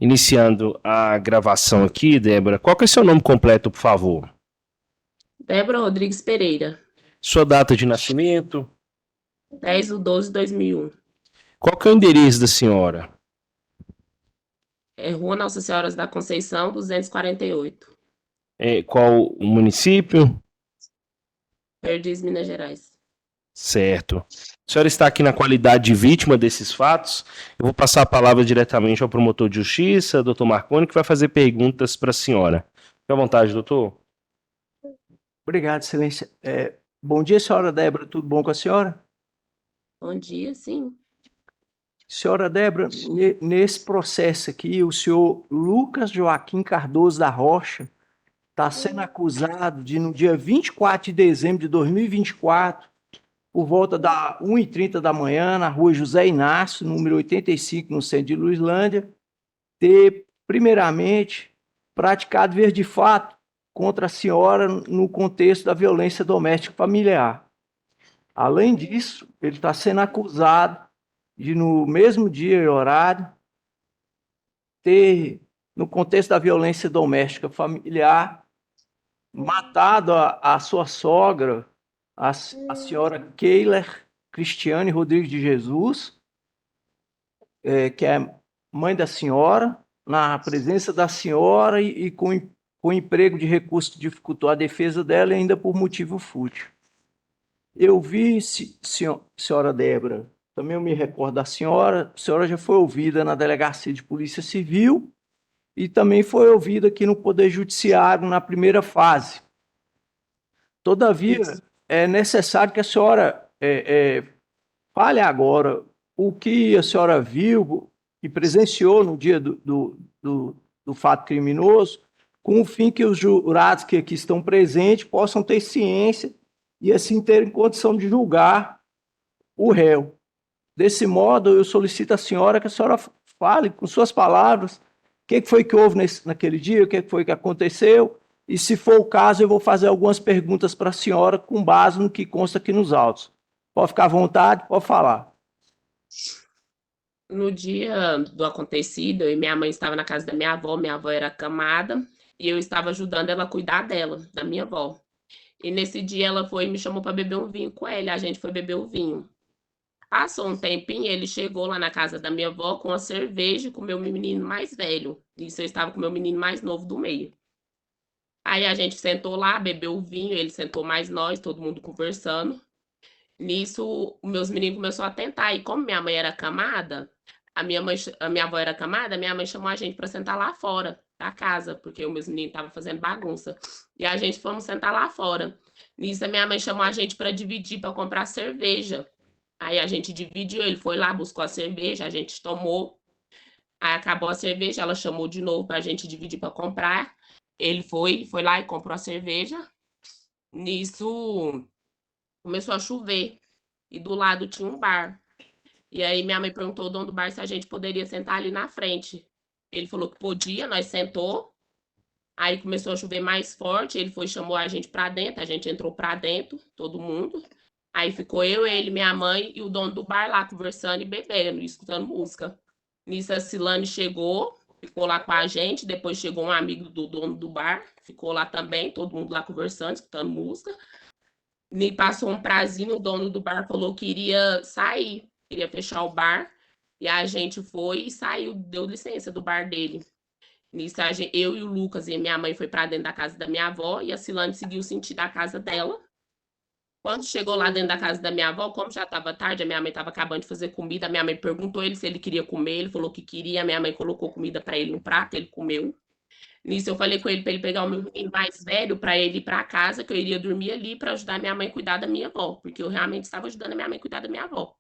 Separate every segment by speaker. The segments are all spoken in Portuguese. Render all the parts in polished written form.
Speaker 1: Iniciando a gravação aqui, Débora, qual que é seu nome completo, por favor?
Speaker 2: Débora Rodrigues Pereira,
Speaker 1: Sua data de nascimento?
Speaker 2: 10/12/2001.
Speaker 1: Qual que é o endereço da senhora?
Speaker 2: É Rua Nossa Senhora da Conceição, 248,
Speaker 1: Qual o município?
Speaker 2: Perdiz, Minas Gerais.
Speaker 1: Certo. A senhora está aqui na qualidade de vítima desses fatos. Eu vou passar a palavra diretamente ao promotor de justiça, doutor Marconi, que vai fazer perguntas para a senhora. Fique à vontade, doutor.
Speaker 3: Obrigado, excelência. Bom dia, senhora Débora. Tudo bom com a senhora?
Speaker 2: Bom dia, sim.
Speaker 3: Senhora Débora, nesse processo aqui, o senhor Lucas Joaquim Cardoso da Rocha está sendo acusado de, no dia 24 de dezembro de 2024, por volta da 1h30 da manhã, na rua José Inácio, número 85, no centro de Luislândia, ter, primeiramente, praticado ver de fato contra a senhora no contexto da violência doméstica familiar. Além disso, ele está sendo acusado de, no mesmo dia e horário, ter, no contexto da violência doméstica familiar, matado a sua sogra, a senhora Keiler Cristiane Rodrigues de Jesus, que é mãe da senhora, na presença da senhora e com emprego de recurso que dificultou a defesa dela e ainda por motivo fútil. Eu vi, senhora Débora, também eu me recordo da senhora, a senhora já foi ouvida na Delegacia de Polícia Civil e também foi ouvida aqui no Poder Judiciário na primeira fase. Todavia, é necessário que a senhora fale agora o que a senhora viu e presenciou no dia do fato criminoso, com o fim que os jurados que aqui estão presentes possam ter ciência e assim terem condição de julgar o réu. Desse modo, eu solicito à senhora que a senhora fale com suas palavras o que foi que houve naquele dia, o que foi que aconteceu, e se for o caso, eu vou fazer algumas perguntas para a senhora com base no que consta aqui nos autos. Pode ficar à vontade, pode falar.
Speaker 2: No dia do acontecido, eu e minha mãe estava na casa da minha avó era acamada, e eu estava ajudando ela a cuidar dela, da minha avó. E nesse dia ela foi e me chamou para beber um vinho com ele, a gente foi beber o vinho. Passou um tempinho, ele chegou lá na casa da minha avó com a cerveja com o meu menino mais velho. Isso eu estava com o meu menino mais novo do meio. Aí a gente sentou lá, bebeu o vinho, ele sentou mais nós, todo mundo conversando. Nisso, os meus meninos começaram a tentar. E como minha mãe era camada, a minha avó era camada, minha mãe chamou a gente para sentar lá fora da casa, porque os meus meninos estavam fazendo bagunça. E a gente fomos sentar lá fora. Nisso, a minha mãe chamou a gente para dividir, para comprar cerveja. Aí a gente dividiu, ele foi lá, buscou a cerveja, a gente tomou. Aí acabou a cerveja, ela chamou de novo para a gente dividir para comprar. Ele foi lá e comprou a cerveja. Nisso começou a chover e do lado tinha um bar. E aí minha mãe perguntou ao dono do bar se a gente poderia sentar ali na frente. Ele falou que podia, nós sentou. Aí começou a chover mais forte, ele foi chamou a gente para dentro, a gente entrou para dentro, todo mundo. Aí ficou eu, ele, minha mãe e o dono do bar lá conversando e bebendo, e escutando música. Nisso a Silane chegou, ficou lá com a gente, depois chegou um amigo do dono do bar, ficou lá também, todo mundo lá conversando, escutando música. Me passou um prazinho, o dono do bar falou que iria sair, queria fechar o bar, e a gente foi e saiu, deu licença do bar dele. Nisso, eu e o Lucas e a minha mãe foi para dentro da casa da minha avó e a Silane seguiu o sentido da casa dela. Quando chegou lá dentro da casa da minha avó, como já estava tarde, a minha mãe estava acabando de fazer comida, a minha mãe perguntou ele se ele queria comer, ele falou que queria, a minha mãe colocou comida para ele no prato, ele comeu. Nisso eu falei com ele para ele pegar o meu menino mais velho para ele ir para casa, que eu iria dormir ali para ajudar minha mãe a cuidar da minha avó, porque eu realmente estava ajudando a minha mãe a cuidar da minha avó.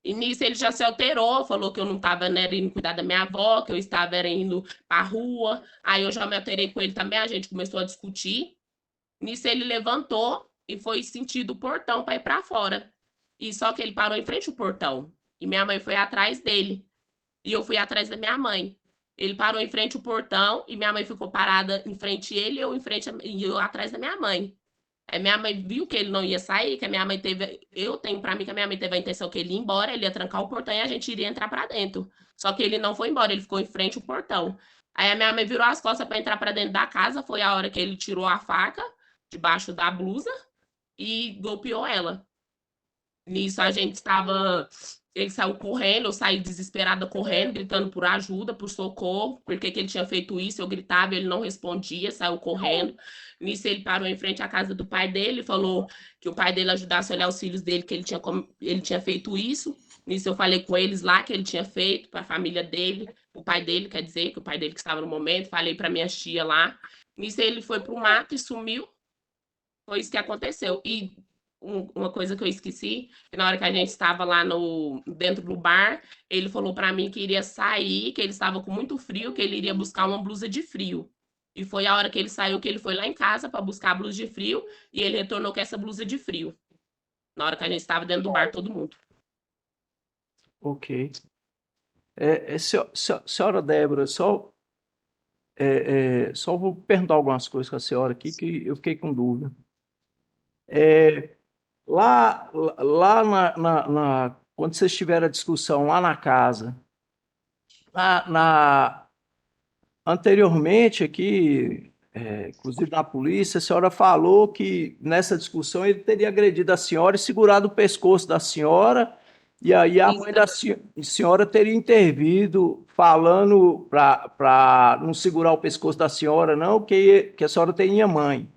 Speaker 2: E nisso ele já se alterou, falou que eu não estava indo cuidar da minha avó, que eu estava indo para a rua. Aí eu já me alterei com ele também, a gente começou a discutir. Nisso ele levantou e foi sentido o portão para ir para fora. E só que ele parou em frente ao portão. E minha mãe foi atrás dele. E eu fui atrás da minha mãe. Ele parou em frente ao portão e minha mãe ficou parada em frente a ele e eu em frente e eu atrás da minha mãe. Aí minha mãe viu que ele não ia sair, que a minha mãe teve. Eu tenho pra mim que a minha mãe teve a intenção que ele ia embora, ele ia trancar o portão e a gente iria entrar pra dentro. Só que ele não foi embora, ele ficou em frente ao portão. Aí a minha mãe virou as costas pra entrar pra dentro da casa, foi a hora que ele tirou a faca debaixo da blusa e golpeou ela. Nisso a gente estava. Ele saiu correndo, eu saí desesperada correndo, gritando por ajuda, por socorro, porque que ele tinha feito isso, eu gritava, ele não respondia, saiu correndo. Nisso ele parou em frente à casa do pai dele, falou que o pai dele ajudasse a olhar os filhos dele, que ele tinha feito isso. Nisso eu falei com eles lá que ele tinha feito, para a família dele, o pai dele, quer dizer, que o pai dele que estava no momento, falei para minha tia lá. Nisso ele foi para o mato e sumiu. Foi isso que aconteceu. E uma coisa que eu esqueci, que na hora que a gente estava lá no dentro do bar, ele falou para mim que iria sair, que ele estava com muito frio, que ele iria buscar uma blusa de frio. E foi a hora que ele saiu, que ele foi lá em casa para buscar a blusa de frio, e ele retornou com essa blusa de frio. Na hora que a gente estava dentro do bar, todo mundo.
Speaker 3: Ok. Senhora Débora, só vou perguntar algumas coisas com a senhora aqui que eu fiquei com dúvida. Lá quando vocês tiveram a discussão lá na casa, na, na- anteriormente aqui, inclusive na polícia, a senhora falou que nessa discussão ele teria agredido a senhora e segurado o pescoço da senhora, e aí a
Speaker 2: Isso,
Speaker 3: mãe da senhora teria intervido falando para não segurar o pescoço da senhora, não, que a senhora tinha mãe.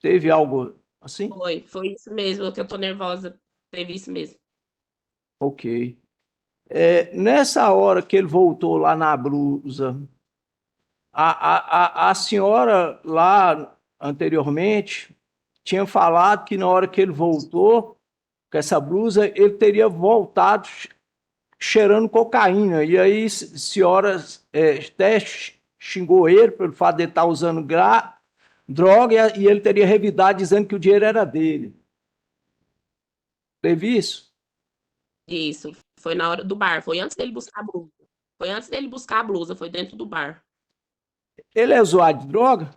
Speaker 3: Teve algo assim?
Speaker 2: foi isso mesmo, que eu tô nervosa. Teve isso mesmo.
Speaker 3: Ok. Nessa hora que ele voltou lá na blusa, a senhora lá anteriormente tinha falado que na hora que ele voltou com essa blusa, ele teria voltado cheirando cocaína. E aí a senhora até xingou ele pelo fato de ele estar usando droga e ele teria revidado dizendo que o dinheiro era dele. Teve isso?
Speaker 2: Isso, foi na hora do bar, foi antes dele buscar a blusa. Foi antes dele buscar a blusa, foi dentro do bar.
Speaker 3: Ele é usuário de droga?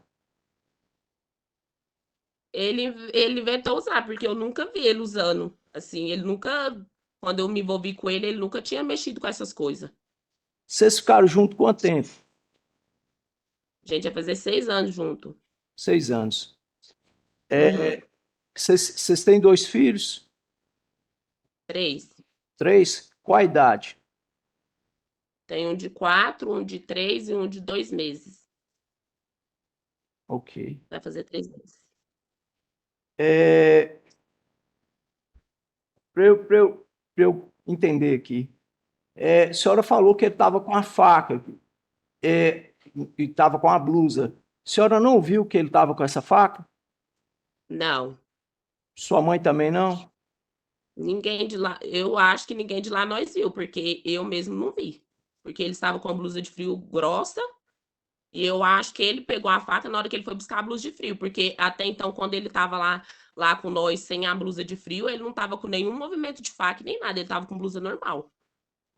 Speaker 2: Ele ele inventou usar, porque eu nunca vi ele usando, assim, ele nunca quando eu me envolvi com ele, ele nunca tinha mexido com essas coisas.
Speaker 3: Vocês ficaram juntos quanto tempo?
Speaker 2: A gente ia fazer 6 anos junto.
Speaker 3: 6 anos.
Speaker 2: Uhum.
Speaker 3: Vocês têm 2 filhos?
Speaker 2: 3.
Speaker 3: 3? Qual a idade?
Speaker 2: Tem um de 4, um de 3 e um de 2 meses.
Speaker 3: Ok.
Speaker 2: Vai fazer 3 meses.
Speaker 3: É, para eu entender aqui, a senhora falou que ele estava com a faca e estava com a blusa. A senhora não viu que ele estava com essa faca?
Speaker 2: Não,
Speaker 3: Sua mãe também não?
Speaker 2: ninguém de lá, eu acho que ninguém de lá nós viu, porque eu mesmo não vi. Porque ele estava com a blusa de frio grossa. E eu acho que ele pegou a faca na hora que ele foi buscar a blusa de frio, porque até então, quando ele estava lá com nós sem a blusa de frio, ele não estava com nenhum movimento de faca nem nada, ele estava com blusa normal.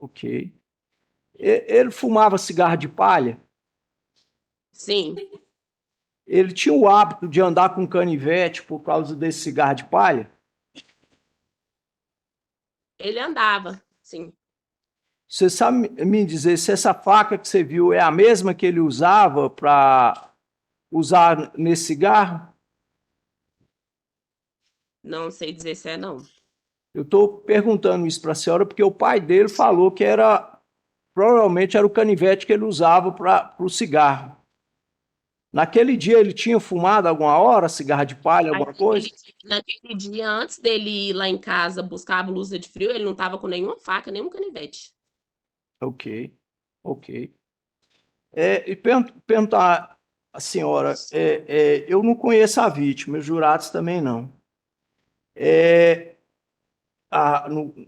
Speaker 3: Ok. Ele fumava cigarro de palha?
Speaker 2: Sim,
Speaker 3: Ele tinha o hábito de andar com canivete por causa desse cigarro de palha?
Speaker 2: ele andava, sim.
Speaker 3: Você sabe me dizer se essa faca que você viu é a mesma que ele usava para usar nesse cigarro?
Speaker 2: Não sei dizer se é não.
Speaker 3: Eu estou perguntando isso para a senhora porque o pai dele falou que provavelmente era o canivete que ele usava para o cigarro. Naquele dia ele tinha fumado alguma hora, cigarro de palha, alguma coisa?
Speaker 2: Naquele dia, antes dele ir lá em casa buscar a blusa de frio, ele não estava com nenhuma faca, nenhum canivete.
Speaker 3: Ok, ok. E perguntar à senhora, eu não conheço a vítima, os jurados também não.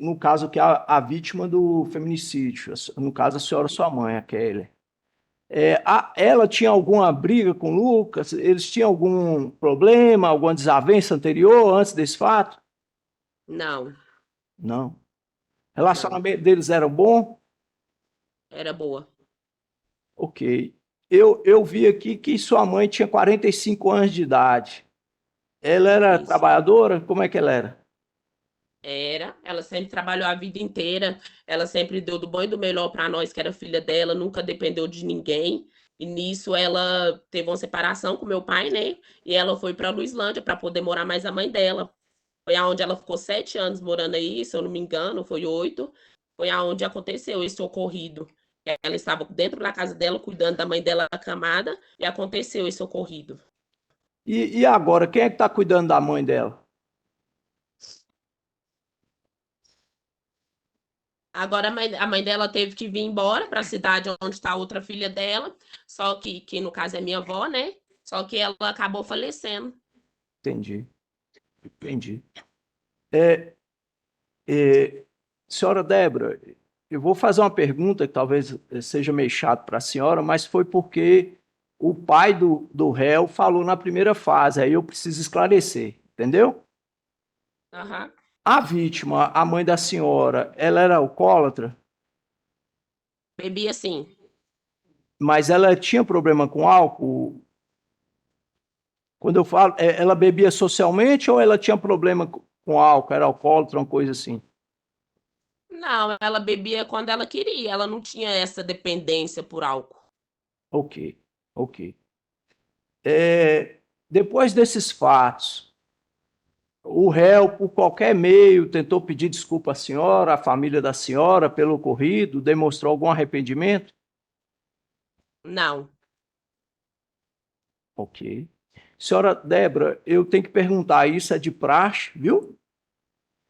Speaker 3: No caso que a vítima do feminicídio, no caso a senhora sua mãe, a Kelly. Ela tinha alguma briga com o Lucas? Eles tinham algum problema, alguma desavença anterior, antes desse fato?
Speaker 2: Não,
Speaker 3: Não. O
Speaker 2: não,
Speaker 3: relacionamento deles era bom?
Speaker 2: era boa.
Speaker 3: Ok. Eu vi aqui que sua mãe tinha 45 anos de idade. Ela era
Speaker 2: Isso.
Speaker 3: trabalhadora? Como é que ela era?
Speaker 2: Ela sempre trabalhou a vida inteira, ela sempre deu do bom e do melhor para nós, que era filha dela, nunca dependeu de ninguém. E nisso ela teve uma separação com meu pai, né? E ela foi para Luislândia para poder morar mais a mãe dela. Foi aonde ela ficou 7 anos morando aí, se eu não me engano, foi 8. Foi aonde aconteceu esse ocorrido. Ela estava dentro da casa dela, cuidando da mãe dela acamada, e aconteceu esse ocorrido.
Speaker 3: E agora, quem é que está cuidando da mãe dela?
Speaker 2: Agora a mãe dela teve que vir embora para a cidade onde está a outra filha dela, só que no caso é minha avó, né? Só que ela acabou falecendo.
Speaker 3: Entendi, entendi. É, é, senhora Débora, eu vou fazer uma pergunta que talvez seja meio chato para a senhora, mas foi porque o pai do réu falou na primeira fase, aí eu preciso esclarecer, entendeu?
Speaker 2: Aham.
Speaker 3: A vítima, a mãe da senhora, ela era alcoólatra,
Speaker 2: Bebi assim.
Speaker 3: mas ela tinha problema com álcool? Quando eu falo, ela bebia socialmente ou ela tinha problema com álcool, era alcoólatra, uma coisa assim?
Speaker 2: Não, ela bebia quando ela queria, ela não tinha essa dependência por álcool.
Speaker 3: Ok, ok. Depois desses fatos, o réu, por qualquer meio, tentou pedir desculpa à senhora, à família da senhora, pelo ocorrido, demonstrou algum arrependimento?
Speaker 2: Não.
Speaker 3: Ok. Senhora Débora, eu tenho que perguntar, isso é de praxe, viu?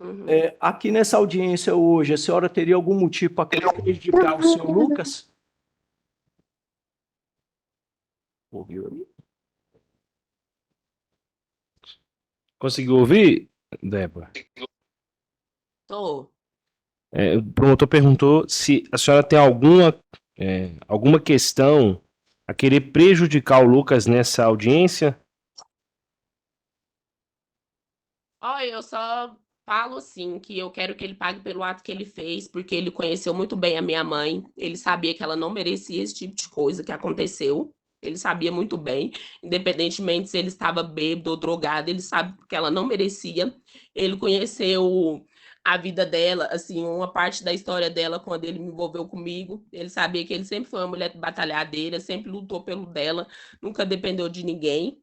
Speaker 2: Uhum.
Speaker 3: Aqui nessa audiência hoje, a senhora teria algum motivo para querer prejudicar o senhor Lucas? Ouviu aí?
Speaker 1: Conseguiu ouvir, Débora?
Speaker 2: Tô.
Speaker 1: O promotor perguntou se a senhora tem alguma questão a querer prejudicar o Lucas nessa audiência.
Speaker 2: Olha, eu só falo assim que eu quero que ele pague pelo ato que ele fez, porque ele conheceu muito bem a minha mãe. Ele sabia que ela não merecia esse tipo de coisa que aconteceu. Ele sabia muito bem, independentemente se ele estava bêbado ou drogado, ele sabe que ela não merecia. Ele conheceu a vida dela, assim, uma parte da história dela quando ele me envolveu comigo. Ele sabia que ele sempre foi uma mulher batalhadeira, sempre lutou pelo dela, nunca dependeu de ninguém.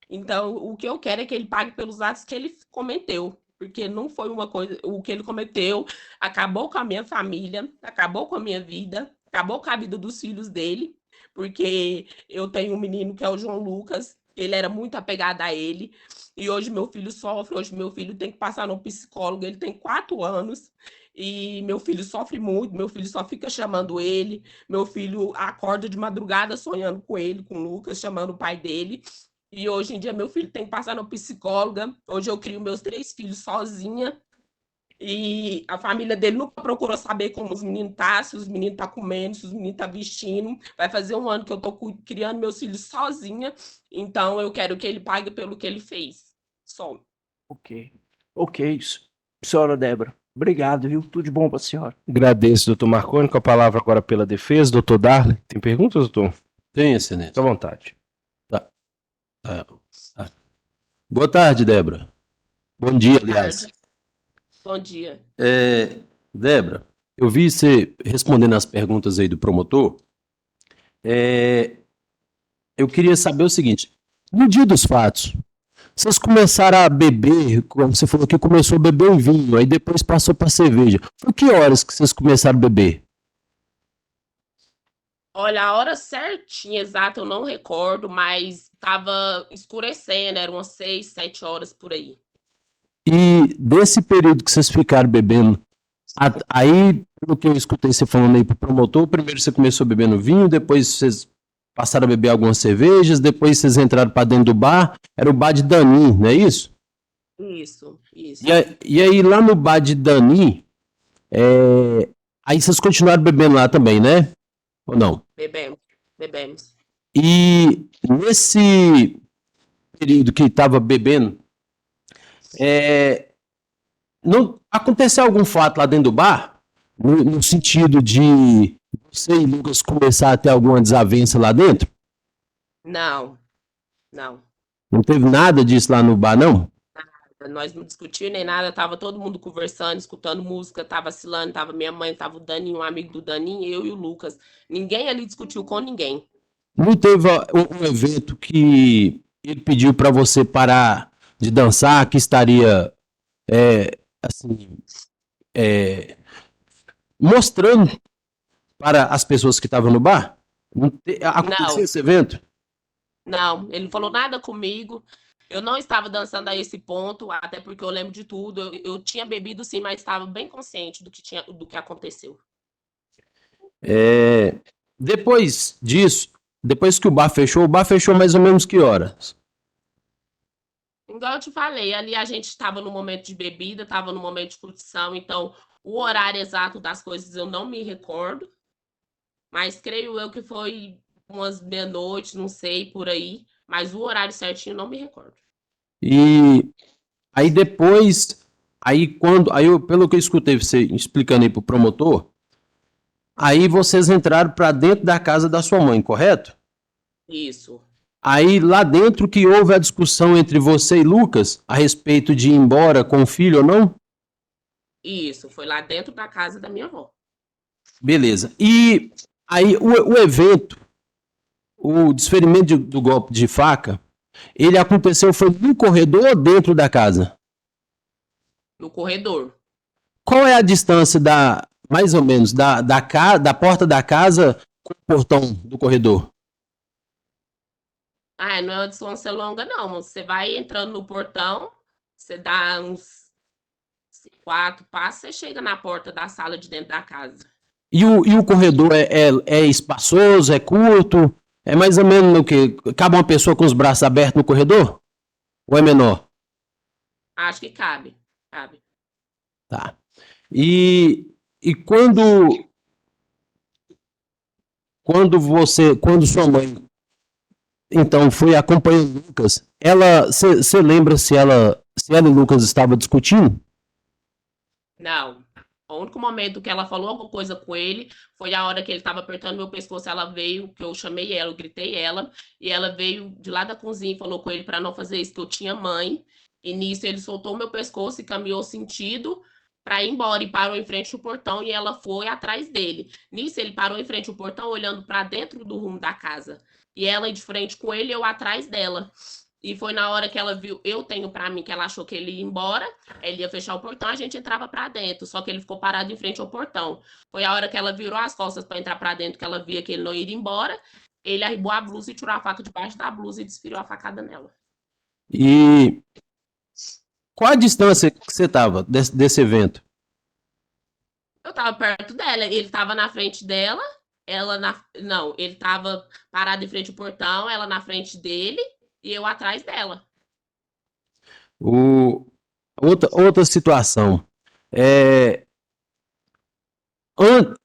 Speaker 2: Então, o que eu quero é que ele pague pelos atos que ele cometeu, porque não foi uma coisa, o que ele cometeu acabou com a minha família, acabou com a minha vida, acabou com a vida dos filhos dele, porque eu tenho um menino que é o João Lucas, ele era muito apegado a ele, e hoje meu filho sofre, hoje meu filho tem que passar no psicólogo, ele tem 4 anos, e meu filho sofre muito, meu filho só fica chamando ele, meu filho acorda de madrugada sonhando com ele, com o Lucas, chamando o pai dele, e hoje em dia meu filho tem que passar no psicóloga. Hoje eu crio meus 3 filhos sozinha. E a família dele nunca procurou saber como os meninos tá, se os meninos tá comendo, se os meninos tá vestindo. Vai fazer um ano que eu tô criando meus filhos sozinha. Então eu quero que ele pague pelo que ele fez. Só.
Speaker 3: Ok. Ok, senhora Débora. Obrigado, viu? Tudo de bom para a senhora.
Speaker 1: Agradeço, doutor Marconi, com a palavra agora pela defesa. Doutor Darley, tem perguntas, doutor?
Speaker 4: Tem, excelência.
Speaker 1: Fique à vontade.
Speaker 4: Ah. Boa tarde, Débora. Bom dia, aliás.
Speaker 2: Tarde. Bom dia.
Speaker 4: Débora, eu vi você respondendo as perguntas aí do promotor. Eu queria saber o seguinte: no dia dos fatos, vocês começaram a beber, como você falou que começou a beber um vinho, aí depois passou para cerveja. Por que horas que vocês começaram a beber?
Speaker 2: Olha, a hora certinha, exata, eu não recordo, mas tava escurecendo, eram umas 6, 7 horas por aí.
Speaker 4: E desse período que vocês ficaram bebendo, aí, pelo que eu escutei você falando aí pro promotor, primeiro você começou bebendo vinho, depois vocês passaram a beber algumas cervejas, depois vocês entraram para dentro do bar, era o bar de Dani, não é isso?
Speaker 2: Isso, isso.
Speaker 4: E aí lá no bar de Dani, aí vocês continuaram bebendo lá também, né? Ou não?
Speaker 2: Bebemos, bebemos.
Speaker 4: E nesse período que estava bebendo, não aconteceu algum fato lá dentro do bar? No sentido de você e Lucas começar a ter alguma desavença lá dentro?
Speaker 2: Não, não.
Speaker 4: Não teve nada disso lá no bar, não?
Speaker 2: Nós não discutimos nem nada, tava todo mundo conversando, escutando música, tava a Silane, tava minha mãe, tava o Daninho, um amigo do Daninho, eu e o Lucas. Ninguém ali discutiu com ninguém.
Speaker 4: Não teve um evento que ele pediu para você parar de dançar, que estaria, assim, mostrando para as pessoas que estavam no bar? Aconteceu
Speaker 2: Não,
Speaker 4: esse evento?
Speaker 2: não, ele não falou nada comigo. Eu não estava dançando a esse ponto, até porque eu lembro de tudo. Eu tinha bebido sim, mas estava bem consciente do que aconteceu.
Speaker 4: Depois disso, depois que o bar fechou mais ou menos que horas?
Speaker 2: Igual eu te falei, ali a gente estava no momento de bebida, estava no momento de curtição, então o horário exato das coisas eu não me recordo, mas creio eu que foi umas meia-noite, não sei, por aí, mas o horário certinho eu não me recordo.
Speaker 4: E aí depois, pelo que eu escutei você explicando aí pro promotor, aí vocês entraram para dentro da casa da sua mãe, correto?
Speaker 2: Isso,
Speaker 4: Aí lá dentro que houve a discussão entre você e Lucas a respeito de ir embora com o filho ou não?
Speaker 2: isso, foi lá dentro da casa da minha avó.
Speaker 4: Beleza. E aí o evento, o desferimento do golpe de faca, ele aconteceu foi no corredor ou dentro da casa?
Speaker 2: No corredor.
Speaker 4: Qual é a distância mais ou menos, da porta da casa com o portão do corredor?
Speaker 2: Ah, não é uma distância longa, não. Você vai entrando no portão, você dá uns 4 passos, você chega na porta da sala de dentro da casa.
Speaker 4: E o corredor é espaçoso, é curto? É mais ou menos o que? Cabe uma pessoa com os braços abertos no corredor? Ou é menor?
Speaker 2: Acho que cabe, cabe.
Speaker 4: Tá. E quando sua mãe, então, foi acompanhando o Lucas, você lembra se ela e o Lucas estavam discutindo?
Speaker 2: Não. O único momento que ela falou alguma coisa com ele foi a hora que ele estava apertando meu pescoço. Ela veio, que eu chamei ela, eu gritei ela, e ela veio de lá da cozinha e falou com ele para não fazer isso, que eu tinha mãe. E nisso ele soltou meu pescoço e caminhou sentido para ir embora e parou em frente ao portão e ela foi atrás dele. Nisso ele parou em frente ao portão, olhando para dentro do rumo da casa. E ela de frente com ele, eu atrás dela. E foi na hora que ela viu, eu tenho para mim que ela achou que ele ia embora, ele ia fechar o portão, a gente entrava para dentro, só que ele ficou parado em frente ao portão. Foi a hora que ela virou as costas para entrar para dentro, que ela via que ele não ia embora, ele arribou a blusa e tirou a faca debaixo da blusa e desferiu a facada nela.
Speaker 4: E qual a distância que você estava desse evento?
Speaker 2: Eu tava perto dela, ele tava na frente dela, ela na. Não, ele tava parado em frente ao portão, ela na frente dele e eu atrás dela.
Speaker 4: Outra situação.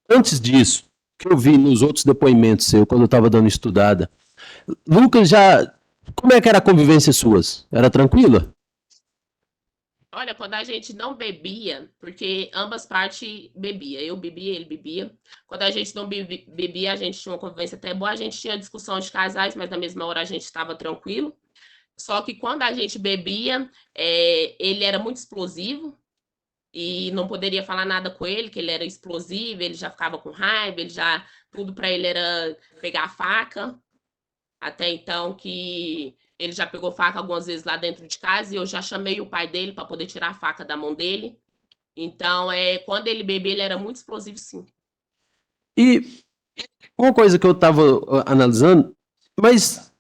Speaker 4: Antes disso, que eu vi nos outros depoimentos seus, quando eu estava dando estudada, Lucas já. Como é que era a convivência suas? Era tranquila?
Speaker 2: Olha, quando a gente não bebia, porque ambas partes bebia, eu bebia, ele bebia. Quando a gente não bebia, a gente tinha uma convivência até boa, a gente tinha discussão de casais, mas na mesma hora a gente estava tranquilo. Só que quando a gente bebia, ele era muito explosivo e não poderia falar nada com ele, que ele era explosivo, ele já ficava com raiva, ele já tudo para ele era pegar a faca. Até então que ele já pegou faca algumas vezes lá dentro de casa e eu já chamei o pai dele para poder tirar a faca da mão dele. Então, quando ele bebia, ele era muito explosivo, sim.
Speaker 4: E uma coisa que eu estava analisando, mas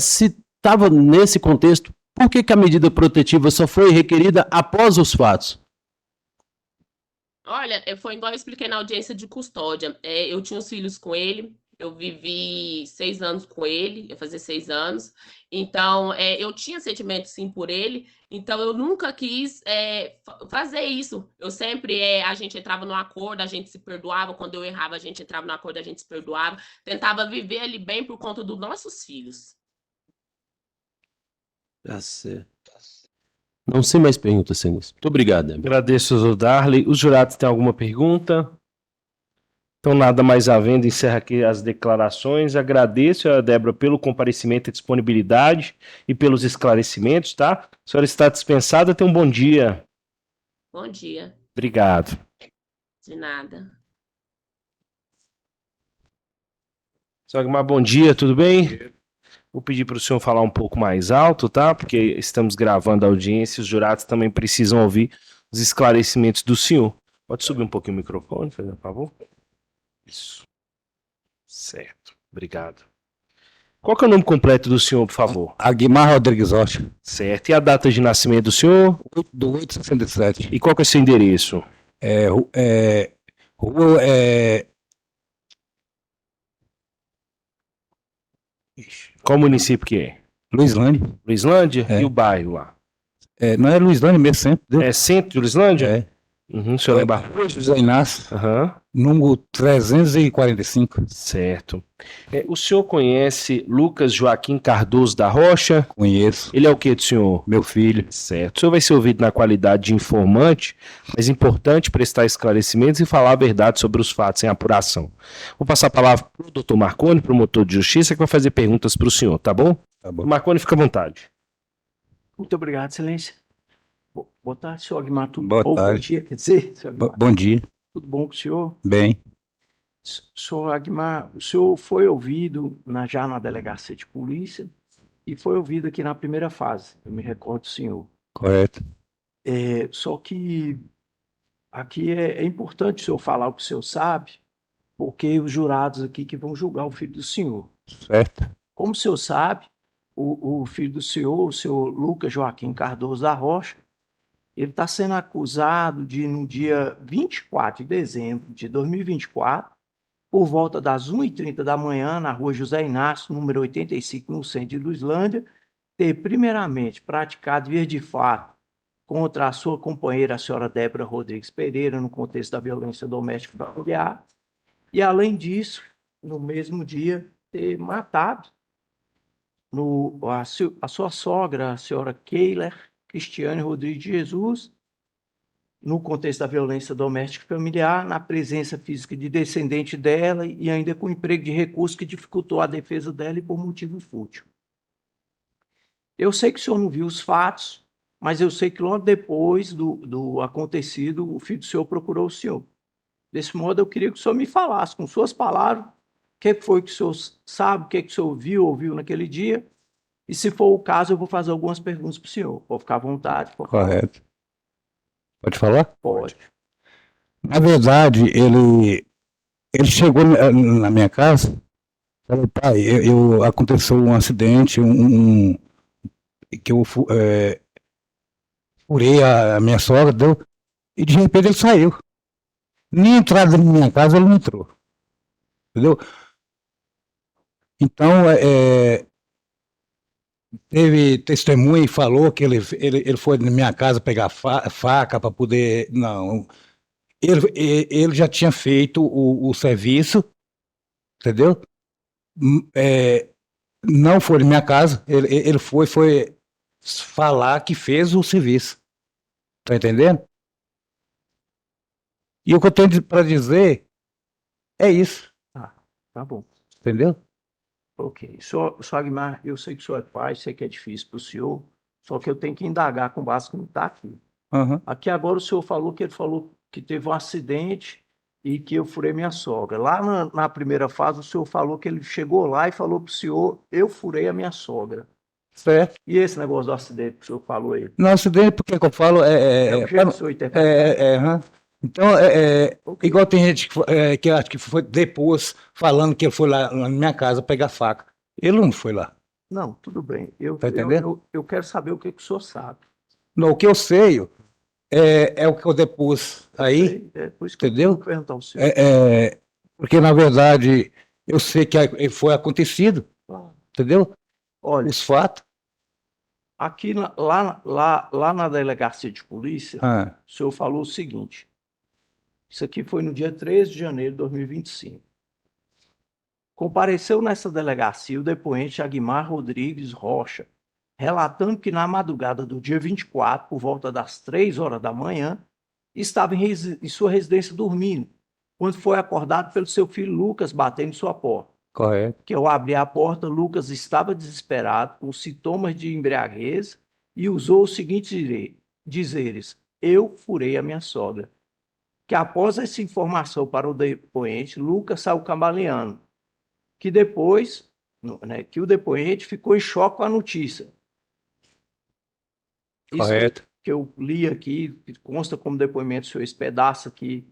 Speaker 4: se estava nesse contexto, por que a medida protetiva só foi requerida após os fatos?
Speaker 2: Olha, foi igual eu expliquei na audiência de custódia. Eu tinha os filhos com ele, eu vivi 6 anos com ele, ia fazer 6 anos. Então, eu tinha sentimento sim por ele. Então, eu nunca quis fazer isso. Eu sempre, a gente entrava no acordo, a gente se perdoava. Quando eu errava, a gente entrava no acordo, a gente se perdoava. Tentava viver ali bem por conta dos nossos filhos.
Speaker 4: Tá certo. Não sei mais perguntas, senhores. Muito obrigado. Né?
Speaker 1: Agradeço, Darley. Os jurados têm alguma pergunta? Então, nada mais havendo, encerra aqui as declarações. Agradeço a Débora pelo comparecimento e disponibilidade e pelos esclarecimentos, tá? A senhora está dispensada, tenha um bom dia.
Speaker 2: Bom dia.
Speaker 1: Obrigado.
Speaker 2: De nada.
Speaker 1: Senhor Aguimar, bom dia, tudo bem? Vou pedir para o senhor falar um pouco mais alto, tá? Porque estamos gravando a audiência, os jurados também precisam ouvir os esclarecimentos do senhor. Pode subir um pouquinho o microfone, por favor? Isso. Certo, obrigado. Qual que é o nome completo do senhor, por favor?
Speaker 5: Aguimar Rodrigues Rocha,
Speaker 1: Certo. E a data de nascimento do senhor?
Speaker 5: do 867.
Speaker 1: E qual que é o seu endereço?
Speaker 5: Rua.
Speaker 1: Qual município que é?
Speaker 5: Luislândia.
Speaker 1: Luislândia?
Speaker 5: É.
Speaker 1: E o bairro lá?
Speaker 5: Não é Luislândia mesmo, sempre. Viu?
Speaker 1: É centro de Luislândia?
Speaker 5: É.
Speaker 1: Uhum, o senhor lembra?
Speaker 5: Rua José Inácio,
Speaker 1: Aham.
Speaker 5: número 345.
Speaker 1: Certo. O senhor conhece Lucas Joaquim Cardoso da Rocha?
Speaker 5: Conheço.
Speaker 1: Ele é o que do senhor?
Speaker 5: Meu filho.
Speaker 1: Certo. O senhor vai ser ouvido na qualidade de informante, mas é importante prestar esclarecimentos e falar a verdade sobre os fatos em apuração. Vou passar a palavra para o doutor Marconi, promotor de justiça, que vai fazer perguntas para o senhor, tá bom?
Speaker 5: Tá bom.
Speaker 1: Marconi, fica à vontade.
Speaker 3: Muito obrigado, excelência. Boa tarde, senhor Aguimar. Tudo
Speaker 5: Boa
Speaker 3: bom?
Speaker 5: tarde.
Speaker 3: Bom dia, quer dizer, senhor Aguimar.
Speaker 5: Bom dia.
Speaker 3: Tudo bom com o senhor?
Speaker 5: Bem.
Speaker 3: Senhor Aguimar, o senhor foi ouvido já na delegacia de polícia e foi ouvido aqui na primeira fase, eu me recordo do senhor.
Speaker 5: Correto.
Speaker 3: Só que aqui é importante o senhor falar o que o senhor sabe, porque os jurados aqui que vão julgar o filho do senhor.
Speaker 5: Certo.
Speaker 3: Como o senhor sabe, o filho do senhor, o senhor Lucas Joaquim Cardoso da Rocha, ele está sendo acusado de, no dia 24 de dezembro de 2024, por volta das 1h30 da manhã, na rua José Inácio, número 85, no centro de Luislândia, ter primeiramente praticado vias de fato contra a sua companheira, a senhora Débora Rodrigues Pereira, no contexto da violência doméstica e familiar, e além disso, no mesmo dia, ter matado a sua sogra, a senhora Keiler Cristiane Rodrigues de Jesus, no contexto da violência doméstica e familiar, na presença física de descendente dela e ainda com emprego de recurso que dificultou a defesa dela e por motivo fútil. Eu sei que o senhor não viu os fatos, mas eu sei que logo depois do acontecido, o filho do senhor procurou o senhor. Desse modo, eu queria que o senhor me falasse, com suas palavras, o que foi que o senhor sabe, o que o senhor viu, ouviu naquele dia, e se for o caso, eu vou fazer algumas perguntas para o senhor. Pode ficar à vontade.
Speaker 5: Correto. Pode falar?
Speaker 3: Pode.
Speaker 5: Na verdade, ele chegou na minha casa, falou, pai, aconteceu um acidente, que eu furei a minha sogra, deu, e de repente ele saiu. Nem entrada na minha casa ele não entrou. Entendeu? Então, teve testemunha e falou que ele foi na minha casa pegar faca para poder. Não. Ele já tinha feito o serviço, entendeu? Não foi na minha casa, ele foi falar que fez o serviço. Tá entendendo? E o que eu tenho para dizer é isso.
Speaker 3: Tá bom.
Speaker 5: Entendeu?
Speaker 3: Ok. Senhor Aguimar, eu sei que o senhor é pai, sei que é difícil para o senhor, só que eu tenho que indagar com base que não está aqui.
Speaker 5: Uhum.
Speaker 3: Aqui agora o senhor falou que teve um acidente e que eu furei minha sogra. Lá na primeira fase, o senhor falou que ele chegou lá e falou para o senhor, eu furei a minha sogra.
Speaker 5: Certo.
Speaker 3: E esse negócio do acidente que o senhor falou aí?
Speaker 5: No acidente, porque que eu falo,
Speaker 3: O jeito que o senhor interpreta.
Speaker 5: Então, igual tem gente que acha que foi depois falando que ele foi lá na minha casa pegar faca. Ele não foi lá.
Speaker 3: Não, tudo bem.
Speaker 5: Tá entendendo?
Speaker 3: Eu quero saber o que o senhor sabe.
Speaker 5: Não, o que eu sei é o que eu depus aí,
Speaker 3: É por isso que
Speaker 5: entendeu?
Speaker 3: eu vou perguntar ao senhor.
Speaker 5: Porque, na verdade, eu sei que foi acontecido, entendeu?
Speaker 3: Olha,
Speaker 5: Os fatos.
Speaker 3: aqui lá na delegacia de polícia, o senhor falou o seguinte. Isso aqui foi no dia 13 de janeiro de 2025. Compareceu nessa delegacia o depoente Aguimar Rodrigues Rocha, relatando que na madrugada do dia 24, por volta das 3 horas da manhã, estava em sua residência dormindo, quando foi acordado pelo seu filho Lucas batendo em sua porta.
Speaker 5: Correto.
Speaker 3: Que ao abrir a porta, Lucas estava desesperado, com sintomas de embriaguez, e usou os seguintes dizeres: eu furei a minha sogra. Que após essa informação para o depoente, Lucas saiu cambaleando, que depois, né, que o depoente ficou em choque com a notícia. Isso
Speaker 5: Correto.
Speaker 3: que eu li aqui, que consta como depoimento, seu esse pedaço aqui,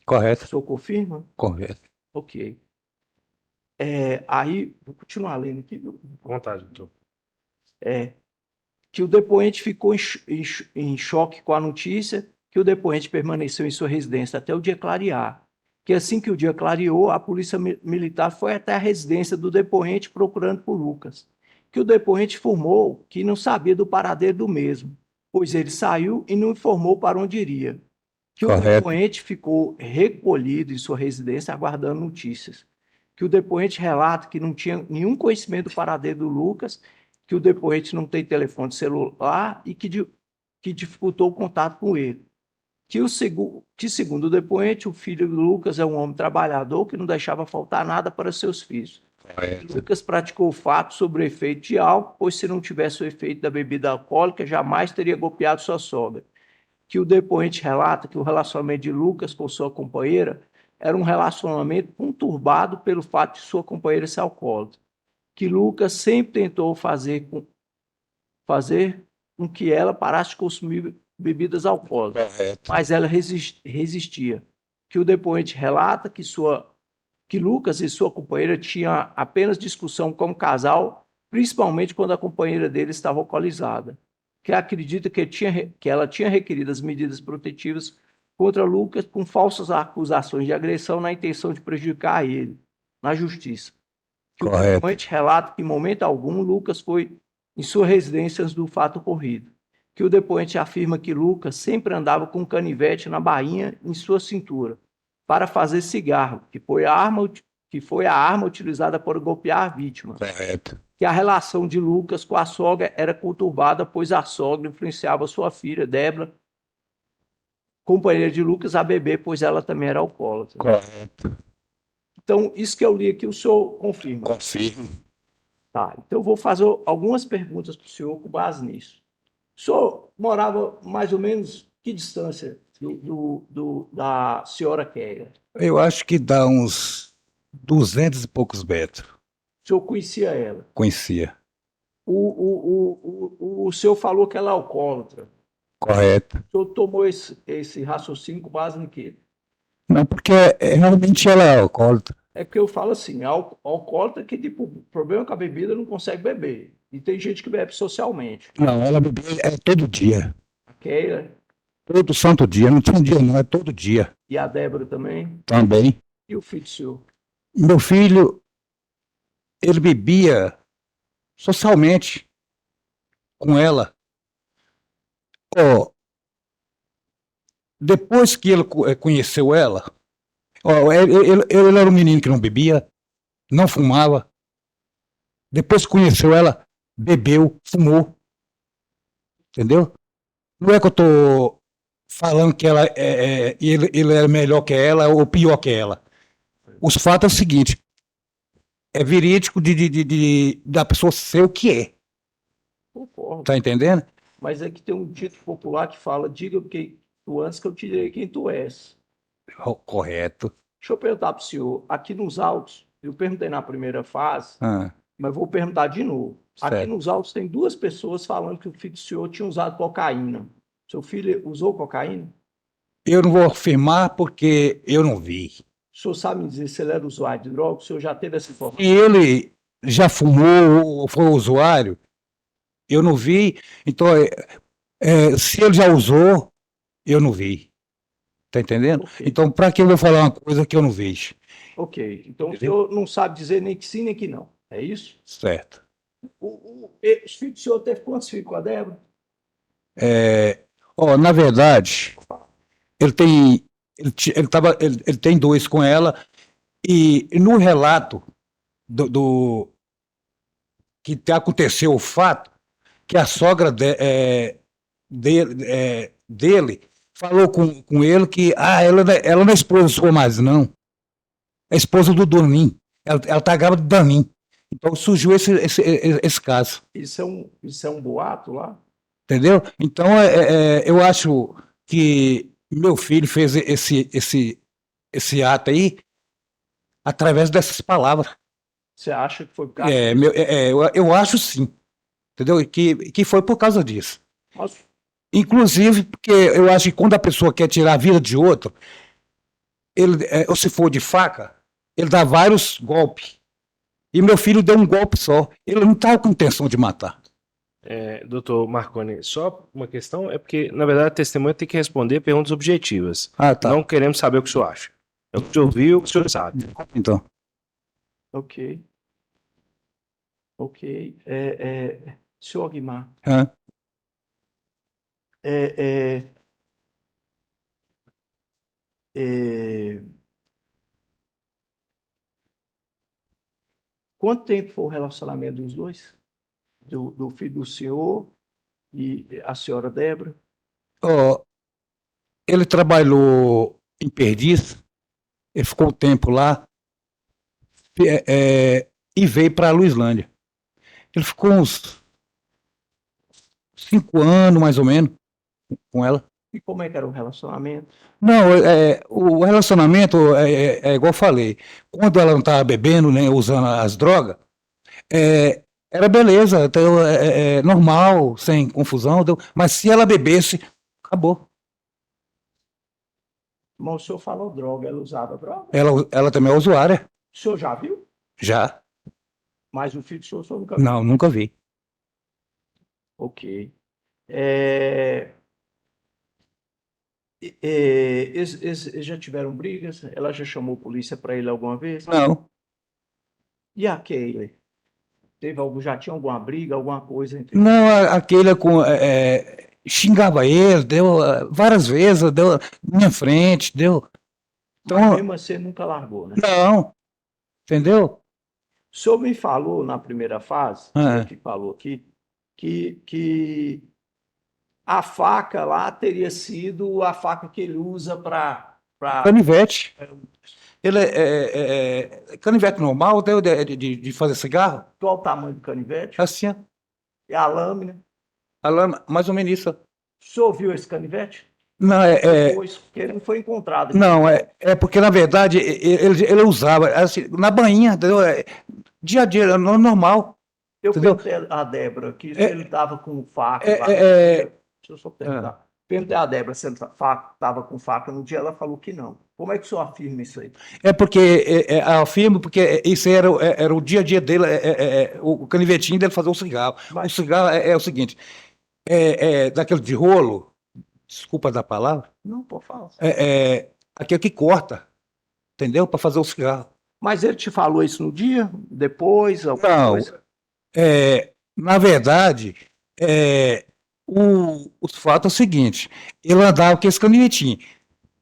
Speaker 3: o
Speaker 5: Correto.
Speaker 3: senhor confirma?
Speaker 5: Correto.
Speaker 3: Ok. Aí, vou continuar lendo aqui, viu?
Speaker 1: Vontade, doutor.
Speaker 3: Que o depoente ficou em choque com a notícia, que o depoente permaneceu em sua residência até o dia clarear. Que assim que o dia clareou, a polícia militar foi até a residência do depoente procurando por Lucas. Que o depoente informou que não sabia do paradeiro do mesmo, pois ele saiu e não informou para onde iria. Que o
Speaker 5: Correto.
Speaker 3: depoente ficou recolhido em sua residência aguardando notícias. Que o depoente relata que não tinha nenhum conhecimento do paradeiro do Lucas, que o depoente não tem telefone celular e que dificultou o contato com ele. Que segundo o depoente, o filho do Lucas é um homem trabalhador que não deixava faltar nada para seus filhos.
Speaker 5: Correto.
Speaker 3: Lucas praticou o fato sobre o efeito de álcool, pois se não tivesse o efeito da bebida alcoólica, jamais teria golpeado sua sogra. Que o depoente relata que o relacionamento de Lucas com sua companheira era um relacionamento conturbado pelo fato de sua companheira ser alcoólatra. Que Lucas sempre tentou fazer com que ela parasse de consumir bebidas alcoólicas,
Speaker 5: Correto.
Speaker 3: mas ela resistia. Que o depoente relata que Lucas e sua companheira tinham apenas discussão como casal, principalmente quando a companheira dele estava alcoolizada. Que acredita que ela tinha requerido as medidas protetivas contra Lucas com falsas acusações de agressão na intenção de prejudicar ele na justiça. Que o
Speaker 5: Correto.
Speaker 3: depoente relata que, em momento algum, Lucas foi em sua residência antes do fato ocorrido. Que o depoente afirma que Lucas sempre andava com um canivete na bainha em sua cintura para fazer cigarro, que foi a arma utilizada para golpear a vítima.
Speaker 5: Correto.
Speaker 3: Que a relação de Lucas com a sogra era conturbada, pois a sogra influenciava sua filha, Débora, companheira de Lucas, a beber, pois ela também era alcoólatra.
Speaker 5: Correto.
Speaker 3: Então, isso que eu li aqui, o senhor confirma.
Speaker 5: Confirmo.
Speaker 3: Tá, então eu vou fazer algumas perguntas para o senhor com base nisso. O senhor morava mais ou menos que distância da senhora Keila?
Speaker 5: Eu acho que dá uns 200 e poucos metros.
Speaker 3: O senhor conhecia ela?
Speaker 5: Conhecia.
Speaker 3: O senhor falou que ela é alcoólatra.
Speaker 5: Correto.
Speaker 3: O senhor tomou esse raciocínio com base em quê?
Speaker 5: Não, porque realmente ela é alcoólatra.
Speaker 3: É porque eu falo assim, alcoólatra que tipo, problema com a bebida não consegue beber. E tem gente que bebe socialmente.
Speaker 5: Não, ela bebia todo dia.
Speaker 3: A Keila
Speaker 5: Todo santo dia. Não tinha um dia, não, é todo dia.
Speaker 3: e a Débora também.
Speaker 5: Também.
Speaker 3: E o filho do senhor?
Speaker 5: Meu filho, ele bebia socialmente com ela. Ó, depois que ele conheceu ela, ó, ele era um menino que não bebia, não fumava. Depois que conheceu ela, bebeu, fumou. Entendeu? Não é que eu tô falando que ele era melhor que ela ou pior que ela. Os fatos é o seguinte, é verídico da pessoa ser o que é.
Speaker 3: Concordo.
Speaker 5: Tá entendendo?
Speaker 3: Mas é que tem um dito popular que fala, diga quem tu antes que eu te direi quem tu és.
Speaker 5: Correto.
Speaker 3: Deixa eu perguntar para o senhor, aqui nos autos, eu perguntei na primeira fase,
Speaker 5: Ah,
Speaker 3: mas vou perguntar de novo. Aqui
Speaker 5: certo.
Speaker 3: nos autos tem duas pessoas falando que o filho do senhor tinha usado cocaína. Seu filho usou cocaína?
Speaker 5: Eu não vou afirmar porque eu não vi.
Speaker 3: O senhor sabe me dizer se ele era usuário de droga? O senhor já teve essa informação?
Speaker 5: E ele já fumou ou foi usuário, eu não vi. Então, se ele já usou, eu não vi. Tá entendendo?
Speaker 3: Ok.
Speaker 5: Então, para que eu vou falar uma coisa que eu não vejo?
Speaker 3: Ok. Então
Speaker 5: Entendeu?
Speaker 3: o senhor não sabe dizer nem que sim, nem que não. É isso?
Speaker 5: Certo.
Speaker 3: Os filhos do senhor teve quantos filhos com a Débora?
Speaker 5: Na verdade, ele tem dois com ela, e no relato que aconteceu o fato, que a sogra dele falou com ele que ela não é esposa sua mais, não. É esposa do Danim. Ela tá grávida do Danim. Então surgiu esse caso.
Speaker 3: Isso é um boato lá?
Speaker 5: Entendeu? Então, eu acho que meu filho fez esse ato aí através dessas palavras.
Speaker 3: Você acha que foi por causa
Speaker 5: Eu acho sim. Entendeu? Que foi por causa disso.
Speaker 3: Mas,
Speaker 5: Inclusive, porque eu acho que quando a pessoa quer tirar a vida de outro, ou se for de faca, ele dá vários golpes. E meu filho deu um golpe só. Ele não estava com intenção de matar.
Speaker 1: Doutor Marconi, só uma questão, é porque, na verdade, a testemunha tem que responder perguntas objetivas.
Speaker 5: Ah, tá.
Speaker 1: Não queremos saber o que o senhor acha. É o que o senhor viu, o que o senhor sabe.
Speaker 5: Então.
Speaker 3: ok. Senhor Aguimar,
Speaker 5: Hã?
Speaker 3: é, é, quanto tempo foi o relacionamento dos dois? Do filho do senhor e a senhora Débora?
Speaker 5: Ó, ele trabalhou em Perdiz, ele ficou um tempo lá e veio para Luislândia. Ele ficou uns 5 anos, mais ou menos, com ela.
Speaker 3: E como é que era o relacionamento?
Speaker 5: Não, o relacionamento é igual eu falei. Quando ela não estava bebendo, nem usando as drogas, era beleza, então, normal, sem confusão. Mas se ela bebesse, acabou.
Speaker 3: Mas o senhor falou droga, ela usava droga?
Speaker 5: Ela também é usuária.
Speaker 3: O senhor já viu?
Speaker 5: Já?
Speaker 3: Mas o filho do senhor nunca viu.
Speaker 5: Não, nunca vi.
Speaker 3: Ok. Eles já tiveram brigas? Ela já chamou polícia para ele alguma vez?
Speaker 5: Não.
Speaker 3: E a Keila? Já tinha alguma briga, alguma coisa entre
Speaker 5: Não, aquele xingava ele, deu várias vezes, deu na minha frente, deu.
Speaker 3: Mas
Speaker 5: Então,
Speaker 3: mesmo assim nunca largou, né?
Speaker 5: não, entendeu?
Speaker 3: O senhor me falou na primeira fase, que falou aqui, que a faca lá teria sido a faca que ele usa para.
Speaker 5: Canivete. Ele canivete normal, deu de fazer cigarro,
Speaker 3: Qual o tamanho do canivete?
Speaker 5: assim, ó.
Speaker 3: E a lâmina.
Speaker 5: A lama, mais ou menos isso.
Speaker 3: O senhor viu esse canivete?
Speaker 5: Não,
Speaker 3: Depois, porque ele não foi encontrado.
Speaker 5: não, porque na verdade ele usava assim, na banhinha, entendeu? Dia a dia, normal.
Speaker 3: Eu
Speaker 5: entendeu?
Speaker 3: perguntei a Débora que se ele estava com faca.
Speaker 5: Deixa
Speaker 3: eu só perguntar. Perguntei a Débora se ele estava com faca no dia, ela falou que não. Como é que o senhor afirma isso aí?
Speaker 5: É porque, afirmo, porque isso era o dia a dia dele, o canivetinho dele fazer o cigarro.
Speaker 3: Mas-
Speaker 5: O cigarro é o seguinte, daquele de rolo, desculpa da palavra,
Speaker 3: Não, pode falar.
Speaker 5: aquele que corta, entendeu? Para fazer o cigarro.
Speaker 3: Mas ele te falou isso no dia? Depois? Alguma
Speaker 5: Não.
Speaker 3: coisa?
Speaker 5: Na verdade, os fatos é o seguinte, ele andava com esse canivetinho,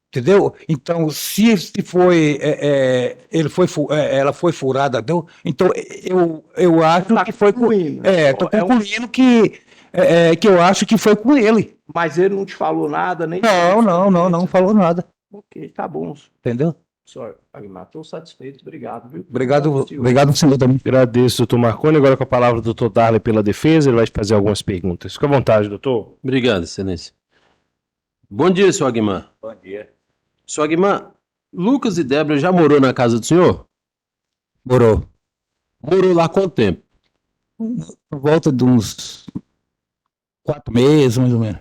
Speaker 5: entendeu? Então, se foi, ela foi furada, entendeu? Então, eu acho
Speaker 3: Tá
Speaker 5: que foi com
Speaker 3: concluindo.
Speaker 5: tô concluindo que eu acho que foi com ele.
Speaker 3: Mas ele não te falou nada, nem.
Speaker 5: Não falou nada,
Speaker 3: Ok, tá bom.
Speaker 5: entendeu?
Speaker 3: Senhor Aguimar, estou satisfeito. Obrigado, viu?
Speaker 5: Obrigado, senhor também.
Speaker 1: Agradeço, doutor Marconi. Agora com a palavra do doutor Darley pela defesa, ele vai te fazer algumas perguntas. Fica à vontade, doutor.
Speaker 4: Obrigado, excelência. Bom dia, senhor Aguimar.
Speaker 3: Bom dia.
Speaker 4: Senhor Aguimar, Lucas e Débora já morou na casa do senhor?
Speaker 5: Morou.
Speaker 4: Morou lá quanto tempo?
Speaker 5: Por volta de uns 4 meses, mais ou menos.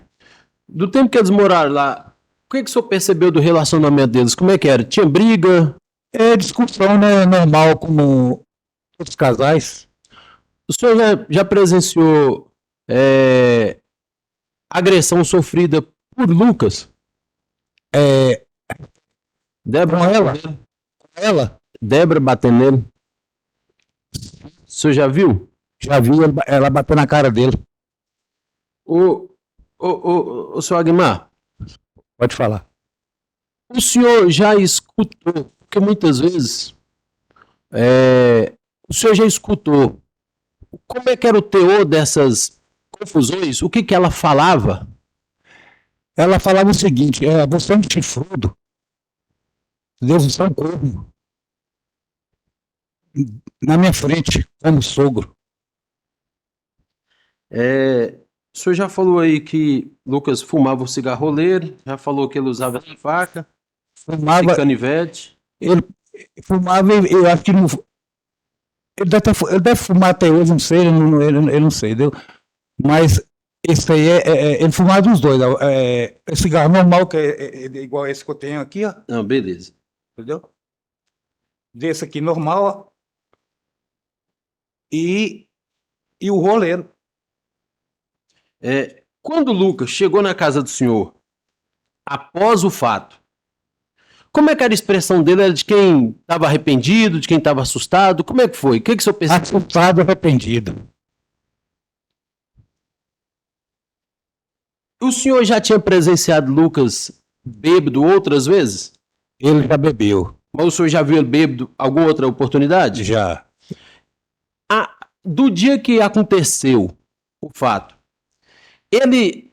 Speaker 4: Do tempo que eles moraram lá, o que o senhor percebeu do relacionamento deles? Como é que era? Tinha briga?
Speaker 5: Discussão, né, normal, como todos os casais.
Speaker 4: O senhor já presenciou agressão sofrida por Lucas? Débora
Speaker 5: Com ela?
Speaker 4: batendo nele?
Speaker 5: Ela?
Speaker 4: Débora batendo nele? O senhor já viu?
Speaker 5: Já vi ela bater na cara dele.
Speaker 4: O senhor Aguimar,
Speaker 5: Pode falar.
Speaker 4: o senhor já escutou, porque muitas vezes o senhor já escutou como é que era o teor dessas confusões, o que ela falava?
Speaker 5: Ela falava o seguinte: você é um chifrudo, Deus é um corno. Na minha frente, como sogro.
Speaker 4: O senhor já falou aí que Lucas fumava o cigarroleiro, já falou que ele usava essa faca,
Speaker 5: Fumava,
Speaker 4: esse canivete.
Speaker 5: ele fumava, eu acho que não. Ele deve fumar até hoje, não sei, ele não sei, entendeu? Mas esse aí ele fumava dos dois. Esse cigarro normal, que é igual esse que eu tenho aqui, ó,
Speaker 4: Não, beleza.
Speaker 5: entendeu? Desse aqui normal, ó. E o roleiro.
Speaker 4: Quando Lucas chegou na casa do senhor, após o fato, como é que era a expressão dele? Era de quem estava arrependido, de quem estava assustado? Como é que foi? O que o senhor pensou?
Speaker 5: Assustado, arrependido.
Speaker 4: O senhor já tinha presenciado Lucas bêbado outras vezes?
Speaker 5: Ele já bebeu.
Speaker 4: Mas o senhor já viu ele bêbado alguma outra oportunidade?
Speaker 5: Já.
Speaker 4: Do dia que aconteceu o fato,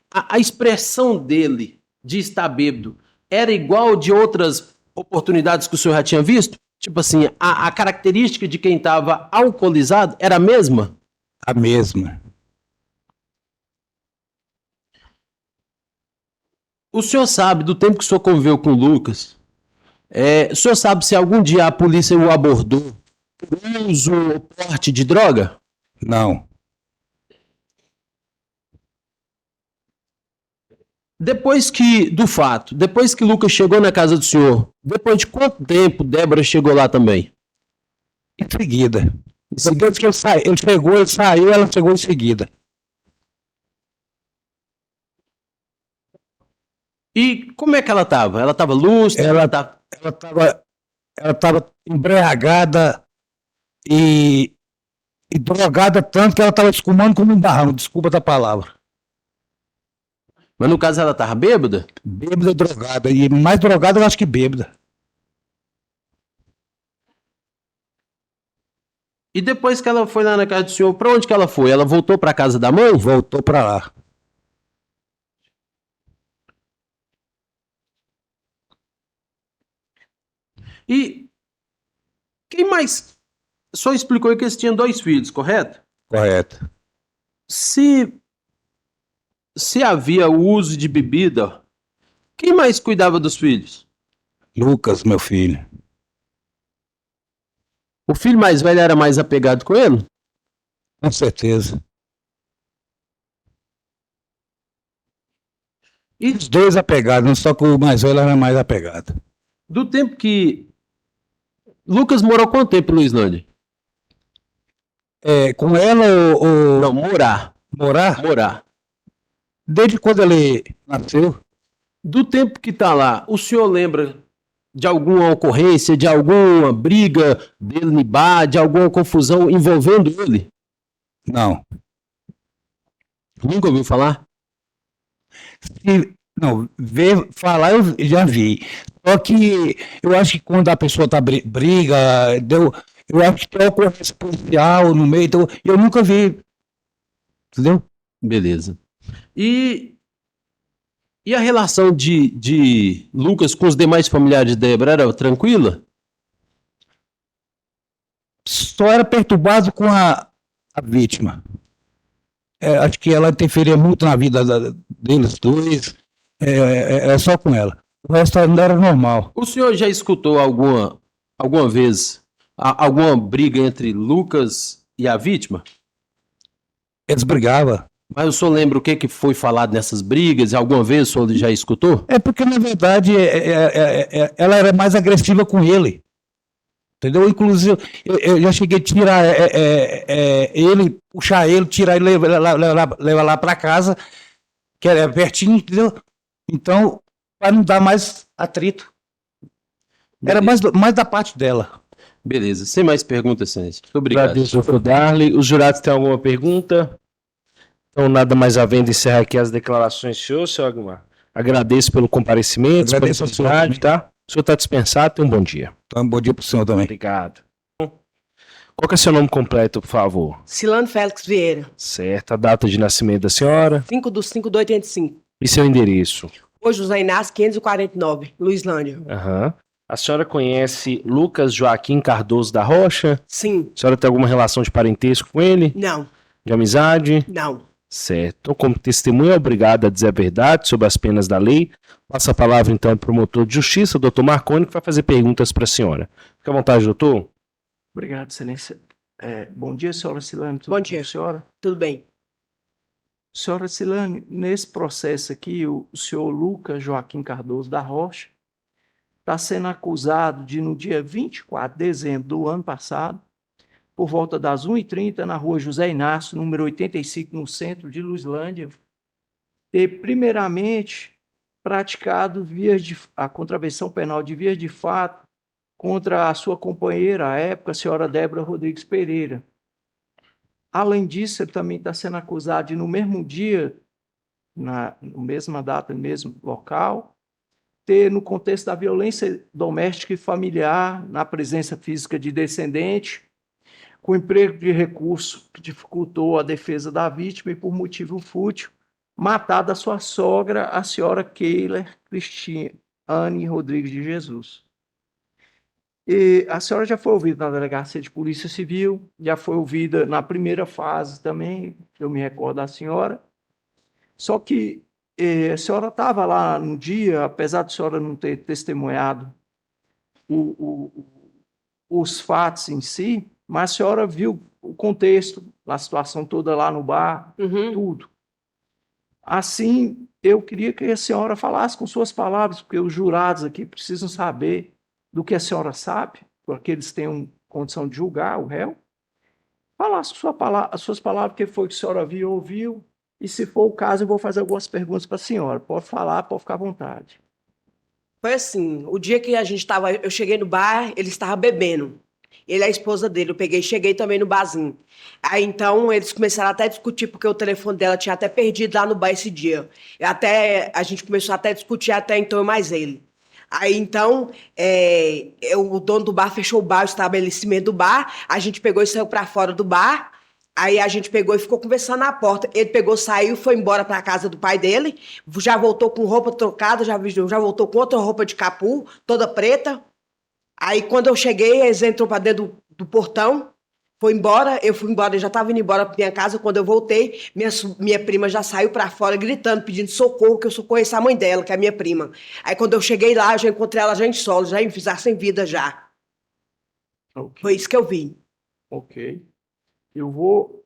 Speaker 4: a expressão dele de estar bêbado era igual de outras oportunidades que o senhor já tinha visto? Tipo assim, a característica de quem estava alcoolizado era a mesma?
Speaker 5: A mesma.
Speaker 4: O senhor sabe, do tempo que o senhor conviveu com o Lucas, o senhor sabe se algum dia a polícia o abordou por uso ou porte de droga?
Speaker 5: Não.
Speaker 4: Depois que Lucas chegou na casa do senhor, depois de quanto tempo Débora chegou lá também?
Speaker 5: Em seguida. Depois que ele chegou, ele saiu, ela chegou em seguida.
Speaker 4: E como é que ela estava? Ela estava lúcida?
Speaker 5: Ela estava embriagada e drogada tanto que ela estava escumando como um barrão, desculpa da palavra.
Speaker 4: Mas no caso ela estava bêbada?
Speaker 5: Bêbada e drogada. E mais drogada eu acho que bêbada.
Speaker 4: E depois que ela foi lá na casa do senhor, para onde que ela foi? Ela voltou para a casa da mãe?
Speaker 5: Voltou para lá.
Speaker 4: E quem mais? Só explicou aí que eles tinham 2 filhos, correto?
Speaker 5: Correto.
Speaker 4: Se havia o uso de bebida, quem mais cuidava dos filhos?
Speaker 5: Lucas, meu filho.
Speaker 4: O filho mais velho era mais apegado com ele?
Speaker 5: Com certeza. E os dois apegados, só que o mais velho era mais apegado.
Speaker 4: Do tempo que... Lucas morou quanto tempo em Luislândia?
Speaker 5: Com ela ou...
Speaker 4: Não, morar.
Speaker 5: Morar? Desde quando ele nasceu.
Speaker 4: Do tempo que tá lá, o senhor lembra de alguma ocorrência, de alguma briga dele no bar, de alguma confusão envolvendo ele?
Speaker 5: Não.
Speaker 4: Nunca ouviu falar?
Speaker 5: Não, ver falar eu já vi. Só que eu acho que quando a pessoa tá briga, eu acho que tem ocorrência policial no meio, então eu nunca vi. Entendeu?
Speaker 4: Beleza. E a relação de Lucas com os demais familiares de Débora era tranquila?
Speaker 5: Só era perturbado com a vítima. Acho que ela interferia muito na vida deles dois. É só com ela. O resto não era normal.
Speaker 4: O senhor já escutou alguma vez alguma briga entre Lucas e a vítima?
Speaker 5: Eles brigavam.
Speaker 4: Mas o senhor lembra o que foi falado nessas brigas? Alguma vez o senhor já escutou?
Speaker 5: É porque, na verdade, ela era mais agressiva com ele. Entendeu? Inclusive, eu já cheguei a tirar ele, puxar ele, tirar ele, levar lá para casa, que era pertinho, entendeu? Então, para não dar mais atrito. Era mais da parte dela.
Speaker 4: Beleza. Sem mais perguntas, Senhor. Muito obrigado.
Speaker 1: Agradeço, doutor Darley. Os jurados têm alguma pergunta? Então, nada mais havendo, encerrar aqui as declarações do senhor, senhor Aguilar. Agradeço pelo comparecimento, pela
Speaker 5: Agradeço ao senhor
Speaker 1: disponibilidade, tá? O senhor está dispensado, tenha um bom dia.
Speaker 5: Então, um bom dia para o senhor também.
Speaker 1: Obrigado. Qual que é o seu nome completo, por favor?
Speaker 6: Cilano Félix Vieira,
Speaker 1: Certo. A data de nascimento da senhora
Speaker 6: 5/5/85.
Speaker 1: e seu endereço.
Speaker 6: Rua José Inácio, 549, Luislândia.
Speaker 1: Aham. A senhora conhece Lucas Joaquim Cardoso da Rocha?
Speaker 6: Sim.
Speaker 1: A senhora tem alguma relação de parentesco com ele?
Speaker 6: Não.
Speaker 1: De amizade?
Speaker 6: Não.
Speaker 1: Certo. Então, como testemunha, é obrigada a dizer a verdade sobre as penas da lei. Passa a palavra, então, ao promotor de justiça, doutor Marconi, que vai fazer perguntas para a senhora. Fique à vontade, doutor.
Speaker 3: Obrigado, excelência. Bom dia, senhora Silane. Tudo
Speaker 6: Bom
Speaker 3: bem
Speaker 6: dia.
Speaker 3: com a senhora?
Speaker 6: Tudo bem.
Speaker 3: Senhora Silane, nesse processo aqui, o senhor Lucas Joaquim Cardoso da Rocha está sendo acusado de, no dia 24 de dezembro do ano passado, por volta das 1h30, na rua José Inácio, número 85, no centro de Luislândia, ter primeiramente praticado a contravenção penal de vias de fato contra a sua companheira, à época, a senhora Débora Rodrigues Pereira. Além disso, ele também está sendo acusado de, no mesmo dia, na mesma data, no mesmo local, ter, no contexto da violência doméstica e familiar, na presença física de descendente, com emprego de recurso que dificultou a defesa da vítima e, por motivo fútil, matado a sua sogra, a senhora Keiler Cristiane Rodrigues de Jesus. E a senhora já foi ouvida na Delegacia de Polícia Civil, já foi ouvida na primeira fase também, eu me recordo da senhora. Só que a senhora estava lá no dia, apesar de a senhora não ter testemunhado os fatos em si, mas a senhora viu o contexto, a situação toda lá no bar, tudo. Assim, eu queria que a senhora falasse com suas palavras, porque os jurados aqui precisam saber do que a senhora sabe, porque eles têm condição de julgar o réu. Falasse as suas palavras, o que foi que a senhora viu, ouviu, e se for o caso, eu vou fazer algumas perguntas para a senhora. Pode falar, pode ficar à vontade.
Speaker 6: Foi assim, o dia que eu cheguei no bar, ele estava bebendo. Ele é a esposa dele, cheguei também no barzinho. Aí então eles começaram até a discutir, porque o telefone dela tinha até perdido lá no bar esse dia. A gente começou até a discutir, até então eu mais ele. Aí então, o dono do bar fechou o bar, o estabelecimento do bar, a gente pegou e saiu para fora do bar. Aí a gente pegou e ficou conversando na porta. Ele pegou, saiu, foi embora para casa do pai dele, já voltou com roupa trocada, já voltou com outra roupa de capuz, toda preta. Aí quando eu cheguei, eles entrou para dentro do portão, foi embora, eu fui embora, eu já estava indo embora para minha casa. Quando eu voltei, minha prima já saiu para fora gritando, pedindo socorro, que eu socorresse a mãe dela, que é a minha prima. Aí quando eu cheguei lá, eu já encontrei ela já em solo, já sem vida já.
Speaker 3: Okay.
Speaker 6: Foi isso que eu vi.
Speaker 3: Ok. Eu vou...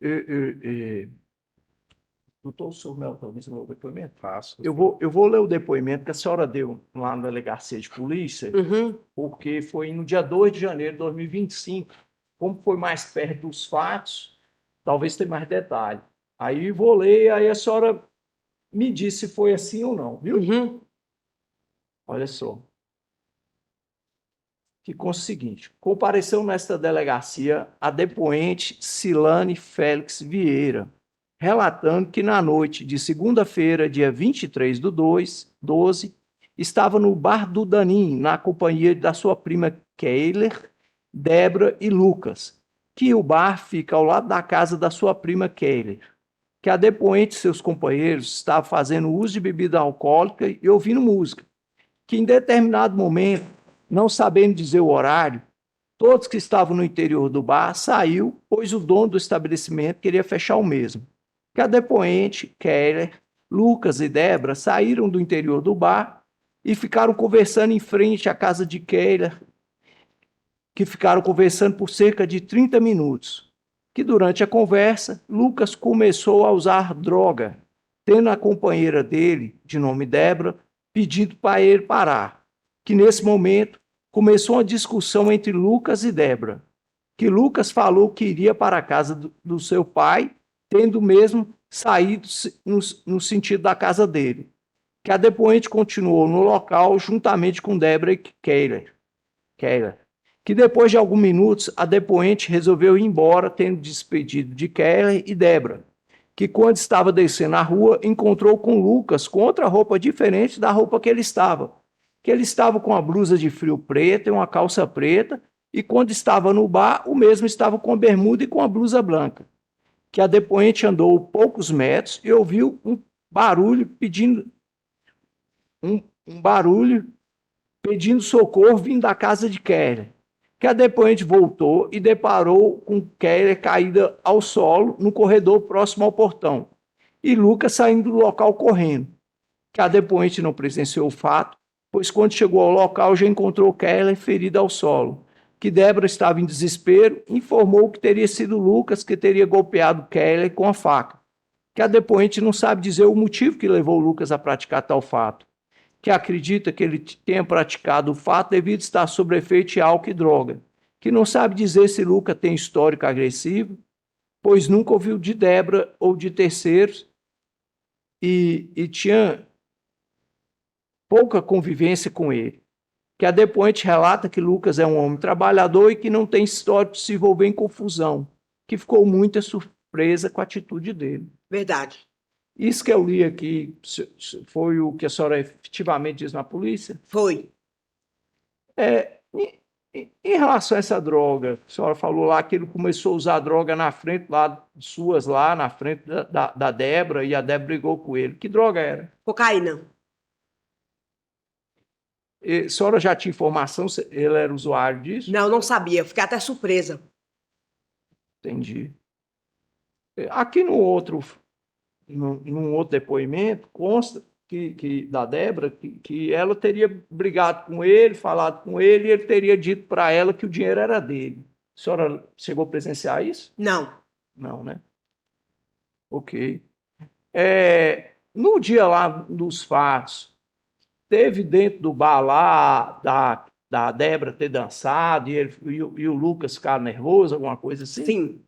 Speaker 3: Doutor Sormel, talvez o meu depoimento?
Speaker 1: Faço.
Speaker 3: Eu vou ler o depoimento que a senhora deu lá na Delegacia de Polícia, porque foi no dia 2 de janeiro de 2025. Como foi mais perto dos fatos, talvez tenha mais detalhe. Aí vou ler, aí a senhora me diz se foi assim ou não, viu? Olha só. Ficou o seguinte: compareceu nesta delegacia a depoente Silane Félix Vieira, relatando que na noite de segunda-feira, dia 23 do 12, estava no bar do Danim, na companhia da sua prima Keiler, Débora e Lucas, que o bar fica ao lado da casa da sua prima Keiler, que a depoente e seus companheiros estavam fazendo uso de bebida alcoólica e ouvindo música, que em determinado momento, não sabendo dizer o horário, todos que estavam no interior do bar saiu, pois o dono do estabelecimento queria fechar o mesmo. Que a depoente, Keller, Lucas e Débora saíram do interior do bar e ficaram conversando em frente à casa de Keller, que ficaram conversando por cerca de 30 minutos. Que durante a conversa, Lucas começou a usar droga, tendo a companheira dele, de nome Débora, pedindo para ele parar. Que nesse momento começou uma discussão entre Lucas e Débora, que Lucas falou que iria para a casa do seu pai, tendo mesmo saído no sentido da casa dele. Que a depoente continuou no local juntamente com Débora e Keller. Que depois de alguns minutos, a depoente resolveu ir embora, tendo despedido de Keller e Débora, que quando estava descendo a rua, encontrou com Lucas com outra roupa diferente da roupa que ele estava. Que ele estava com uma blusa de frio preta e uma calça preta, e quando estava no bar, o mesmo estava com a bermuda e com a blusa branca. Que a depoente andou poucos metros e ouviu um barulho pedindo um barulho pedindo socorro vindo da casa de Keller, que a depoente voltou e deparou com Keller caída ao solo no corredor próximo ao portão, e Lucas saindo do local correndo, que a depoente não presenciou o fato, pois quando chegou ao local já encontrou Keller ferida ao solo, que Débora estava em desespero, informou que teria sido Lucas que teria golpeado Keller com a faca, que a depoente não sabe dizer o motivo que levou Lucas a praticar tal fato, que acredita que ele tenha praticado o fato devido estar sob efeito de álcool e droga, que não sabe dizer se Lucas tem histórico agressivo, pois nunca ouviu de Débora ou de terceiros e tinha pouca convivência com ele. Que a depoente relata que Lucas é um homem trabalhador e que não tem histórico de se envolver em confusão, que ficou muito surpresa com a atitude dele.
Speaker 6: Verdade.
Speaker 3: Isso que eu li aqui foi o que a senhora efetivamente diz na polícia?
Speaker 6: Foi.
Speaker 3: Em relação a essa droga, a senhora falou lá que ele começou a usar droga na frente lá, suas lá, na frente da Débora, e a Débora brigou com ele. Que droga era?
Speaker 6: Cocaína.
Speaker 3: A senhora já tinha informação se ele era usuário disso?
Speaker 6: Não, não sabia. Fiquei até surpresa.
Speaker 3: Entendi. Aqui num outro depoimento, consta da Débora que ela teria brigado com ele, falado com ele, e ele teria dito para ela que o dinheiro era dele. A senhora chegou a presenciar isso?
Speaker 6: Não.
Speaker 3: Não, né? Ok. No dia lá dos fatos, teve dentro do bar lá da Débora ter dançado e o Lucas ficar nervoso, alguma coisa assim?
Speaker 6: Sim.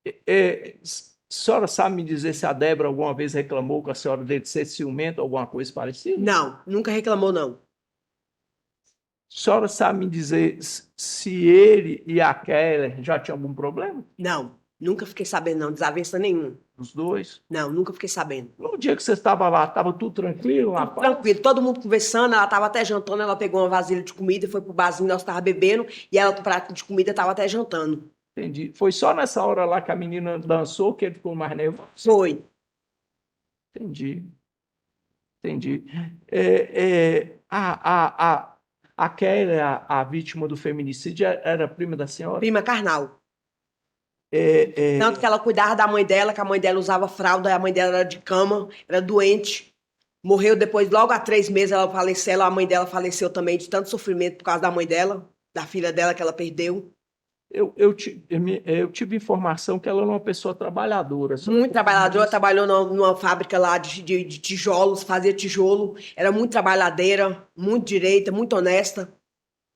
Speaker 3: A senhora sabe me dizer se a Débora alguma vez reclamou com a senhora dele ser ciumento, alguma coisa parecida?
Speaker 6: Não. Nunca reclamou, não.
Speaker 3: A senhora sabe me dizer se ele e a Keller já tinham algum problema?
Speaker 6: Não. Nunca fiquei sabendo, não. Desavença nenhum.
Speaker 3: Os dois?
Speaker 6: Não, nunca fiquei sabendo.
Speaker 3: No dia que você estava lá, estava tudo tranquilo? Lá,
Speaker 6: Tranquilo, todo mundo conversando, ela estava até jantando, ela pegou uma vasilha de comida, foi pro barzinho, nós estávamos bebendo, e ela com o prato de comida estava até jantando.
Speaker 3: Entendi. Foi só nessa hora lá que a menina dançou que ele ficou mais nervoso?
Speaker 6: Foi.
Speaker 3: Entendi. A Keller, a vítima do feminicídio, era prima da senhora?
Speaker 6: Prima carnal. Tanto que ela cuidava da mãe dela, que a mãe dela usava fralda, a mãe dela era de cama, era doente. Morreu depois, logo há 3 meses ela faleceu, a mãe dela faleceu também de tanto sofrimento por causa da mãe dela, da filha dela que ela perdeu.
Speaker 3: Eu tive informação que ela era uma pessoa trabalhadora.
Speaker 6: Muito trabalhadora, trabalhou numa fábrica lá de tijolos, fazia tijolo, era muito trabalhadeira, muito direita, muito honesta.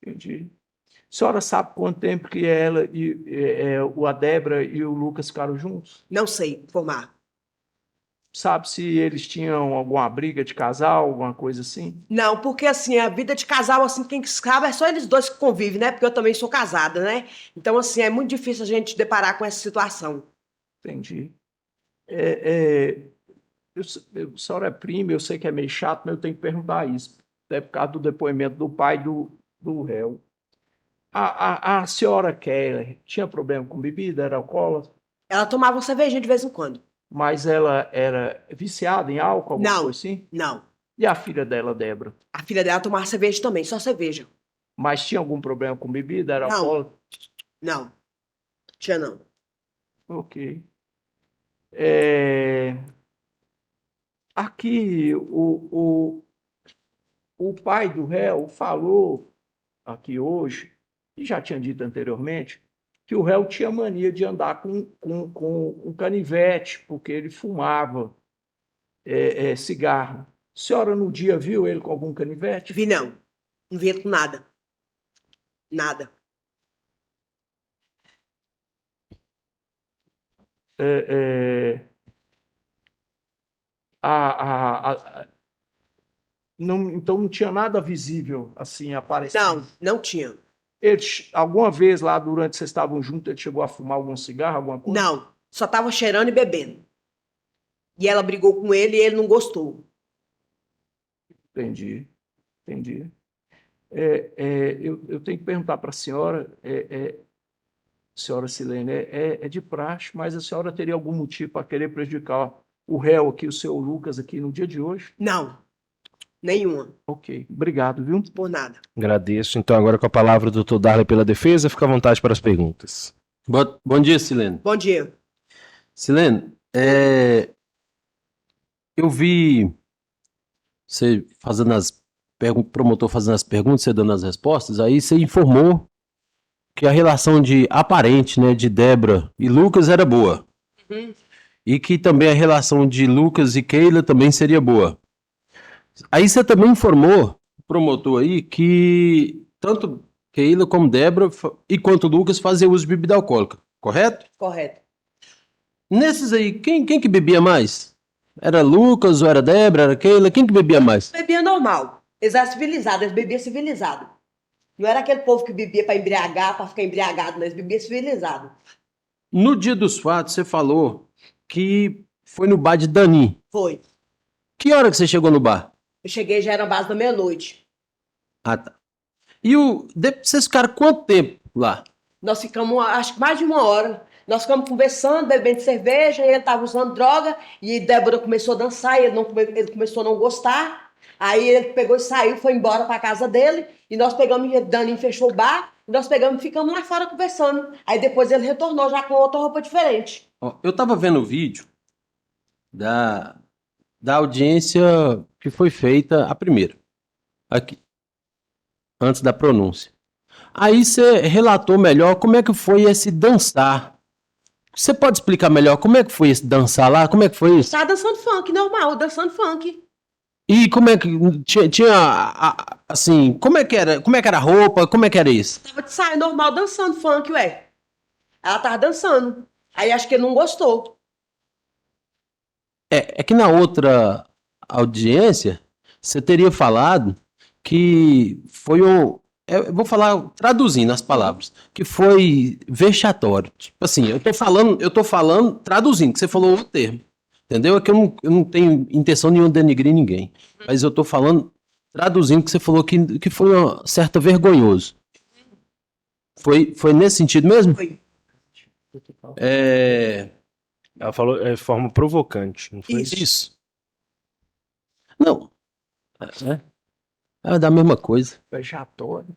Speaker 3: Entendi. A senhora sabe quanto tempo que ela e a Débora e o Lucas ficaram juntos?
Speaker 6: Não sei informar.
Speaker 3: Sabe se eles tinham alguma briga de casal, alguma coisa assim?
Speaker 6: Não, porque assim, a vida de casal, assim, quem que sabe é só eles dois que convivem, né? Porque eu também sou casada, né? Então, assim, é muito difícil a gente deparar com essa situação.
Speaker 3: Entendi. A senhora é prima, eu sei que é meio chato, mas eu tenho que perguntar isso. É por causa do depoimento do pai do réu. A senhora Keller tinha problema com bebida, era alcoólatra,
Speaker 6: Ela tomava uma cervejinha de vez em quando.
Speaker 3: mas ela era viciada em álcool, alguma
Speaker 6: Não.
Speaker 3: coisa assim?
Speaker 6: Não.
Speaker 3: E a filha dela, Débora?
Speaker 6: A filha dela tomava cerveja também, só cerveja.
Speaker 3: Mas tinha algum problema com bebida, era
Speaker 6: Não.
Speaker 3: alcoólatra?
Speaker 6: Não. Tinha não.
Speaker 3: Ok. Aqui, o pai do réu falou aqui hoje, e já tinha dito anteriormente, que o réu tinha mania de andar com um canivete, porque ele fumava cigarro. A senhora no dia viu ele com algum canivete?
Speaker 6: Vi não. Não vi ele com nada. Nada.
Speaker 3: Então não tinha nada visível assim aparecendo?
Speaker 6: Não tinha.
Speaker 3: Ele, alguma vez lá durante vocês estavam juntos, ele chegou a fumar algum cigarro, alguma coisa?
Speaker 6: Não. Só tava cheirando e bebendo. E ela brigou com ele e ele não gostou.
Speaker 3: Entendi. Eu tenho que perguntar para a senhora, senhora Silene, é de praxe, mas a senhora teria algum motivo para querer prejudicar o réu aqui, o seu Lucas, aqui no dia de hoje?
Speaker 6: Não. Nenhuma.
Speaker 3: Ok, obrigado, viu?
Speaker 6: Por nada.
Speaker 1: Agradeço. Então, agora com a palavra do Dr. Darley pela defesa, fica à vontade para as perguntas.
Speaker 4: Bom dia, Silene.
Speaker 6: Bom dia.
Speaker 4: Silene, eu vi você fazendo promotor fazendo as perguntas, você dando as respostas, aí você informou que a relação aparente, né, de Débora e Lucas era boa.
Speaker 6: Uhum.
Speaker 4: E que também a relação de Lucas e Keila também seria boa. Aí você também informou, promotor aí, que tanto Keila como Débora e quanto Lucas faziam uso de bebida alcoólica, correto?
Speaker 6: Correto.
Speaker 4: Nesses aí, quem que bebia mais? Era Lucas ou era Débora, era Keila? Quem que bebia mais?
Speaker 6: Bebia normal. Eles eram civilizados, eles bebiam civilizado. Não era aquele povo que bebia para embriagar, para ficar embriagado, não. Eles bebiam civilizado.
Speaker 4: No dia dos fatos, você falou que foi no bar de Dani.
Speaker 6: Foi.
Speaker 4: Que hora que você chegou no bar?
Speaker 6: Eu cheguei, já era base da meia-noite.
Speaker 4: Ah, tá. E vocês ficaram quanto tempo lá?
Speaker 6: Nós ficamos, acho que mais de 1 hora. Nós ficamos conversando, bebendo cerveja, ele estava usando droga, e Débora começou a dançar, e ele começou a não gostar. Aí ele pegou e saiu, foi embora para casa dele, e nós pegamos, e Dani fechou o bar, e nós pegamos e ficamos lá fora conversando. Aí depois ele retornou já com outra roupa diferente.
Speaker 4: Ó, eu tava vendo o vídeo da audiência que foi feita, a primeira, aqui, antes da pronúncia. Aí você relatou melhor como é que foi esse dançar. Você pode explicar melhor como é que foi esse dançar lá? Como é que foi isso?
Speaker 6: Tá dançando funk, normal, dançando funk.
Speaker 4: E como é que assim, como é que era a roupa? Como é que era isso?
Speaker 6: Tava de saia normal, dançando funk, ué. Ela tava dançando. Aí acho que ele não gostou.
Speaker 4: É que na outra audiência você teria falado que foi eu vou falar traduzindo as palavras, que foi vexatório. Tipo assim, eu tô falando traduzindo, que você falou outro termo. Entendeu? É que eu não tenho intenção nenhuma de denigrir ninguém. Mas eu tô falando, traduzindo, que você falou que foi uma certa vergonhoso. Foi nesse sentido mesmo?
Speaker 6: Foi.
Speaker 1: Ela falou de forma provocante, não foi?
Speaker 4: Isso. Não. É da mesma coisa.
Speaker 3: Vexatório.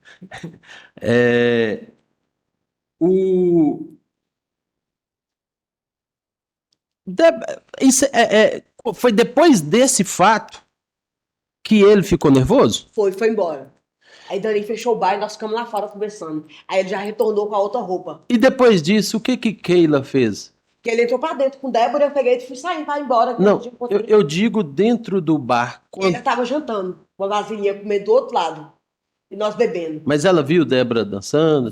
Speaker 4: Isso foi depois desse fato que ele ficou nervoso?
Speaker 6: Foi embora. Aí Dani fechou o bar e nós ficamos lá fora conversando. Aí ele já retornou com a outra roupa.
Speaker 4: E depois disso, o que Keila fez?
Speaker 6: Que ele entrou pra dentro com Débora, eu peguei e fui sair pra ir embora.
Speaker 4: Não, eu digo dentro do bar.
Speaker 6: Ele tava jantando. Uma vasilhinha comendo do outro lado. E nós bebendo.
Speaker 4: Mas ela viu Débora dançando?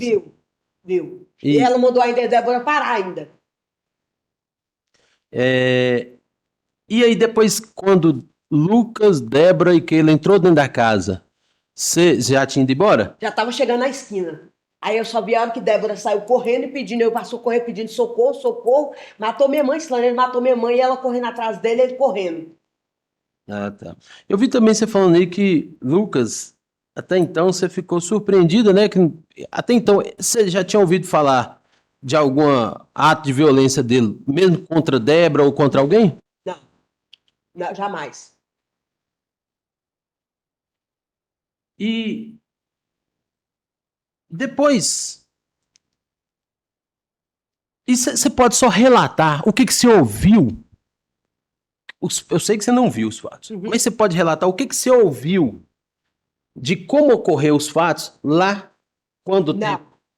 Speaker 6: Viu. E ela mandou ainda a Débora parar ainda.
Speaker 4: E aí depois, quando Lucas, Débora e Keila entrou dentro da casa, você já tinha ido embora?
Speaker 6: Já tava chegando na esquina. Aí eu só vi a hora que Débora saiu correndo e pedindo, eu passou correndo pedindo socorro. Matou minha mãe, Silane, ele matou minha mãe e ela correndo atrás dele, ele correndo.
Speaker 4: Ah, tá. Eu vi também você falando aí que Lucas, até então você ficou surpreendida, né? Que até então você já tinha ouvido falar de algum ato de violência dele, mesmo contra Débora ou contra alguém?
Speaker 6: Não, jamais.
Speaker 4: E depois, você pode só relatar o que você ouviu? Eu sei que você não viu os fatos, mas você pode relatar o que você ouviu de como ocorreu os fatos lá quando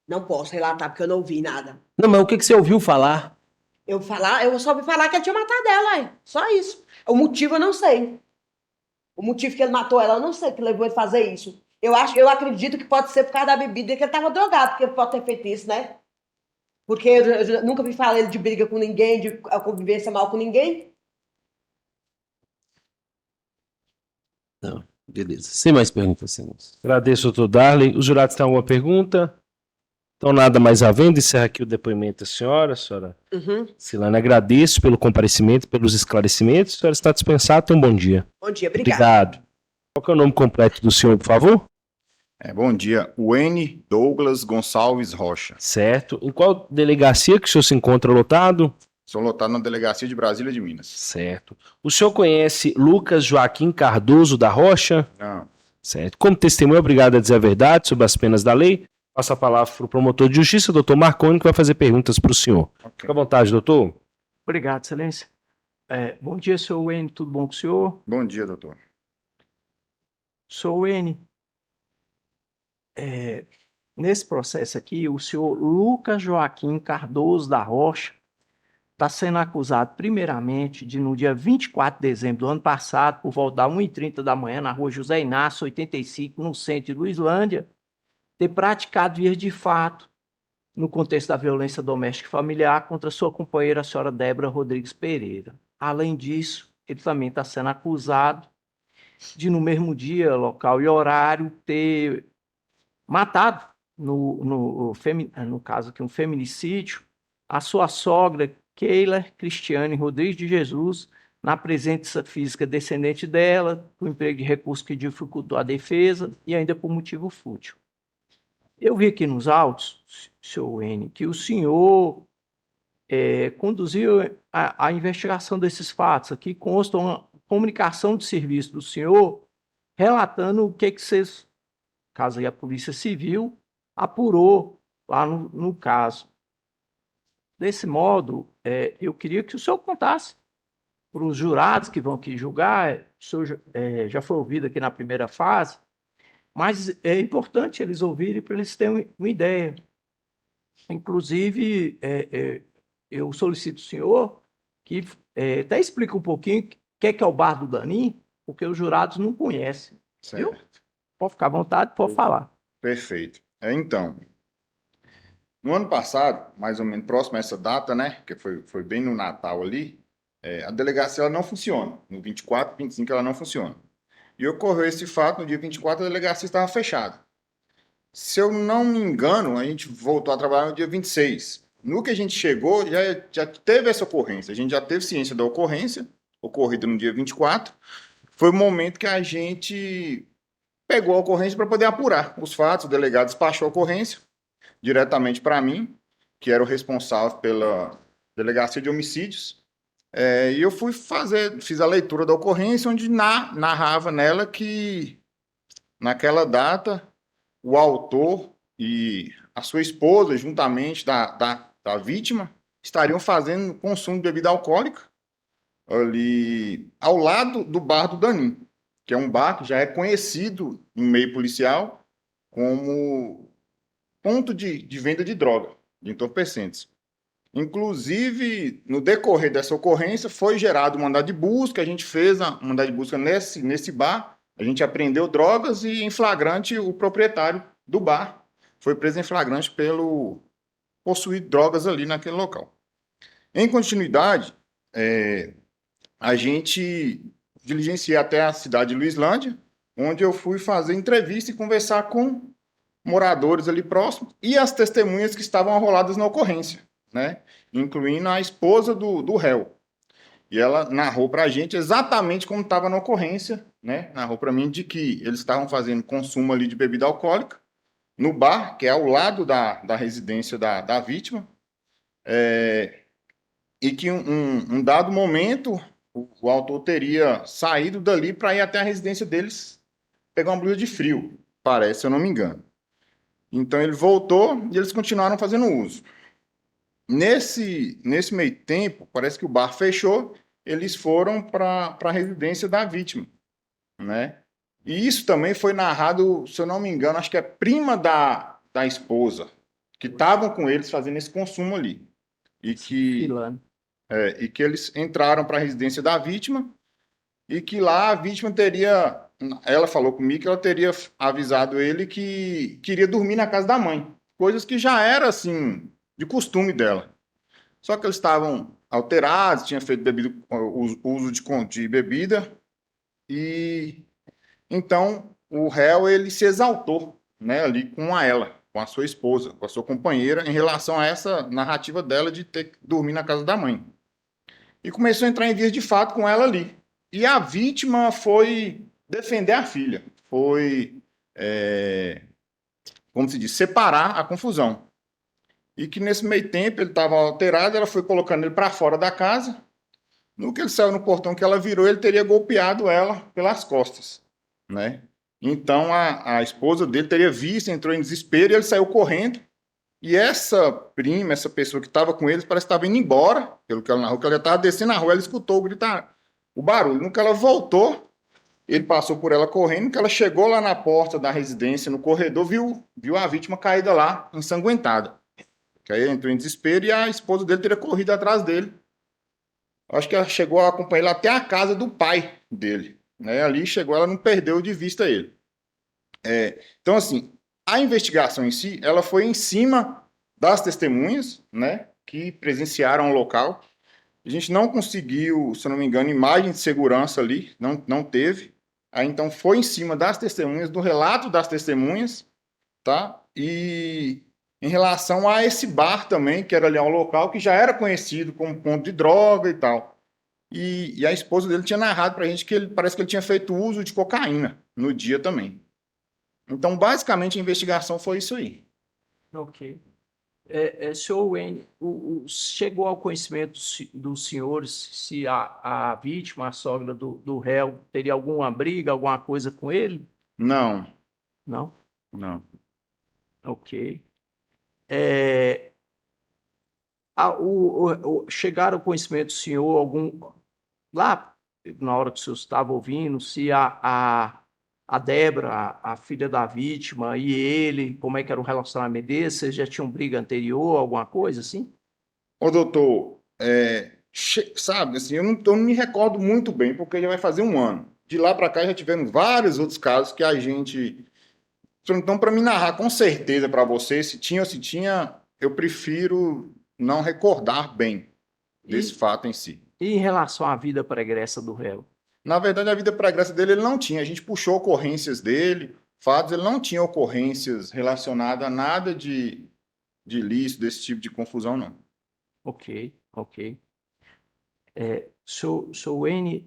Speaker 6: Não posso relatar porque eu não vi nada.
Speaker 4: Não, mas o que você ouviu falar?
Speaker 6: Eu só ouvi falar que ele tinha matado ela, é. Só isso. O motivo eu não sei. O motivo que ele matou ela, eu não sei que levou ele a fazer isso. Eu acredito que pode ser por causa da bebida que ele estava drogado, porque ele pode ter feito isso, né? Porque eu nunca vi falar ele de briga com ninguém, de convivência mal com ninguém.
Speaker 4: Não, beleza. Sem mais perguntas, senhores.
Speaker 1: Agradeço, doutor Darley. Os jurados têm alguma pergunta? Então, nada mais havendo, encerra aqui o depoimento da senhora. Silane, agradeço pelo comparecimento, pelos esclarecimentos. A senhora está dispensada, então bom dia.
Speaker 6: Bom dia, obrigado.
Speaker 1: Qual que é o nome completo do senhor, por favor?
Speaker 7: Bom dia, Wayne Douglas Gonçalves Rocha.
Speaker 1: Certo. Em qual delegacia que o senhor se encontra lotado?
Speaker 7: Sou lotado na delegacia de Brasília de Minas.
Speaker 1: Certo. O senhor conhece Lucas Joaquim Cardoso da Rocha?
Speaker 7: Não.
Speaker 1: Certo. Como testemunha, obrigado a dizer a verdade sobre as penas da lei. Passo a palavra para o promotor de justiça, doutor Marconi, que vai fazer perguntas para o senhor.
Speaker 7: Ok.
Speaker 1: Fica à vontade, doutor.
Speaker 3: Obrigado, excelência. Bom dia, senhor Wayne, tudo bom com o senhor?
Speaker 7: Bom dia, doutor.
Speaker 3: Senhor Wayne, nesse processo aqui, o senhor Lucas Joaquim Cardoso da Rocha está sendo acusado, primeiramente, de, no dia 24 de dezembro do ano passado, por volta das 1h30 da manhã, na rua José Inácio, 85, no centro de Luislândia, ter praticado vias de fato no contexto da violência doméstica e familiar contra sua companheira, a senhora Débora Rodrigues Pereira. Além disso, ele também está sendo acusado de, no mesmo dia, local e horário, ter matado, no caso aqui, um feminicídio, a sua sogra, Keila Cristiane Rodrigues de Jesus, na presença física descendente dela, por emprego de recurso que dificultou a defesa e ainda por motivo fútil. Eu vi aqui nos autos, senhor N, que o senhor conduziu a investigação desses fatos. Aqui consta uma comunicação de serviço do senhor relatando o que vocês, caso aí a Polícia Civil, apurou lá no caso. Desse modo, eu queria que o senhor contasse para os jurados que vão aqui julgar. O senhor já foi ouvido aqui na primeira fase, mas é importante eles ouvirem para eles terem uma ideia. Inclusive, eu solicito ao senhor que até explique um pouquinho o que é o Bar do Danim, porque os jurados não conhecem.
Speaker 7: Certo.
Speaker 3: Viu? Pode ficar à vontade, pode falar.
Speaker 7: Perfeito. Então, no ano passado, mais ou menos próximo a essa data, né, que foi bem no Natal ali, a delegacia ela não funciona. No 24, 25 ela não funciona. E ocorreu esse fato, no dia 24 a delegacia estava fechada. Se eu não me engano, a gente voltou a trabalhar no dia 26. No que a gente chegou, já teve essa ocorrência. A gente já teve ciência da ocorrência, ocorrida no dia 24. Foi o momento que a gente pegou a ocorrência para poder apurar os fatos. O delegado despachou a ocorrência diretamente para mim, que era o responsável pela delegacia de homicídios. E eu fiz a leitura da ocorrência, onde narrava nela que, naquela data, o autor e a sua esposa, juntamente da vítima, estariam fazendo consumo de bebida alcoólica ali ao lado do Bar do Danim, que é um bar que já é conhecido no meio policial como ponto de venda de droga, de entorpecentes. Inclusive, no decorrer dessa ocorrência, foi gerado um mandado de busca, a gente fez um mandado de busca nesse bar, a gente apreendeu drogas e, em flagrante, o proprietário do bar foi preso em flagrante pelo possuir drogas ali naquele local. Em continuidade, a gente diligenciou até a cidade de Luislândia, onde eu fui fazer entrevista e conversar com moradores ali próximos e as testemunhas que estavam arroladas na ocorrência, né? Incluindo a esposa do réu. E ela narrou para a gente exatamente como estava na ocorrência, né? Narrou para mim de que eles estavam fazendo consumo ali de bebida alcoólica no bar, que é ao lado da residência da vítima, e que um dado momento o autor teria saído dali para ir até a residência deles pegar uma blusa de frio, parece, se eu não me engano. Então ele voltou e eles continuaram fazendo uso. Nesse meio tempo, parece que o bar fechou, eles foram para a residência da vítima, né? E isso também foi narrado, se eu não me engano, acho que é prima da esposa, que estavam com eles fazendo esse consumo ali. E que eles entraram para a residência da vítima e que lá a vítima teria... Ela falou comigo que ela teria avisado ele que queria dormir na casa da mãe. Coisas que já era, assim, de costume dela. Só que eles estavam alterados, tinham feito uso de bebida. E então o réu ele se exaltou, né, ali com ela, com a sua esposa, com a sua companheira, em relação a essa narrativa dela de ter que dormir na casa da mãe. E começou a entrar em vias de fato com ela ali. E a vítima foi defender a filha, foi, como se diz, separar a confusão. e que nesse meio tempo ele estava alterado, ela foi colocando ele para fora da casa. No que ele saiu no portão que ela virou, ele teria golpeado ela pelas costas, né? Então a esposa dele teria visto, entrou em desespero e ele saiu correndo. E essa prima, essa pessoa que estava com eles, parece que estava indo embora, pelo que ela narrou, que ela estava descendo a rua, ela escutou o gritar, o barulho. No que ela voltou, ele passou por ela correndo, que ela chegou lá na porta da residência, no corredor, viu a vítima caída lá, ensanguentada. Que aí ele entrou em desespero e a esposa dele teria corrido atrás dele. Acho que ela chegou a acompanhar ele até a casa do pai dele, né? Ali chegou, ela não perdeu de vista ele. Então, assim, a investigação em si, ela foi em cima das testemunhas, né, que presenciaram o local. A gente não conseguiu, se eu não me engano, imagem de segurança ali, não teve. Aí, então, foi em cima das testemunhas, do relato das testemunhas, tá? E em relação a esse bar também, que era ali um local que já era conhecido como ponto de droga e tal. E a esposa dele tinha narrado pra gente que ele parece que ele tinha feito uso de cocaína no dia também. Então, basicamente, a investigação foi isso aí.
Speaker 3: Ok. Senhor Wayne, chegou ao conhecimento dos senhores se a vítima, a sogra do réu, teria alguma briga, alguma coisa com ele?
Speaker 7: Não,
Speaker 3: Não?
Speaker 7: não.
Speaker 3: Ok. Chegaram ao conhecimento do senhor lá na hora que o senhor estava ouvindo, se a Débora, a filha da vítima, e ele, como é que era o relacionamento deles? Vocês já tinham briga anterior, alguma coisa assim?
Speaker 7: Ô, doutor, sabe, assim, eu não me recordo muito bem, porque já vai fazer um ano. De lá para cá já tivemos vários outros casos que a gente... Então, para me narrar com certeza para você, se tinha ou se tinha, eu prefiro não recordar bem desse fato em si.
Speaker 3: E em relação à vida pregressa do réu?
Speaker 7: Na verdade, a vida pregressa dele ele não tinha. A gente puxou ocorrências dele, fatos, ele não tinha ocorrências relacionadas a nada de ilícito, desse tipo de confusão, não.
Speaker 3: Ok. Senhor Wayne,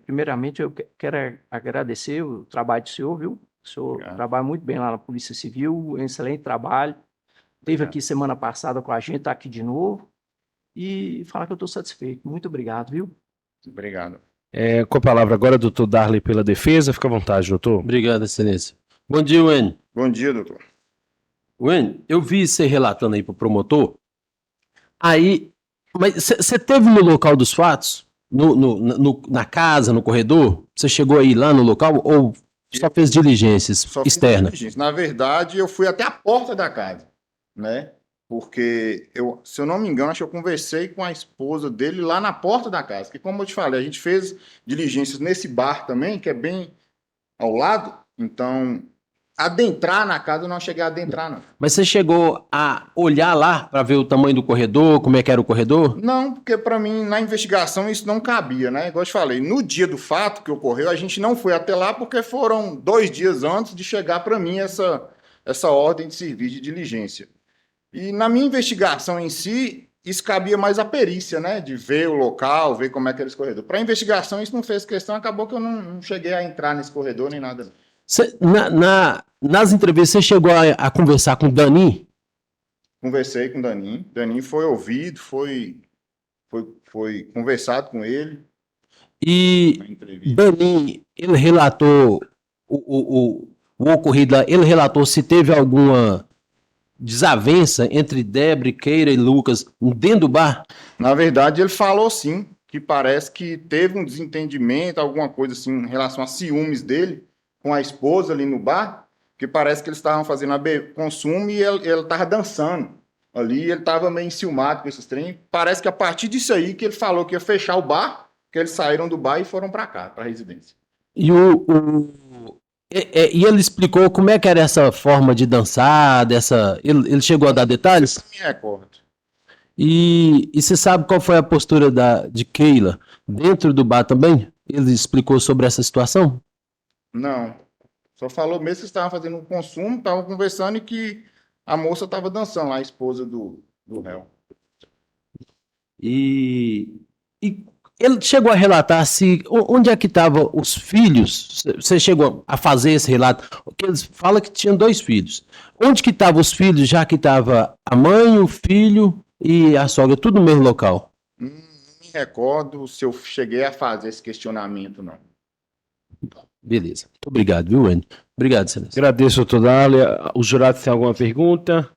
Speaker 3: primeiramente eu quero agradecer o trabalho do senhor, viu? O senhor
Speaker 7: Obrigado.
Speaker 3: trabalha muito bem lá na Polícia Civil, um excelente trabalho. Esteve
Speaker 7: Obrigado.
Speaker 3: aqui semana passada com a gente, está aqui de novo. E falar que eu estou satisfeito. Muito obrigado, viu?
Speaker 7: Obrigado.
Speaker 1: Com a palavra agora, doutor Darley, pela defesa. Fica à vontade, doutor.
Speaker 4: Obrigado, excelência. Bom dia, Wayne.
Speaker 7: Bom dia, doutor.
Speaker 4: Wayne, eu vi você relatando aí pro promotor. Aí, mas você teve no local dos fatos? Na casa, no corredor? Você chegou aí lá no local ou só fez diligências
Speaker 7: Só fiz
Speaker 4: externas?
Speaker 7: diligência. Na verdade, eu fui até a porta da casa, né? Porque se eu não me engano, acho que eu conversei com a esposa dele lá na porta da casa. Que, como eu te falei, a gente fez diligências nesse bar também, que é bem ao lado. Então, adentrar na casa eu não cheguei a adentrar, não.
Speaker 4: Mas você chegou a olhar lá para ver o tamanho do corredor, como é que era o corredor?
Speaker 7: Não, porque para mim, na investigação, isso não cabia, né? Igual eu te falei, no dia do fato que ocorreu, a gente não foi até lá porque foram 2 dias antes de chegar para mim essa ordem de serviço de diligência. E na minha investigação em si, isso cabia mais à perícia, né? De ver o local, ver como é que era esse corredor. Para a investigação, isso não fez questão, acabou que eu não cheguei a entrar nesse corredor nem nada.
Speaker 4: Nas entrevistas, você chegou a conversar com o Dani?
Speaker 7: Conversei com o Daninho. Daninho foi ouvido, foi conversado com ele
Speaker 4: E
Speaker 7: na entrevista.
Speaker 4: Dani, ele relatou o ocorrido lá, ele relatou se teve alguma desavença entre Débora, Keira e Lucas dentro do bar?
Speaker 7: Na verdade, ele falou sim, que parece que teve um desentendimento, alguma coisa assim, em relação a ciúmes dele com a esposa ali no bar, que parece que eles estavam fazendo consumo e ele estava dançando ali, ele estava meio enciumado com esses trem. Parece que a partir disso aí que ele falou que ia fechar o bar, que eles saíram do bar e foram para cá, para a residência.
Speaker 4: E e ele explicou como é que era essa forma de dançar, ele chegou a dar detalhes?
Speaker 7: Isso me recordo.
Speaker 4: E você sabe qual foi a postura de Keila dentro do bar também? Ele explicou sobre essa situação?
Speaker 7: Não. Só falou mesmo que estavam fazendo um consumo, estavam conversando e que a moça estava dançando lá, a esposa do réu.
Speaker 4: E Ele chegou a relatar se onde é que estavam os filhos. Você chegou a fazer esse relato? Porque eles falam que tinham 2 filhos. Onde que estavam os filhos, já que estava a mãe, o filho e a sogra, tudo no mesmo local?
Speaker 7: Não me recordo se eu cheguei a fazer esse questionamento, não.
Speaker 4: Beleza. Muito obrigado, viu, Wendel? Obrigado, Celeste.
Speaker 1: Agradeço, doutor Dália. Os jurados têm alguma pergunta?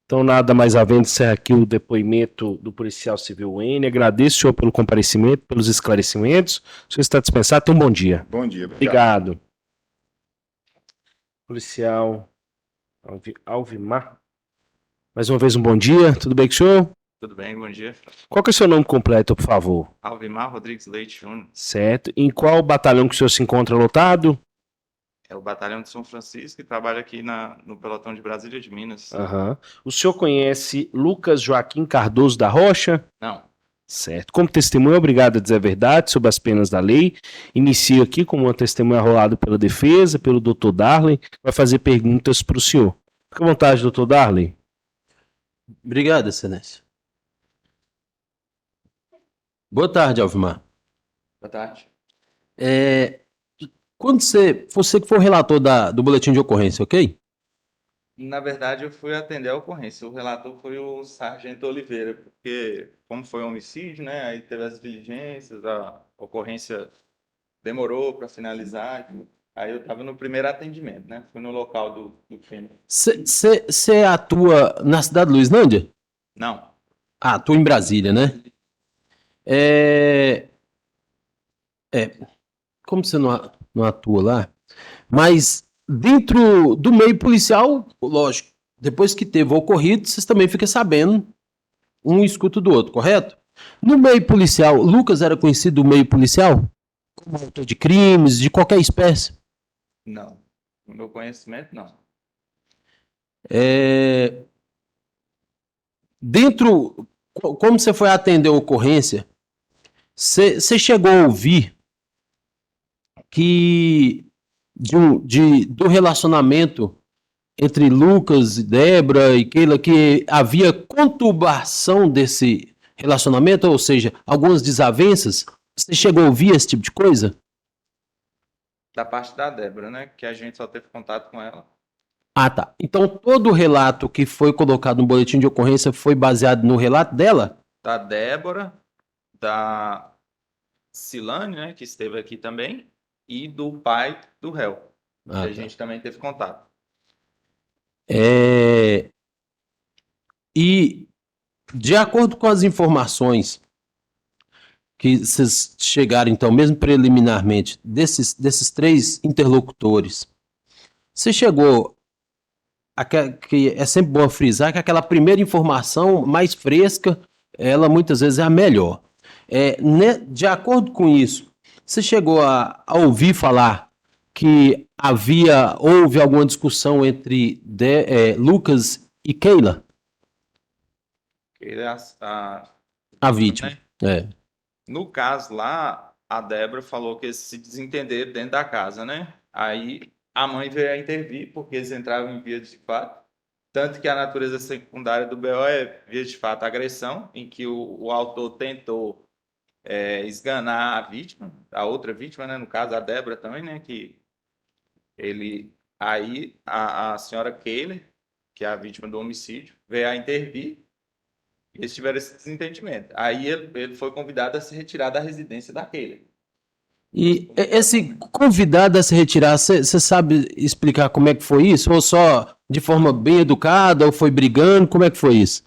Speaker 1: Então, nada mais havendo, encerra aqui o depoimento do policial civil Wayne. Agradeço, senhor, pelo comparecimento, pelos esclarecimentos. O senhor está dispensado. Tenha um bom dia.
Speaker 7: Bom dia. Obrigado.
Speaker 1: Obrigado. Policial Alvimar. Mais uma vez, um bom dia. Tudo bem com o senhor?
Speaker 8: Tudo bem, bom dia.
Speaker 1: Qual que é o seu nome completo, por favor?
Speaker 8: Alvimar Rodrigues Leite Júnior.
Speaker 1: Certo. Em qual batalhão que o senhor se encontra lotado?
Speaker 8: É o Batalhão de São Francisco e trabalha aqui no pelotão de Brasília de Minas.
Speaker 1: Aham. O senhor conhece Lucas Joaquim Cardoso da Rocha?
Speaker 8: Não,
Speaker 1: Certo. Como testemunha, obrigado a dizer a verdade sobre as penas da lei. Inicio aqui como uma testemunha rolada pela defesa, pelo doutor Darley, que vai fazer perguntas para o senhor. Fique à vontade, doutor Darley.
Speaker 4: Obrigado, Excelência. Boa tarde, Alvimar.
Speaker 8: boa tarde.
Speaker 4: Quando você que foi o relator do boletim de ocorrência, ok?
Speaker 8: Na verdade, eu fui atender a ocorrência. O relator foi o Sargento Oliveira, porque como foi um homicídio, né? Aí teve as diligências, a ocorrência demorou para finalizar. Aí eu estava no primeiro atendimento, né? Fui no local do crime.
Speaker 4: Você atua na cidade de Luislândia?
Speaker 8: Não,
Speaker 4: Ah, atua em Brasília, né? Como você não atua lá? Mas dentro do meio policial, lógico, depois que teve o ocorrido, vocês também ficam sabendo, um escuta do outro, correto? No meio policial, Lucas era conhecido do meio policial? Como autor de crimes, de qualquer espécie?
Speaker 8: não. No meu conhecimento, não.
Speaker 4: Como você foi atender a ocorrência, você chegou a ouvir que do relacionamento entre Lucas e Débora e Keila, que havia conturbação desse relacionamento, ou seja, algumas desavenças? Você chegou a ouvir esse tipo de coisa?
Speaker 8: Da parte da Débora, né? Que a gente só teve contato com ela.
Speaker 4: Ah, tá. Então todo o relato que foi colocado no boletim de ocorrência foi baseado no relato dela?
Speaker 8: Da Débora, da Silane, né? Que esteve aqui também. E do pai do réu.
Speaker 4: Ah,
Speaker 8: que a
Speaker 4: tá.
Speaker 8: gente também teve contato.
Speaker 4: E, de acordo com as informações que vocês chegaram, então, mesmo preliminarmente, desses 3 interlocutores, você chegou, que é sempre bom frisar, que aquela primeira informação mais fresca, ela muitas vezes é a melhor. De acordo com isso, você chegou a ouvir falar que houve alguma discussão entre Lucas e Keila,
Speaker 8: Ele é
Speaker 4: a vítima?
Speaker 8: né? No caso lá, a Débora falou que eles se desentenderam dentro da casa, né? Aí a mãe veio a intervir, porque eles entravam em vias de fato. Tanto que a natureza secundária do BO é vias de fato agressão, em que o autor tentou esganar a vítima, a outra vítima, né? No caso, a Débora também, né? Que aí a senhora Keila, que é a vítima do homicídio, veio a intervir. Eles tiveram esse desentendimento. Aí ele foi convidado a se retirar da residência da Keila.
Speaker 4: E esse convidado a se retirar, você sabe explicar como é que foi isso? Ou só de forma bem educada, ou foi brigando? Como é que foi isso?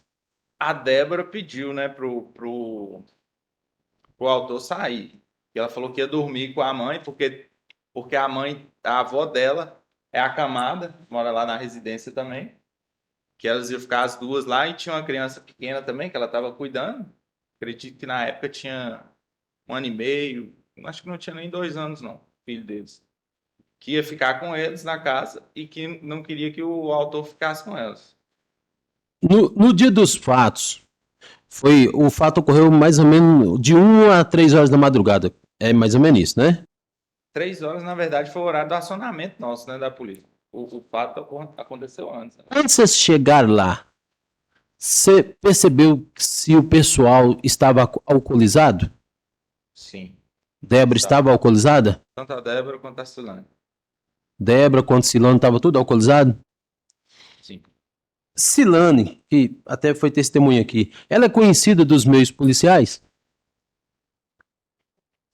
Speaker 8: A Débora pediu, né, pro autor sair. E ela falou que ia dormir com a mãe, porque a avó dela é acamada, mora lá na residência também. Que elas iam ficar as duas lá e tinha uma criança pequena também que ela estava cuidando. Acredito que na época tinha 1 ano e meio, acho que não tinha nem 2 anos não, filho deles. Que ia ficar com eles na casa e que não queria que o autor ficasse com elas.
Speaker 4: No dia dos fatos, o fato ocorreu mais ou menos de 1 a 3 horas da madrugada. É mais ou menos isso, né?
Speaker 8: 3 horas, na verdade, foi o horário do acionamento nosso, né, da polícia. O fato aconteceu antes. Né?
Speaker 4: Antes de vocês chegarem lá, você percebeu se o pessoal estava alcoolizado?
Speaker 8: Sim.
Speaker 4: Débora estava alcoolizada?
Speaker 8: Tanto a Débora quanto a Silane.
Speaker 4: Débora quanto Silane estava tudo alcoolizado?
Speaker 8: Sim.
Speaker 4: Silane, que até foi testemunha aqui, ela é conhecida dos meios policiais?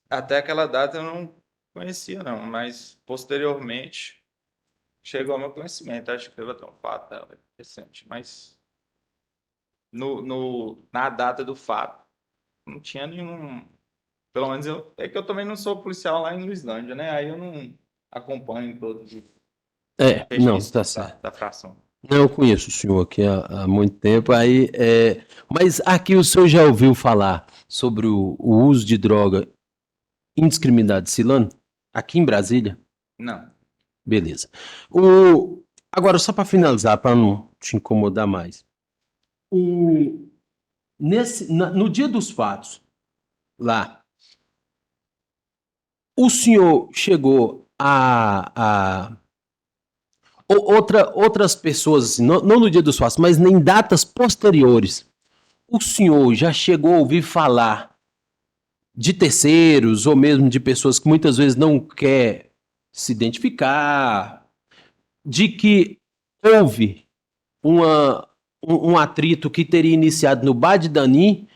Speaker 8: Até aquela data eu não conhecia, não, mas posteriormente chegou ao meu conhecimento. Acho que teve até um fato dela recente, mas na data do fato não tinha nenhum. Pelo menos é que eu também não sou policial lá em Luislândia, né? Aí eu não acompanho todos os
Speaker 4: Não, tá
Speaker 8: registros
Speaker 4: certo.
Speaker 8: da fração.
Speaker 4: Não, eu conheço o senhor aqui há muito tempo, mas aqui o senhor já ouviu falar sobre o uso de droga indiscriminado de Silane? Aqui em Brasília?
Speaker 8: Não.
Speaker 4: Beleza. Agora, só para finalizar, para não te incomodar mais. No dia dos fatos, lá, o senhor chegou outras pessoas, assim, não no dia dos fatos, mas em datas posteriores, o senhor já chegou a ouvir falar de terceiros ou mesmo de pessoas que muitas vezes não quer se identificar, de que houve um atrito que teria iniciado no Bar de Dani,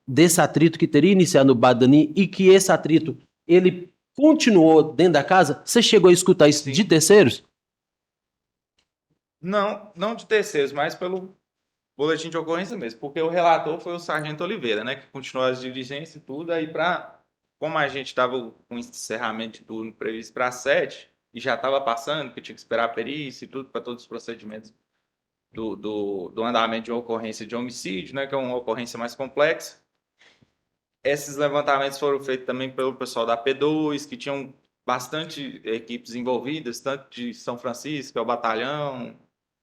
Speaker 4: desse atrito que teria iniciado no Bar de Dani e que esse atrito ele continuou dentro da casa? Você chegou a escutar isso de terceiros?
Speaker 8: Não, não de terceiros, mas pelo boletim de ocorrência mesmo, porque o relator foi o Sargento Oliveira, né, que continuou as diligências e tudo, aí como a gente estava com encerramento de turno previsto para 7, e já estava passando, que tinha que esperar a perícia e tudo, para todos os procedimentos do andamento de uma ocorrência de homicídio, né, que é uma ocorrência mais complexa. Esses levantamentos foram feitos também pelo pessoal da P2, que tinham bastante equipes envolvidas, tanto de São Francisco, que é o batalhão,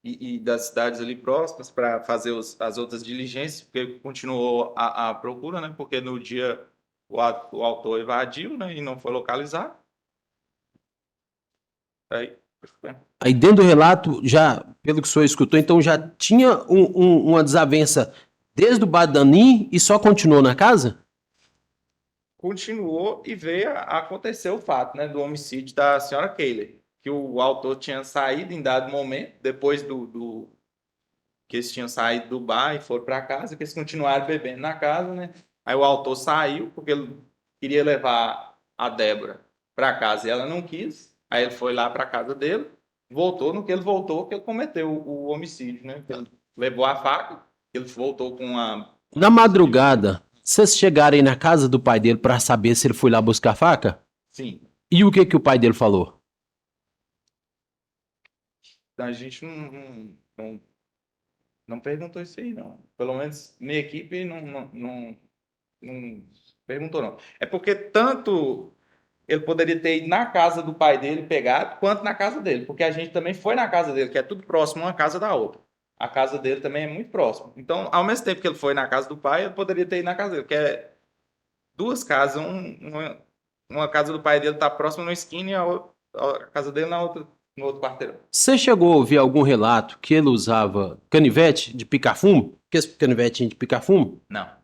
Speaker 8: e das cidades ali próximas, para fazer as outras diligências, porque continuou a procura, né? Porque no dia o autor evadiu, né? E não foi localizado.
Speaker 4: Aí dentro do relato, já, pelo que o senhor escutou, então já tinha uma desavença desde o Badani e só continuou na casa?
Speaker 8: Continuou e veio a acontecer o fato, né, do homicídio da senhora Kayler, que o autor tinha saído em dado momento, depois que eles tinham saído do bar e foram para casa, que eles continuaram bebendo na casa, né? Aí o autor saiu porque ele queria levar a Débora para casa e ela não quis. Aí ele foi lá para casa dele, voltou, no que ele voltou, que ele cometeu o homicídio, né? Ele levou a faca, ele voltou com uma...
Speaker 4: Na madrugada, vocês chegaram aí na casa do pai dele para saber se ele foi lá buscar a faca?
Speaker 8: Sim.
Speaker 4: E o que o pai dele falou?
Speaker 8: A gente não perguntou isso aí, não. Pelo menos minha equipe não perguntou, não. É porque tanto ele poderia ter ido na casa do pai dele pegado, quanto na casa dele. Porque a gente também foi na casa dele, que é tudo próximo uma casa da outra. A casa dele também é muito próxima. Então, ao mesmo tempo que ele foi na casa do pai, ele poderia ter ido na casa dele, que é duas casas. Uma casa do pai dele está próxima na esquina e a casa dele no outro quarteirão.
Speaker 4: Você chegou a ouvir algum relato que ele usava canivete de picar fumo? Que esse canivetinho de picar fumo?
Speaker 8: Não.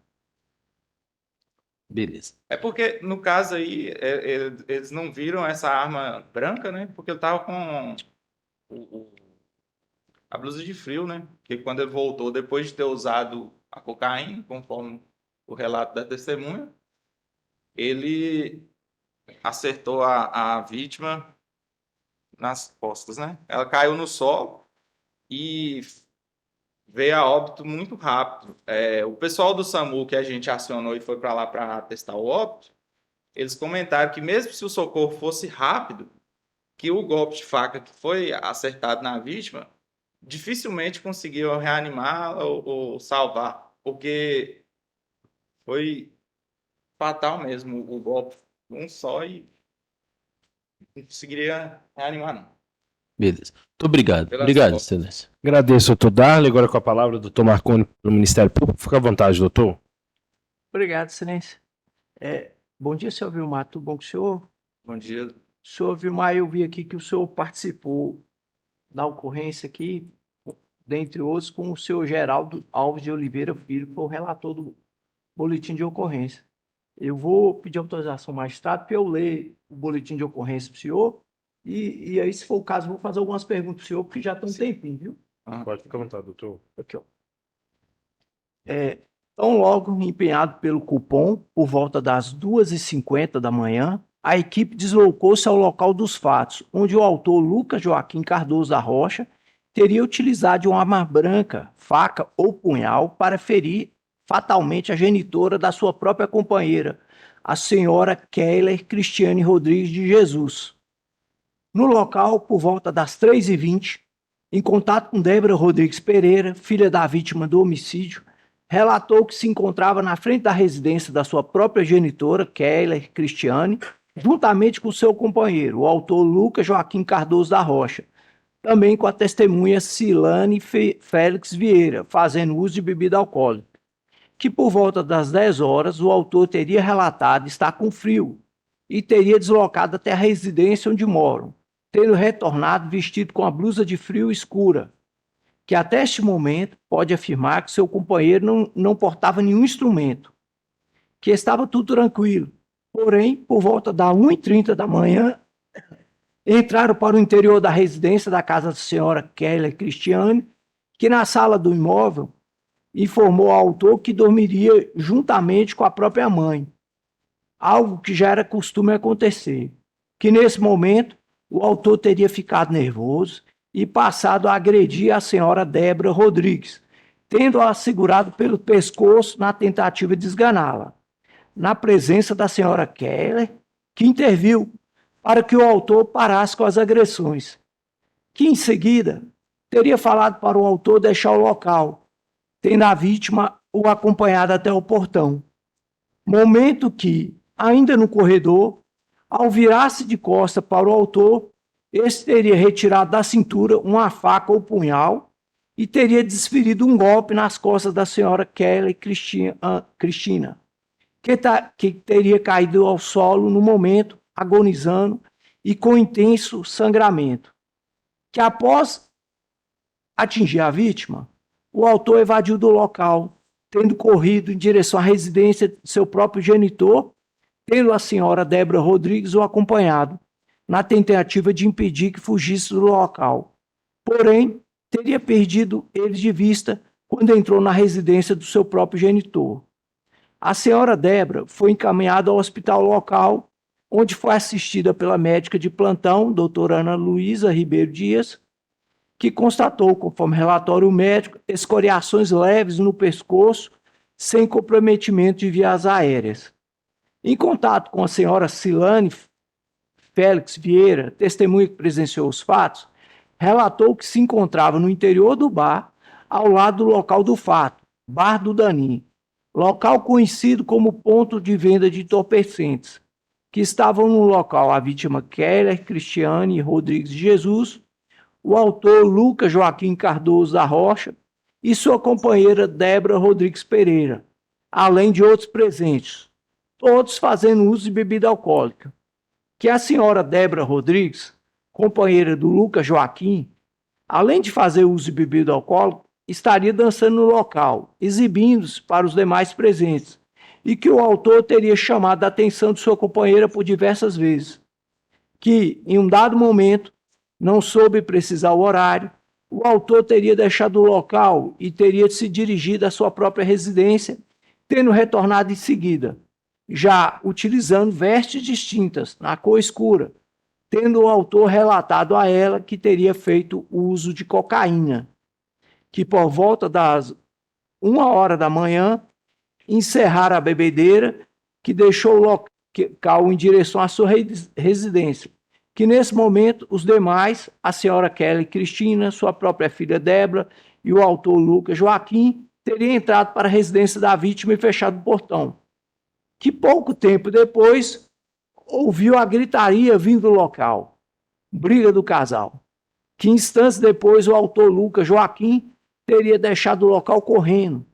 Speaker 4: Beleza.
Speaker 8: É porque, no caso aí, eles não viram essa arma branca, né? Porque ele tava com a blusa de frio, né? Porque quando ele voltou, depois de ter usado a cocaína, conforme o relato da testemunha, ele acertou a vítima nas costas, né? Ela caiu no solo e veio a óbito muito rápido. O pessoal do SAMU que a gente acionou e foi para lá para testar o óbito, eles comentaram que mesmo se o socorro fosse rápido, que o golpe de faca que foi acertado na vítima dificilmente conseguiu reanimar ou salvar, porque foi fatal mesmo o golpe, um só, e não conseguiria reanimar, não.
Speaker 4: Beleza. Muito obrigado.
Speaker 8: Pela
Speaker 4: Obrigado,
Speaker 8: sorte.
Speaker 4: excelência.
Speaker 1: Agradeço, doutor Darley. Agora com a palavra, doutor Marconi, do Ministério Público. Fica à vontade, doutor.
Speaker 3: Obrigado, excelência. Bom dia, senhor Vilmar. Tudo bom com o senhor?
Speaker 8: Bom dia.
Speaker 3: Senhor Vilmar, eu vi aqui que o senhor participou da ocorrência aqui, dentre outros, com o senhor Geraldo Alves de Oliveira Filho, que foi o relator do boletim de ocorrência. Eu vou pedir autorização ao magistrado para eu ler o boletim de ocorrência para o senhor. E aí, se for o caso, eu vou fazer algumas perguntas para o senhor, porque já tem um tempinho, viu?
Speaker 1: Pode ficar à vontade, doutor.
Speaker 3: Aqui, ó. Tão logo empenhado pelo cupom, por volta das 2h50 da manhã, a equipe deslocou-se ao local dos fatos, onde o autor Lucas Joaquim Cardoso da Rocha teria utilizado de uma arma branca, faca ou punhal para ferir fatalmente a genitora da sua própria companheira, a senhora Keller Cristiane Rodrigues de Jesus. No local, por volta das 3h20, em contato com Débora Rodrigues Pereira, filha da vítima do homicídio, relatou que se encontrava na frente da residência da sua própria genitora, Keller Cristiane, juntamente com seu companheiro, o autor Lucas Joaquim Cardoso da Rocha, também com a testemunha Cilane Félix Vieira, fazendo uso de bebida alcoólica, que por volta das 10 horas o autor teria relatado estar com frio e teria deslocado até a residência onde moram, tendo retornado vestido com a blusa de frio escura, que até este momento pode afirmar que seu companheiro não portava nenhum instrumento, que estava tudo tranquilo. Porém, por volta da 1h30 da manhã, entraram para o interior da residência da casa da senhora Keller Cristiane, que na sala do imóvel informou ao autor que dormiria juntamente com a própria mãe, algo que já era costume acontecer, que nesse momento o autor teria ficado nervoso e passado a agredir a senhora Débora Rodrigues, tendo-a segurado pelo pescoço na tentativa de esganá-la, na presença da senhora Keller, que interviu para que o autor parasse com as agressões, que em seguida teria falado para o autor deixar o local, tendo a vítima o acompanhado até o portão. Momento que, ainda no corredor, ao virar-se de costa para o autor, este teria retirado da cintura uma faca ou punhal e teria desferido um golpe nas costas da senhora Keller Cristina, que teria caído ao solo no momento, agonizando e com intenso sangramento. Que após atingir a vítima, o autor evadiu do local, tendo corrido em direção à residência de seu próprio genitor, tendo a senhora Débora Rodrigues o acompanhado, na tentativa de impedir que fugisse do local. Porém, teria perdido ele de vista quando entrou na residência do seu próprio genitor. A senhora Débora foi encaminhada ao hospital local, onde foi assistida pela médica de plantão, doutora Ana Luísa Ribeiro Dias, que constatou, conforme relatório médico, escoriações leves no pescoço, sem comprometimento de vias aéreas. Em contato com a senhora Cilane Félix Vieira, testemunha que presenciou os fatos, relatou que se encontrava no interior do bar, ao lado do local do fato, Bar do Danim, local conhecido como ponto de venda de entorpecentes, que estavam no local a vítima Keller Cristiane Rodrigues de Jesus, o autor Lucas Joaquim Cardoso da Rocha e sua companheira Débora Rodrigues Pereira, além de outros presentes, todos fazendo uso de bebida alcoólica. Que a senhora Débora Rodrigues, companheira do Lucas Joaquim, além de fazer uso de bebida alcoólica, estaria dançando no local, exibindo-se para os demais presentes, e que o autor teria chamado a atenção de sua companheira por diversas vezes, que, em um dado momento, não soube precisar o horário, o autor teria deixado o local e teria se dirigido à sua própria residência, tendo retornado em seguida, já utilizando vestes distintas, na cor escura, tendo o autor relatado a ela que teria feito uso de cocaína, que por volta das 1h da manhã, encerrara a bebedeira, que deixou o local em direção à sua residência, que nesse momento os demais, a senhora Kelly Cristina, sua própria filha Débora e o autor Lucas Joaquim, teriam entrado para a residência da vítima e fechado o portão, que pouco tempo depois ouviu a gritaria vindo do local, briga do casal, que instantes depois o autor Lucas Joaquim teria deixado o local correndo,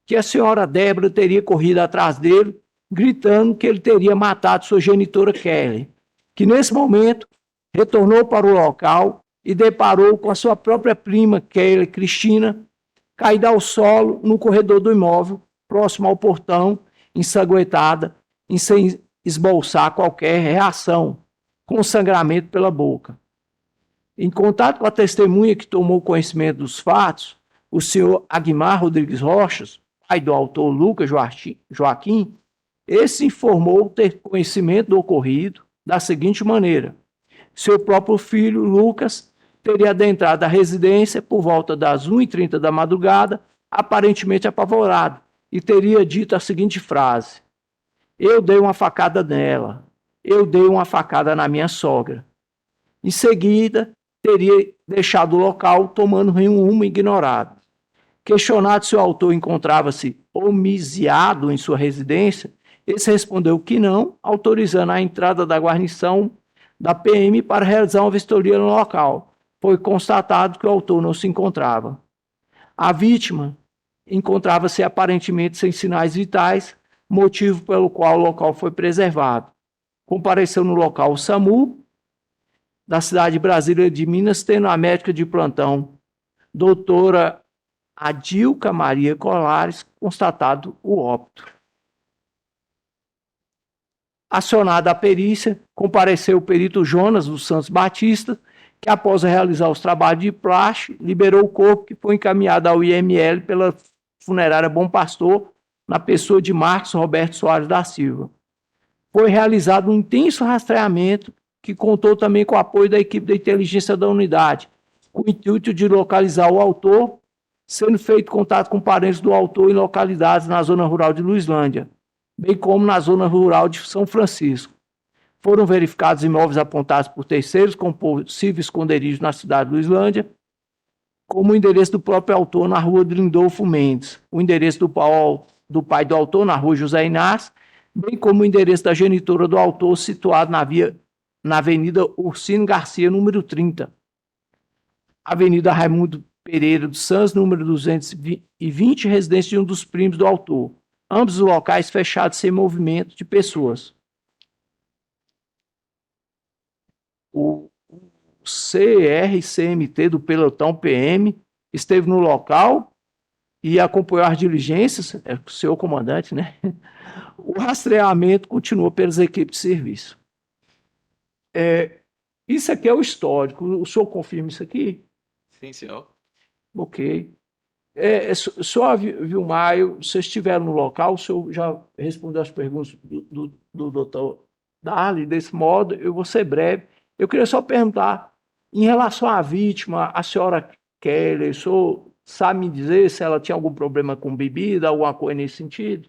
Speaker 3: que a senhora Débora teria corrido atrás dele, gritando que ele teria matado sua genitora Kelly, que nesse momento retornou para o local e deparou com a sua própria prima Kelly Cristina, caída ao solo no corredor do imóvel, próximo ao portão, ensanguentada, sem esboçar qualquer reação, com sangramento pela boca. Em contato com a testemunha que tomou conhecimento dos fatos, o senhor Aguimar Rodrigues Rochas, pai do autor Lucas Joaquim, esse informou ter conhecimento do ocorrido da seguinte maneira: seu próprio filho, Lucas, teria adentrado a residência por volta das 1h30 da madrugada, aparentemente apavorado, e teria dito a seguinte frase: eu dei uma facada nela, eu dei uma facada na minha sogra. Em seguida, teria deixado o local tomando um rumo ignorado. Questionado se o autor encontrava-se homiciado em sua residência, esse respondeu que não, autorizando a entrada da guarnição da PM para realizar uma vistoria no local. Foi constatado que o autor não se encontrava. A vítima encontrava-se aparentemente sem sinais vitais, motivo pelo qual o local foi preservado. Compareceu no local o SAMU da cidade de Brasília de Minas, tendo a médica de plantão, doutora Adilca Maria Colares, constatado o óbito. Acionada a perícia, compareceu o perito Jonas dos Santos Batista, que após realizar os trabalhos de praxe, liberou o corpo, que foi encaminhado ao IML pela funerária Bom Pastor, na pessoa de Marcos Roberto Soares da Silva. Foi realizado um intenso rastreamento, que contou também com o apoio da equipe da inteligência da unidade, com o intuito de localizar o autor, sendo feito contato com parentes do autor em localidades na zona rural de Luislândia, bem como na zona rural de São Francisco. Foram verificados imóveis apontados por terceiros com possível esconderijo na cidade de Luislândia, como o endereço do próprio autor na rua de Lindolfo Mendes, o endereço do pai do autor na rua José Inácio, bem como o endereço da genitora do autor situado na Avenida Ursino Garcia, número 30. Avenida Raimundo Pereira dos Santos, número 220, residência de um dos primos do autor. Ambos os locais fechados sem movimento de pessoas. O CRCMT do pelotão PM esteve no local e acompanhou as diligências, é o senhor comandante, né? O rastreamento continua pelas equipes de serviço. Isso aqui é o histórico. O senhor confirma isso aqui?
Speaker 8: Sim, senhor.
Speaker 3: Ok. Só, Vilmar, vocês estiveram no local, o senhor já respondeu as perguntas do doutor Darley, desse modo, eu vou ser breve. Eu queria só perguntar, em relação à vítima, a senhora Kelly, o senhor sabe me dizer se ela tinha algum problema com bebida, alguma coisa nesse sentido?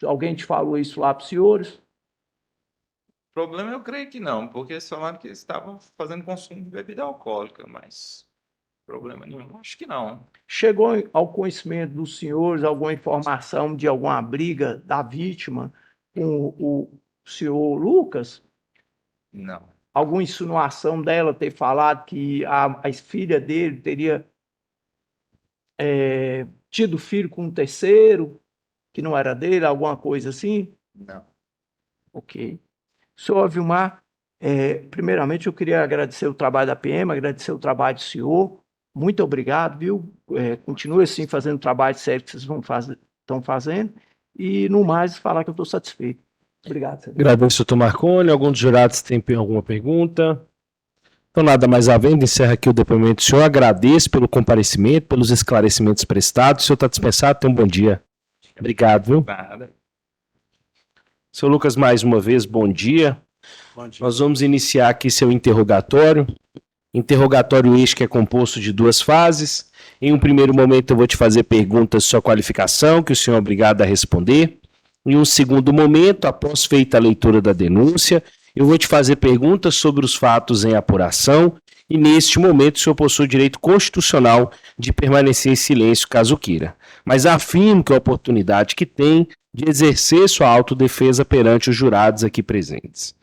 Speaker 3: Alguém te falou isso lá para os senhores?
Speaker 8: Problema eu creio que não, porque eles falaram que eles estavam fazendo consumo de bebida alcoólica, mas problema nenhum, acho que não.
Speaker 3: Chegou ao conhecimento dos senhores alguma informação de alguma briga da vítima com o senhor Lucas?
Speaker 8: Não.
Speaker 3: Alguma insinuação dela ter falado que a filha dele teria tido filho com um terceiro, que não era dele, alguma coisa assim?
Speaker 7: Não.
Speaker 3: Ok. Senhor Vilmar, primeiramente eu queria agradecer o trabalho da PM, agradecer o trabalho do senhor. Muito obrigado, viu? Continue assim fazendo o trabalho sério que vocês estão fazendo. E, no mais, falar que eu estou satisfeito. Obrigado, senhor.
Speaker 1: Agradeço, doutor Marconi. Algum dos jurados tem alguma pergunta? Então, nada mais havendo, encerra aqui o depoimento do senhor. Agradeço pelo comparecimento, pelos esclarecimentos prestados. O senhor está dispensado, tenha um bom dia. Obrigado, viu?
Speaker 8: Nada.
Speaker 1: Seu Lucas, mais uma vez, bom dia.
Speaker 9: Bom dia.
Speaker 1: Nós vamos iniciar aqui seu interrogatório. Interrogatório este que é composto de 2 fases. Em um primeiro momento eu vou te fazer perguntas de sua qualificação, que o senhor é obrigado a responder. Em um segundo momento, após feita a leitura da denúncia, eu vou te fazer perguntas sobre os fatos em apuração e neste momento o senhor possui o direito constitucional de permanecer em silêncio caso queira. Mas afirmo que é a oportunidade que tem de exercer sua autodefesa perante os jurados aqui presentes.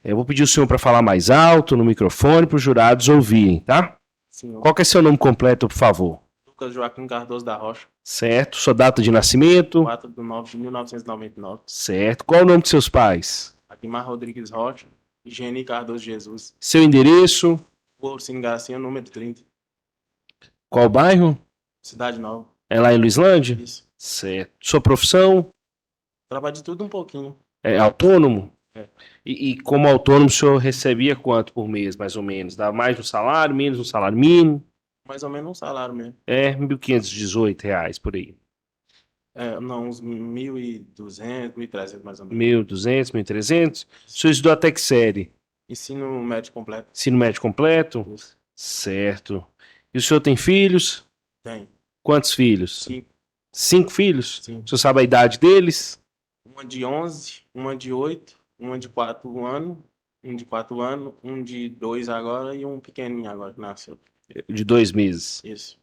Speaker 1: Eu vou pedir o senhor para falar mais alto no microfone para os jurados ouvirem, tá?
Speaker 9: Senhor.
Speaker 1: Qual que é seu nome completo, por favor?
Speaker 9: Lucas Joaquim Cardoso da Rocha,
Speaker 1: Certo. Sua data de nascimento?
Speaker 9: 4 de 9 de 1999.
Speaker 1: Certo. Qual o nome de seus pais?
Speaker 9: Aguimar Rodrigues Rocha e Geni Cardoso Jesus.
Speaker 1: Seu endereço?
Speaker 9: Rua Ursino Garcia, número 30.
Speaker 1: Qual bairro?
Speaker 9: Cidade Nova.
Speaker 1: É lá em Luislândia?
Speaker 9: Isso.
Speaker 1: Certo. Sua profissão?
Speaker 9: Trabalho de tudo um pouquinho.
Speaker 1: É autônomo? E como autônomo, o senhor recebia quanto por mês, mais ou menos? Dava mais no salário, menos no salário mínimo?
Speaker 9: Mais ou menos um salário mesmo.
Speaker 1: É, R$ 1.518 por aí.
Speaker 9: Não, uns 1.200, 1.300 mais ou menos.
Speaker 1: 1.200, 1.300? O senhor estudou até que série?
Speaker 9: Ensino médio completo.
Speaker 1: Ensino médio completo?
Speaker 9: Isso.
Speaker 1: Certo. E o senhor tem filhos?
Speaker 9: Tem.
Speaker 1: Quantos filhos?
Speaker 9: 5.
Speaker 1: 5 filhos?
Speaker 9: Sim.
Speaker 1: O senhor sabe a idade deles?
Speaker 9: Uma de 11, uma de 8, uma de 4 anos, um de 4 anos, um de 2 agora e um pequenininho agora que nasceu.
Speaker 1: De 2 meses.
Speaker 9: Isso.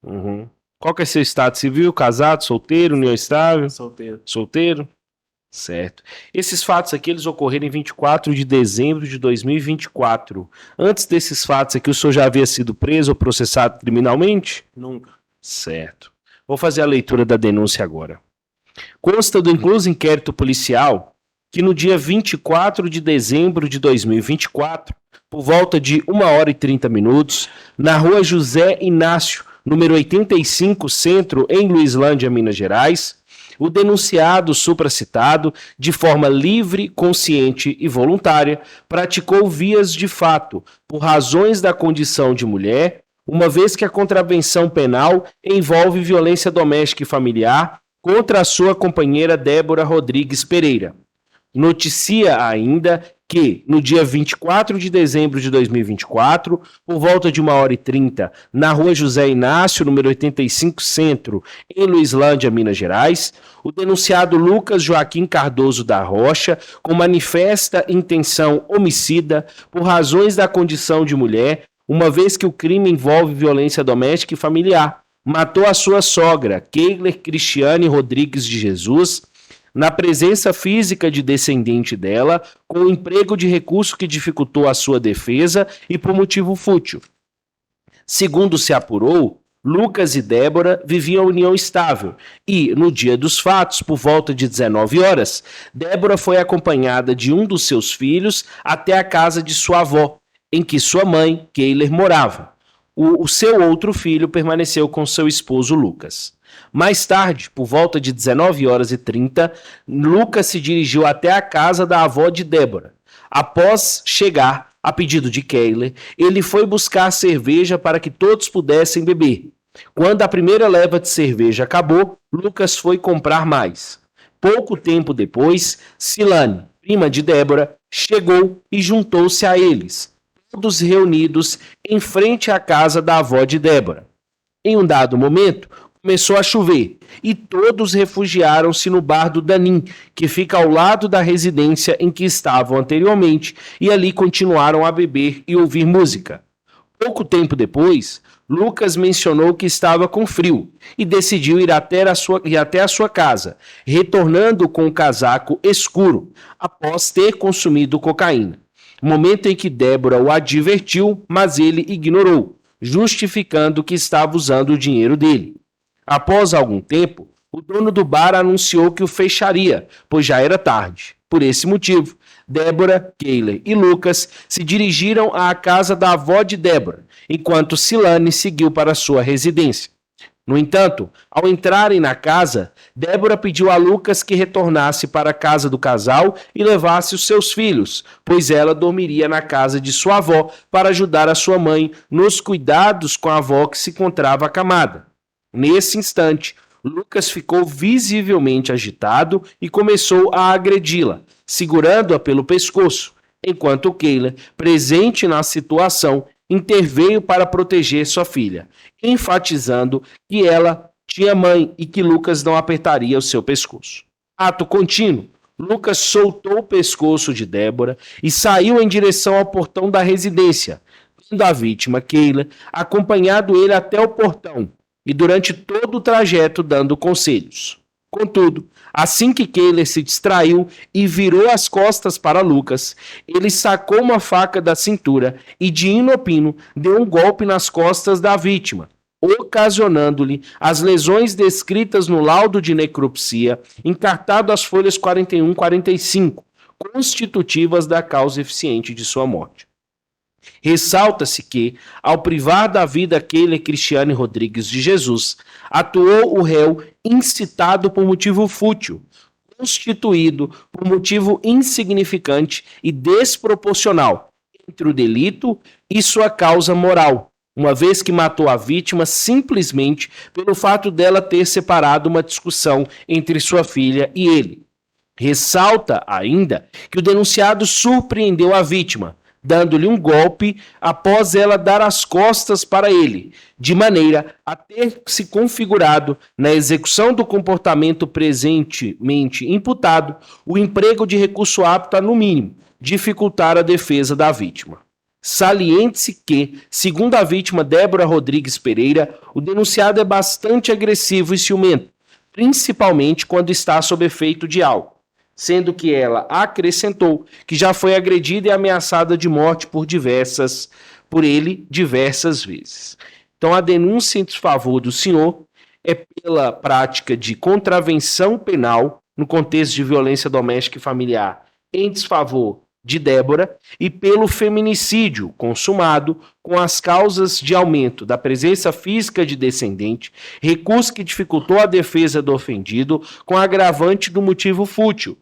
Speaker 1: Uhum. Qual que é seu estado civil? Casado, solteiro, união estável?
Speaker 9: Solteiro.
Speaker 1: Solteiro? Certo. Esses fatos aqui, eles ocorreram em 24 de dezembro de 2024. Antes desses fatos aqui, o senhor já havia sido preso ou processado criminalmente?
Speaker 9: Nunca.
Speaker 1: Certo. Vou fazer a leitura da denúncia agora. Consta do incluso inquérito policial que no dia 24 de dezembro de 2024, por volta de 1h30, na rua José Inácio, número 85, Centro, em Luislândia, Minas Gerais, o denunciado supracitado, de forma livre, consciente e voluntária, praticou vias de fato, por razões da condição de mulher, uma vez que a contravenção penal envolve violência doméstica e familiar contra a sua companheira Débora Rodrigues Pereira. Noticia ainda que, no dia 24 de dezembro de 2024, por volta de 1h30, na rua José Inácio, número 85, Centro, em Luislândia, Minas Gerais, o denunciado Lucas Joaquim Cardoso da Rocha, com manifesta intenção homicida, por razões da condição de mulher, uma vez que o crime envolve violência doméstica e familiar, matou a sua sogra, Keiler Cristiane Rodrigues de Jesus, na presença física de descendente dela, com o emprego de recurso que dificultou a sua defesa e por motivo fútil. Segundo se apurou, Lucas e Débora viviam união estável e, no dia dos fatos, por volta de 19 horas, Débora foi acompanhada de um dos seus filhos até a casa de sua avó, em que sua mãe, Keiler, morava. O seu outro filho permaneceu com seu esposo Lucas. Mais tarde, por volta de 19h30, Lucas se dirigiu até a casa da avó de Débora. Após chegar, a pedido de Keiler, ele foi buscar cerveja para que todos pudessem beber. Quando a primeira leva de cerveja acabou, Lucas foi comprar mais. Pouco tempo depois, Silane, prima de Débora, chegou e juntou-se a eles, todos reunidos em frente à casa da avó de Débora. Em um dado momento, começou a chover e todos refugiaram-se no bar do Danim, que fica ao lado da residência em que estavam anteriormente, e ali continuaram a beber e ouvir música. Pouco tempo depois, Lucas mencionou que estava com frio e decidiu ir até a sua casa, retornando com um casaco escuro, após ter consumido cocaína. Momento em que Débora o advertiu, mas ele ignorou, justificando que estava usando o dinheiro dele. Após algum tempo, o dono do bar anunciou que o fecharia, pois já era tarde. Por esse motivo, Débora, Keiler e Lucas se dirigiram à casa da avó de Débora, enquanto Silane seguiu para sua residência. No entanto, ao entrarem na casa, Débora pediu a Lucas que retornasse para a casa do casal e levasse os seus filhos, pois ela dormiria na casa de sua avó para ajudar a sua mãe nos cuidados com a avó que se encontrava acamada. Nesse instante, Lucas ficou visivelmente agitado e começou a agredi-la, segurando-a pelo pescoço, enquanto Keiler, presente na situação, interveio para proteger sua filha, enfatizando que ela tinha mãe e que Lucas não apertaria o seu pescoço. Ato contínuo, Lucas soltou o pescoço de Débora e saiu em direção ao portão da residência, tendo a vítima, Keiler, acompanhado ele até o portão, e durante todo o trajeto dando conselhos. Contudo, assim que Keiler se distraiu e virou as costas para Lucas, ele sacou uma faca da cintura e, de inopino, deu um golpe nas costas da vítima, ocasionando-lhe as lesões descritas no laudo de necropsia, encartado às folhas 41 e 45, constitutivas da causa eficiente de sua morte. Ressalta-se que, ao privar da vida Keiler Cristiane Rodrigues de Jesus, atuou o réu incitado por motivo fútil, constituído por motivo insignificante e desproporcional entre o delito e sua causa moral, uma vez que matou a vítima simplesmente pelo fato dela ter separado uma discussão entre sua filha e ele. Ressalta ainda que o denunciado surpreendeu a vítima, dando-lhe um golpe após ela dar as costas para ele, de maneira a ter se configurado na execução do comportamento presentemente imputado o emprego de recurso apto a, no mínimo, dificultar a defesa da vítima. Saliente-se que, segundo a vítima Débora Rodrigues Pereira, o denunciado é bastante agressivo e ciumento, principalmente quando está sob efeito de álcool, sendo que ela acrescentou que já foi agredida e ameaçada de morte por ele diversas vezes. Então a denúncia em desfavor do senhor é pela prática de contravenção penal no contexto de violência doméstica e familiar em desfavor de Débora e pelo feminicídio consumado com as causas de aumento da presença física de descendente, recurso que dificultou a defesa do ofendido com agravante do motivo fútil,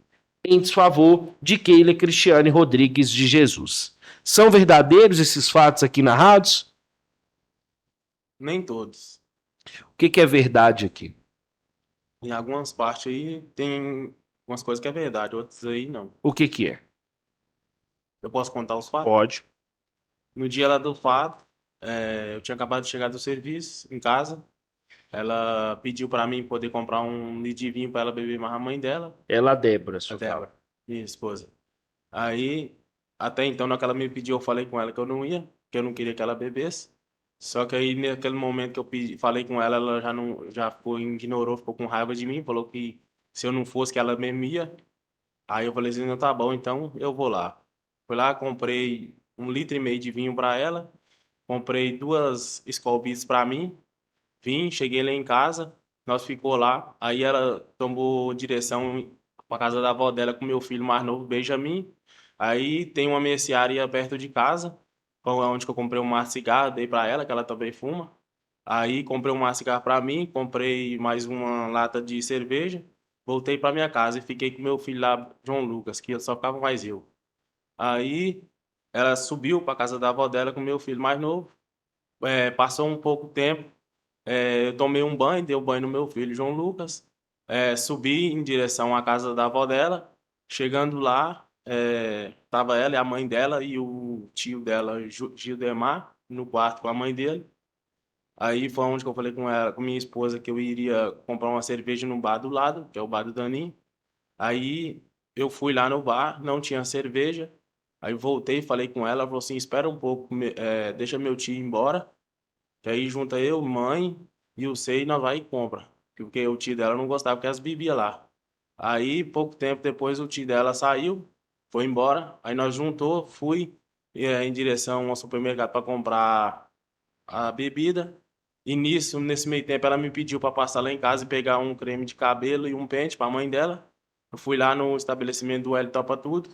Speaker 1: em desfavor de Keila Cristiane Rodrigues de Jesus. São verdadeiros esses fatos aqui narrados?
Speaker 9: Nem todos.
Speaker 1: O que é verdade aqui?
Speaker 9: Em algumas partes aí tem umas coisas que é verdade, outras aí não.
Speaker 1: O que é?
Speaker 9: Eu posso contar os fatos?
Speaker 1: Pode.
Speaker 9: No dia lá do fato, eu tinha acabado de chegar do serviço em casa. Ela pediu para mim poder comprar um litro de vinho para ela beber mais a mãe dela.
Speaker 1: Ela, Débora, sua
Speaker 9: A Débora, minha esposa. Aí, até então, na que ela me pediu, eu falei com ela que eu não ia, que eu não queria que ela bebesse. Só que aí, naquele momento que eu falei com ela, ela já ficou, ignorou, ficou com raiva de mim, falou que se eu não fosse, que ela mesmo ia. Aí eu falei assim, não, tá bom, então eu vou lá. Fui lá, comprei 1,5 litro de vinho para ela, comprei 2 Skol Beats para mim, vim, cheguei lá em casa, nós ficou lá, aí ela tomou direção para casa da avó dela com meu filho mais novo, Benjamin. Aí tem uma mercearia perto de casa, onde que eu comprei um maço de cigarro, dei para ela, que ela também fuma. Aí comprei um maço de cigarro para mim, comprei mais uma lata de cerveja, voltei para minha casa e fiquei com meu filho lá, João Lucas, que só ficava mais eu. Aí ela subiu para casa da avó dela com meu filho mais novo. Passou um pouco tempo, eu tomei um banho, dei um banho no meu filho, João Lucas. Subi em direção à casa da avó dela. Chegando lá, tava ela e a mãe dela e o tio dela, Gildemar, no quarto com a mãe dele. Aí foi onde que eu falei com ela, com minha esposa, que eu iria comprar uma cerveja no bar do lado, que é o bar do Daninho. Aí eu fui lá no bar, não tinha cerveja. Aí voltei, falei com ela falou assim, espera um pouco, deixa meu tio ir embora, que aí junta eu, mãe e o Sei, nós vai e compra. Porque o tio dela não gostava que elas bebiam lá. Aí, pouco tempo depois, o tio dela saiu, foi embora. Aí nós juntou, fui em direção ao supermercado para comprar a bebida. E nesse meio tempo, ela me pediu para passar lá em casa e pegar um creme de cabelo e um pente para a mãe dela. Eu fui lá no estabelecimento do L Topa Tudo.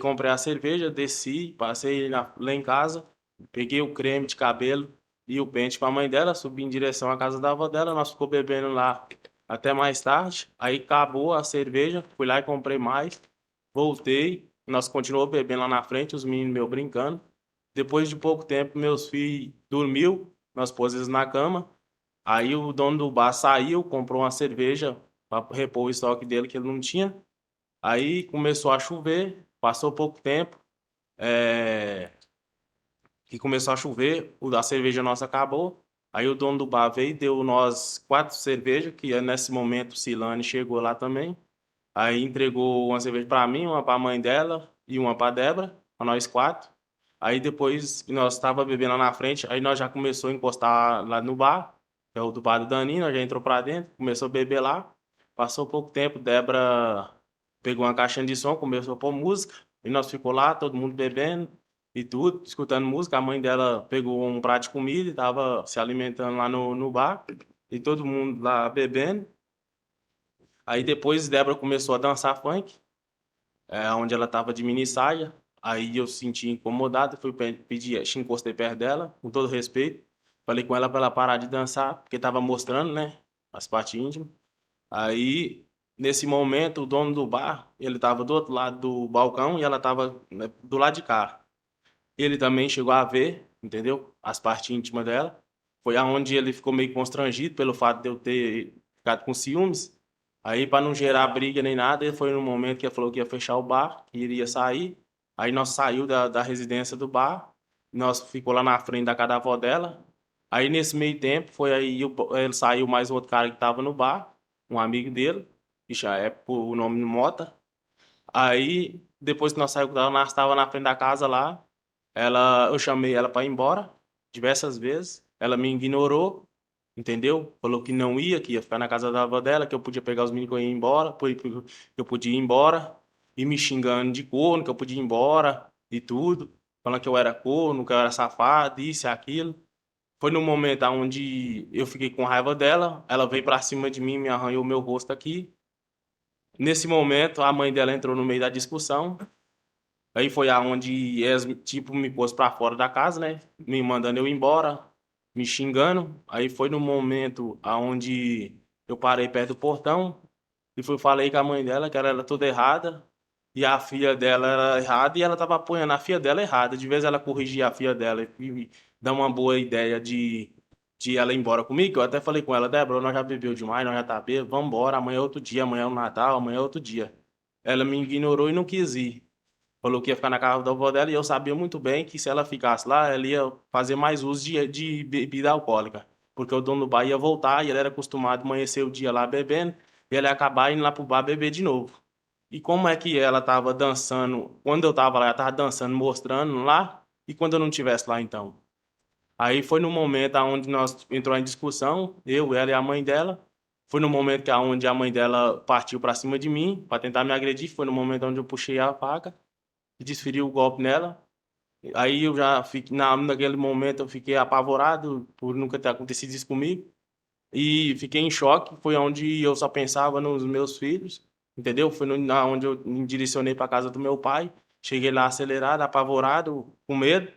Speaker 9: Comprei a cerveja, desci, passei lá em casa, peguei o creme de cabelo e o pente para a mãe dela, subi em direção à casa da avó dela, nós ficou bebendo lá até mais tarde, aí acabou a cerveja, fui lá e comprei mais, voltei, nós continuamos bebendo lá na frente, os meninos meus brincando. Depois de pouco tempo, meus filhos dormiu, nós pôs eles na cama, aí o dono do bar saiu, comprou uma cerveja para repor o estoque dele que ele não tinha. Aí começou a chover, passou pouco tempo, que começou a chover, a cerveja nossa acabou. Aí o dono do bar veio e deu nós 4 cervejas, que nesse momento o Silane chegou lá também. Aí entregou uma cerveja para mim, uma para a mãe dela e uma para a Débora, para nós 4. Aí depois que nós estava bebendo lá na frente, aí nós já começou a encostar lá no bar, que é o do bar do Daninho, nós já entrou para dentro, começou a beber lá. Passou pouco tempo, Débora pegou uma caixinha de som, começou a pôr música, e nós ficou lá, todo mundo bebendo e tudo, escutando música. A mãe dela pegou um prato de comida e estava se alimentando lá no bar, e todo mundo lá bebendo. Aí depois Débora começou a dançar funk, onde ela estava de mini saia. Aí eu senti incomodado, fui pedir, encostei perto dela, com todo respeito. Falei com ela para ela parar de dançar, porque estava mostrando, né, as partes íntimas. Aí Nesse momento, o dono do bar, ele estava do outro lado do balcão e ela estava do lado de cá. Ele também chegou a ver, entendeu? As partes íntimas dela. Foi aonde ele ficou meio constrangido pelo fato de eu ter ficado com ciúmes. Aí, para não gerar briga nem nada, ele foi no momento que ele falou que ia fechar o bar, que iria sair. Aí nós saiu da residência do bar, nós ficou lá na frente da casa da avó dela. Aí nesse meio tempo, foi aí ele saiu mais outro cara que estava no bar, um amigo dele, que já é por o nome Mota. Aí, depois que nós saímos dela, nós estava na frente da casa lá. Eu chamei ela para ir embora diversas vezes. Ela me ignorou, entendeu? Falou que não ia, que ia ficar na casa da avó dela, que eu podia pegar os meninos que eu ia embora, que eu podia ir embora, e me xingando de corno, que eu podia ir embora e tudo, falando que eu era corno, que eu era safado, isso e aquilo. Foi no momento onde eu fiquei com raiva dela, ela veio para cima de mim, me arranhou meu rosto aqui. Nesse momento, a mãe dela entrou no meio da discussão. Aí foi aonde eles, tipo, me pôs pra fora da casa, né? Me mandando eu ir embora, me xingando. Aí foi no momento aonde eu parei perto do portão e falei com a mãe dela que ela era toda errada e a filha dela era errada e ela tava apoiando a filha dela errada. De vez ela corrigia a filha dela e me dar uma boa ideia de ela ir embora comigo, eu até falei com ela, Débora, nós já bebeu demais, nós já tá bêbado, vamos embora, amanhã é outro dia, amanhã é o Natal, amanhã é outro dia. Ela me ignorou e não quis ir. Falou que ia ficar na casa da avó dela e eu sabia muito bem que se ela ficasse lá, ela ia fazer mais uso de bebida alcoólica. Porque o dono do bar ia voltar e ele era acostumado a amanhecer o dia lá bebendo e ele ia acabar indo lá pro bar beber de novo. E como é que ela tava dançando, quando eu tava lá, ela tava dançando, mostrando lá, e quando eu não estivesse lá então? Aí foi no momento onde nós entrou em discussão, eu, ela e a mãe dela. Foi no momento que onde a mãe dela partiu para cima de mim para tentar me agredir. Foi no momento onde eu puxei a faca e desferi o golpe nela. Aí eu já fiquei, naquele momento eu fiquei apavorado por nunca ter acontecido isso comigo. E fiquei em choque. Foi onde eu só pensava nos meus filhos, entendeu? Foi onde eu me direcionei para casa do meu pai. Cheguei lá acelerado, apavorado, com medo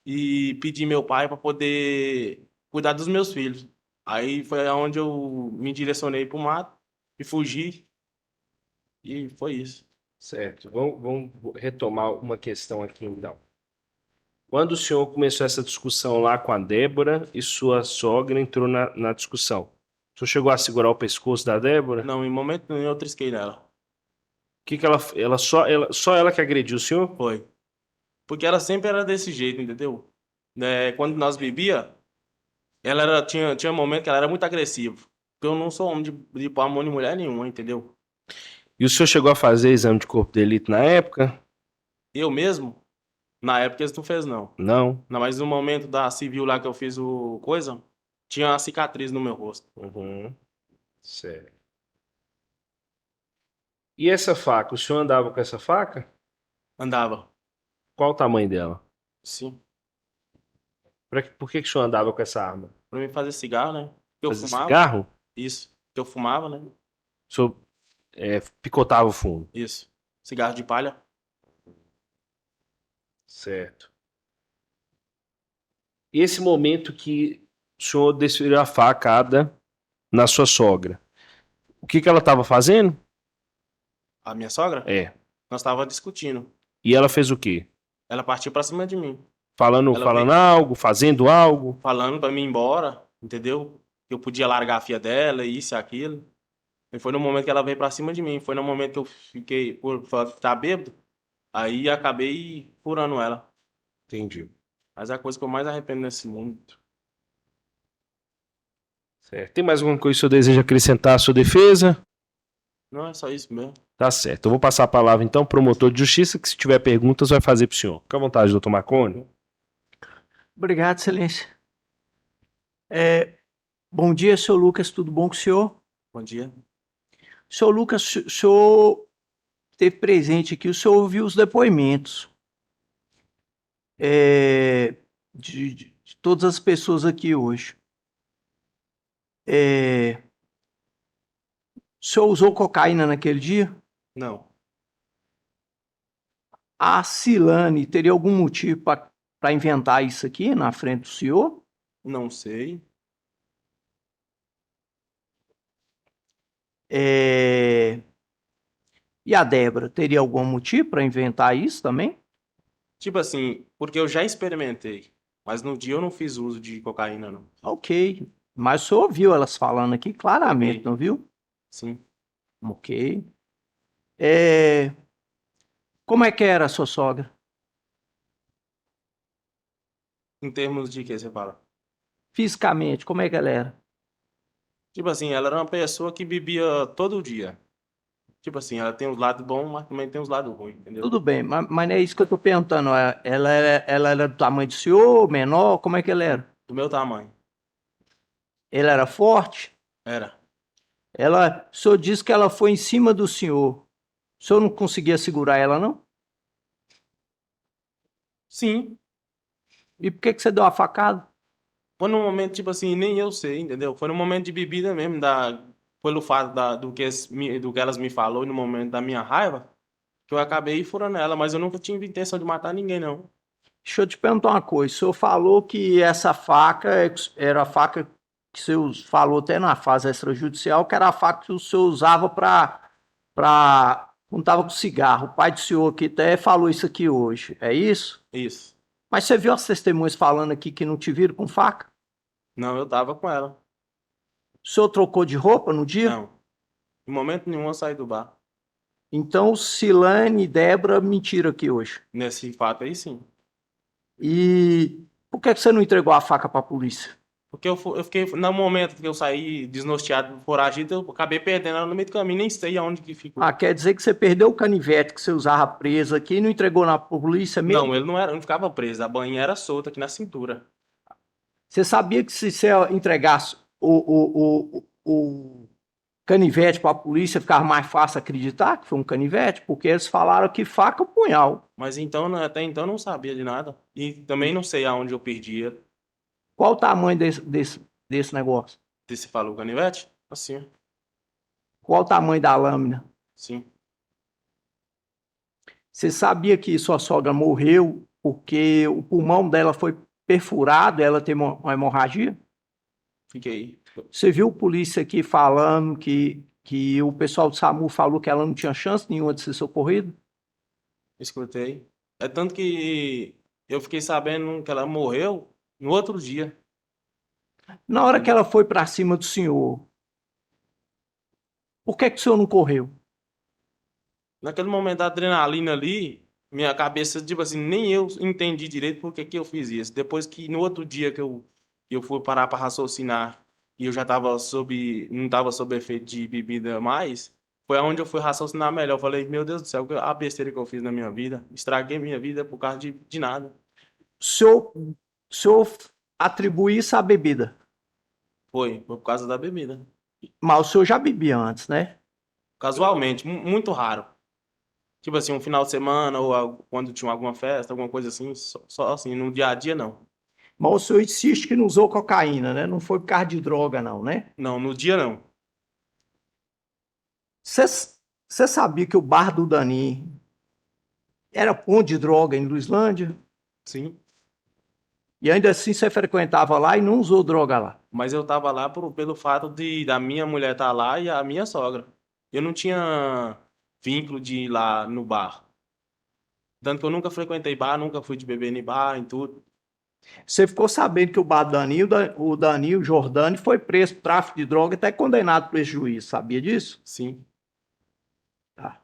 Speaker 9: e pedi meu pai para poder cuidar dos meus filhos. Aí foi onde eu me direcionei para o mato e fugi, e foi isso.
Speaker 1: Certo. Vamos retomar uma questão aqui, então. Quando o senhor começou essa discussão lá com a Débora e sua sogra entrou na discussão, o senhor chegou a segurar o pescoço da Débora?
Speaker 9: Não, em momento nenhum eu trisquei nela.
Speaker 1: O que que só ela que agrediu o senhor?
Speaker 9: Foi. Porque ela sempre era desse jeito, entendeu? Quando nós bebia, tinha um momento que ela era muito agressiva. Porque eu não sou homem de pôr a mão em mulher nenhuma, entendeu?
Speaker 1: E o senhor chegou a fazer exame de corpo de delito na época?
Speaker 9: Eu mesmo, na época, eles não fez, não.
Speaker 1: Não.
Speaker 9: Não, mas no momento da civil lá que eu fiz o coisa, tinha uma cicatriz no meu rosto.
Speaker 1: Uhum. Certo. E essa faca? O senhor andava com essa faca?
Speaker 9: Andava,
Speaker 1: Qual o tamanho dela?
Speaker 9: sim.
Speaker 1: Por que que o senhor andava com essa arma?
Speaker 9: Pra mim fazer cigarro, né? Eu
Speaker 1: Fazer
Speaker 9: fumava.
Speaker 1: cigarro?
Speaker 9: Isso. Que eu fumava, né?
Speaker 1: O senhor picotava o fumo?
Speaker 9: Isso. Cigarro de palha.
Speaker 1: Certo. E esse momento que o senhor desferiu a facada na sua sogra, o que que ela estava fazendo?
Speaker 9: A minha sogra,
Speaker 1: É.
Speaker 9: nós tava discutindo.
Speaker 1: E ela fez o quê?
Speaker 9: Ela partiu pra cima de mim.
Speaker 1: Falando
Speaker 9: Ela veio
Speaker 1: algo, fazendo algo?
Speaker 9: falando pra mim ir embora, entendeu? Que eu podia largar a filha dela, isso e aquilo. E foi no momento que ela veio pra cima de mim. Foi no momento que eu fiquei, por estar bêbado, aí acabei furando ela.
Speaker 1: Entendi.
Speaker 9: Mas é a coisa que eu mais arrependo nesse mundo.
Speaker 1: Certo. Tem mais alguma coisa que o senhor deseja acrescentar à sua defesa?
Speaker 9: Não, é só isso mesmo.
Speaker 1: Tá certo. Eu vou passar a palavra então ao promotor de justiça, que se tiver perguntas vai fazer para o senhor. Fique à vontade, doutor Marconi.
Speaker 3: Obrigado, excelência. Bom dia, senhor Lucas, tudo bom com o senhor?
Speaker 9: Bom dia.
Speaker 3: Senhor Lucas, o senhor esteve presente aqui, o senhor ouviu os depoimentos de todas as pessoas aqui hoje. O senhor usou cocaína naquele dia?
Speaker 9: Não.
Speaker 3: A Cilane teria algum motivo para inventar isso aqui na frente do senhor?
Speaker 9: Não sei.
Speaker 3: É, E a Débora, teria algum motivo para inventar isso também?
Speaker 9: Tipo assim, porque eu já experimentei, mas no dia eu não fiz uso de cocaína, não.
Speaker 3: Ok. Mas o senhor ouviu elas falando aqui claramente,
Speaker 9: Ok.
Speaker 3: não viu?
Speaker 9: Sim.
Speaker 3: Ok. É, Como é que era a sua sogra?
Speaker 9: Em termos de que você fala?
Speaker 3: Fisicamente, como é que ela era?
Speaker 9: Tipo assim, ela era uma pessoa que bebia todo dia. Tipo assim, ela tem os lados bons, mas também tem os lados ruins, entendeu?
Speaker 3: Tudo bem, mas não é isso que eu tô perguntando. Ela era do tamanho do senhor, menor? Como é que ela era?
Speaker 9: Do meu tamanho.
Speaker 3: Ela era forte?
Speaker 9: Era.
Speaker 3: O senhor disse que ela foi em cima do senhor. O senhor não conseguia segurar ela, não?
Speaker 9: Sim.
Speaker 3: E por que você deu uma facada?
Speaker 9: Foi num momento, tipo assim, nem eu sei, entendeu? Foi num momento de bebida mesmo, pelo fato do que elas me falou e no momento da minha raiva, que eu acabei furando ela, mas eu nunca tive intenção de matar ninguém, não.
Speaker 3: Deixa eu te perguntar uma coisa. O senhor falou que essa faca era a faca que o senhor falou até na fase extrajudicial, que era a faca que o senhor usava quando estava com cigarro. O pai do senhor aqui até falou isso aqui hoje. É isso?
Speaker 9: Isso.
Speaker 3: Mas você viu as testemunhas falando aqui que não te viram com faca?
Speaker 9: Não, eu tava com ela.
Speaker 3: O senhor trocou de roupa no dia?
Speaker 9: Não. Em momento nenhum eu saí do bar.
Speaker 3: Então, Silane e Débora mentiram aqui hoje.
Speaker 9: Nesse fato aí, sim.
Speaker 3: E por que você não entregou a faca para a polícia?
Speaker 9: Porque eu fiquei, no momento que eu saí desnorteado, foragido, eu acabei perdendo ela no meio do caminho, nem sei aonde que ficou.
Speaker 3: Ah, quer dizer que você perdeu o canivete que você usava preso aqui e não entregou na polícia mesmo?
Speaker 9: Não, ele não era, não ficava preso, a bainha era solta aqui na cintura.
Speaker 3: Você sabia que se você entregasse o canivete para a polícia, ficava mais fácil acreditar que foi um canivete? Porque eles falaram que faca ou punhal.
Speaker 9: Mas então, até então, eu não sabia de nada. E também não sei aonde eu perdia.
Speaker 3: Qual o tamanho desse negócio?
Speaker 9: Você falou canivete? Assim, ó.
Speaker 3: Qual o tamanho da lâmina?
Speaker 9: Sim.
Speaker 3: Você sabia que sua sogra morreu porque o pulmão dela foi perfurado, ela teve uma hemorragia?
Speaker 9: Fiquei.
Speaker 3: Você viu polícia aqui falando que o pessoal do SAMU falou que ela não tinha chance nenhuma de ser socorrida?
Speaker 9: Escutei. É tanto que eu fiquei sabendo que ela morreu no outro dia.
Speaker 3: Na hora que ela foi para cima do senhor, por que o senhor não correu?
Speaker 9: Naquele momento da adrenalina ali, minha cabeça, tipo assim, nem eu entendi direito por que que eu fiz isso. Depois que no outro dia que eu fui parar para raciocinar e eu já não tava sob efeito de bebida mais, foi onde eu fui raciocinar melhor. Eu falei, meu Deus do céu, a besteira que eu fiz na minha vida. Estraguei minha vida por causa de nada.
Speaker 3: O senhor atribui isso à bebida,
Speaker 9: Foi por causa da bebida.
Speaker 3: mas o senhor já bebia antes, né?
Speaker 9: Casualmente, muito raro. Tipo assim, um final de semana ou quando tinha alguma festa, alguma coisa assim, só assim, no dia a dia não.
Speaker 3: Mas o senhor insiste que não usou cocaína, né? Não foi por causa de droga, não, né?
Speaker 9: Não, no dia não.
Speaker 3: Você sabia que o bar do Dani era ponto de droga em Luislândia?
Speaker 9: Sim.
Speaker 3: E ainda assim você frequentava lá e não usou droga lá.
Speaker 9: Mas eu tava lá pelo fato da minha mulher estar lá e a minha sogra. Eu não tinha vínculo de ir lá no bar. Tanto que eu nunca frequentei bar, nunca fui de beber em bar, em tudo.
Speaker 3: Você ficou sabendo que o bar do Dani, o Dani, o Jordani, foi preso por tráfico de droga e até condenado por esse juiz. Sabia disso?
Speaker 9: Sim.
Speaker 3: Tá.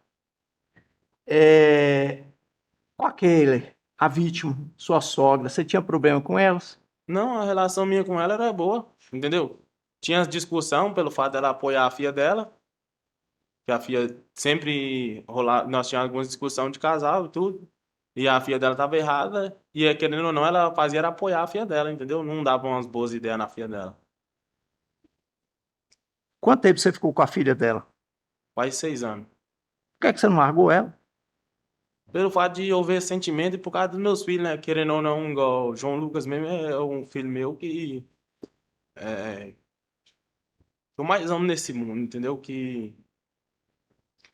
Speaker 3: Com a Kayler, a vítima, sua sogra, você tinha problema com elas?
Speaker 9: Não, a relação minha com ela era boa, entendeu? Tinha discussão pelo fato dela apoiar a filha dela, que a filha sempre rolava, nós tínhamos algumas discussão de casal e tudo. E a filha dela tava errada, e querendo ou não, ela fazia era apoiar a filha dela, entendeu? Não dava umas boas ideias na filha dela.
Speaker 3: Quanto tempo você ficou com a filha dela?
Speaker 9: Faz 6 anos.
Speaker 3: Por que você não largou ela?
Speaker 9: Pelo fato de eu ver sentimento e por causa dos meus filhos, né? Querendo ou não, igual o João Lucas mesmo é um filho meu que eu mais amo nesse mundo, entendeu?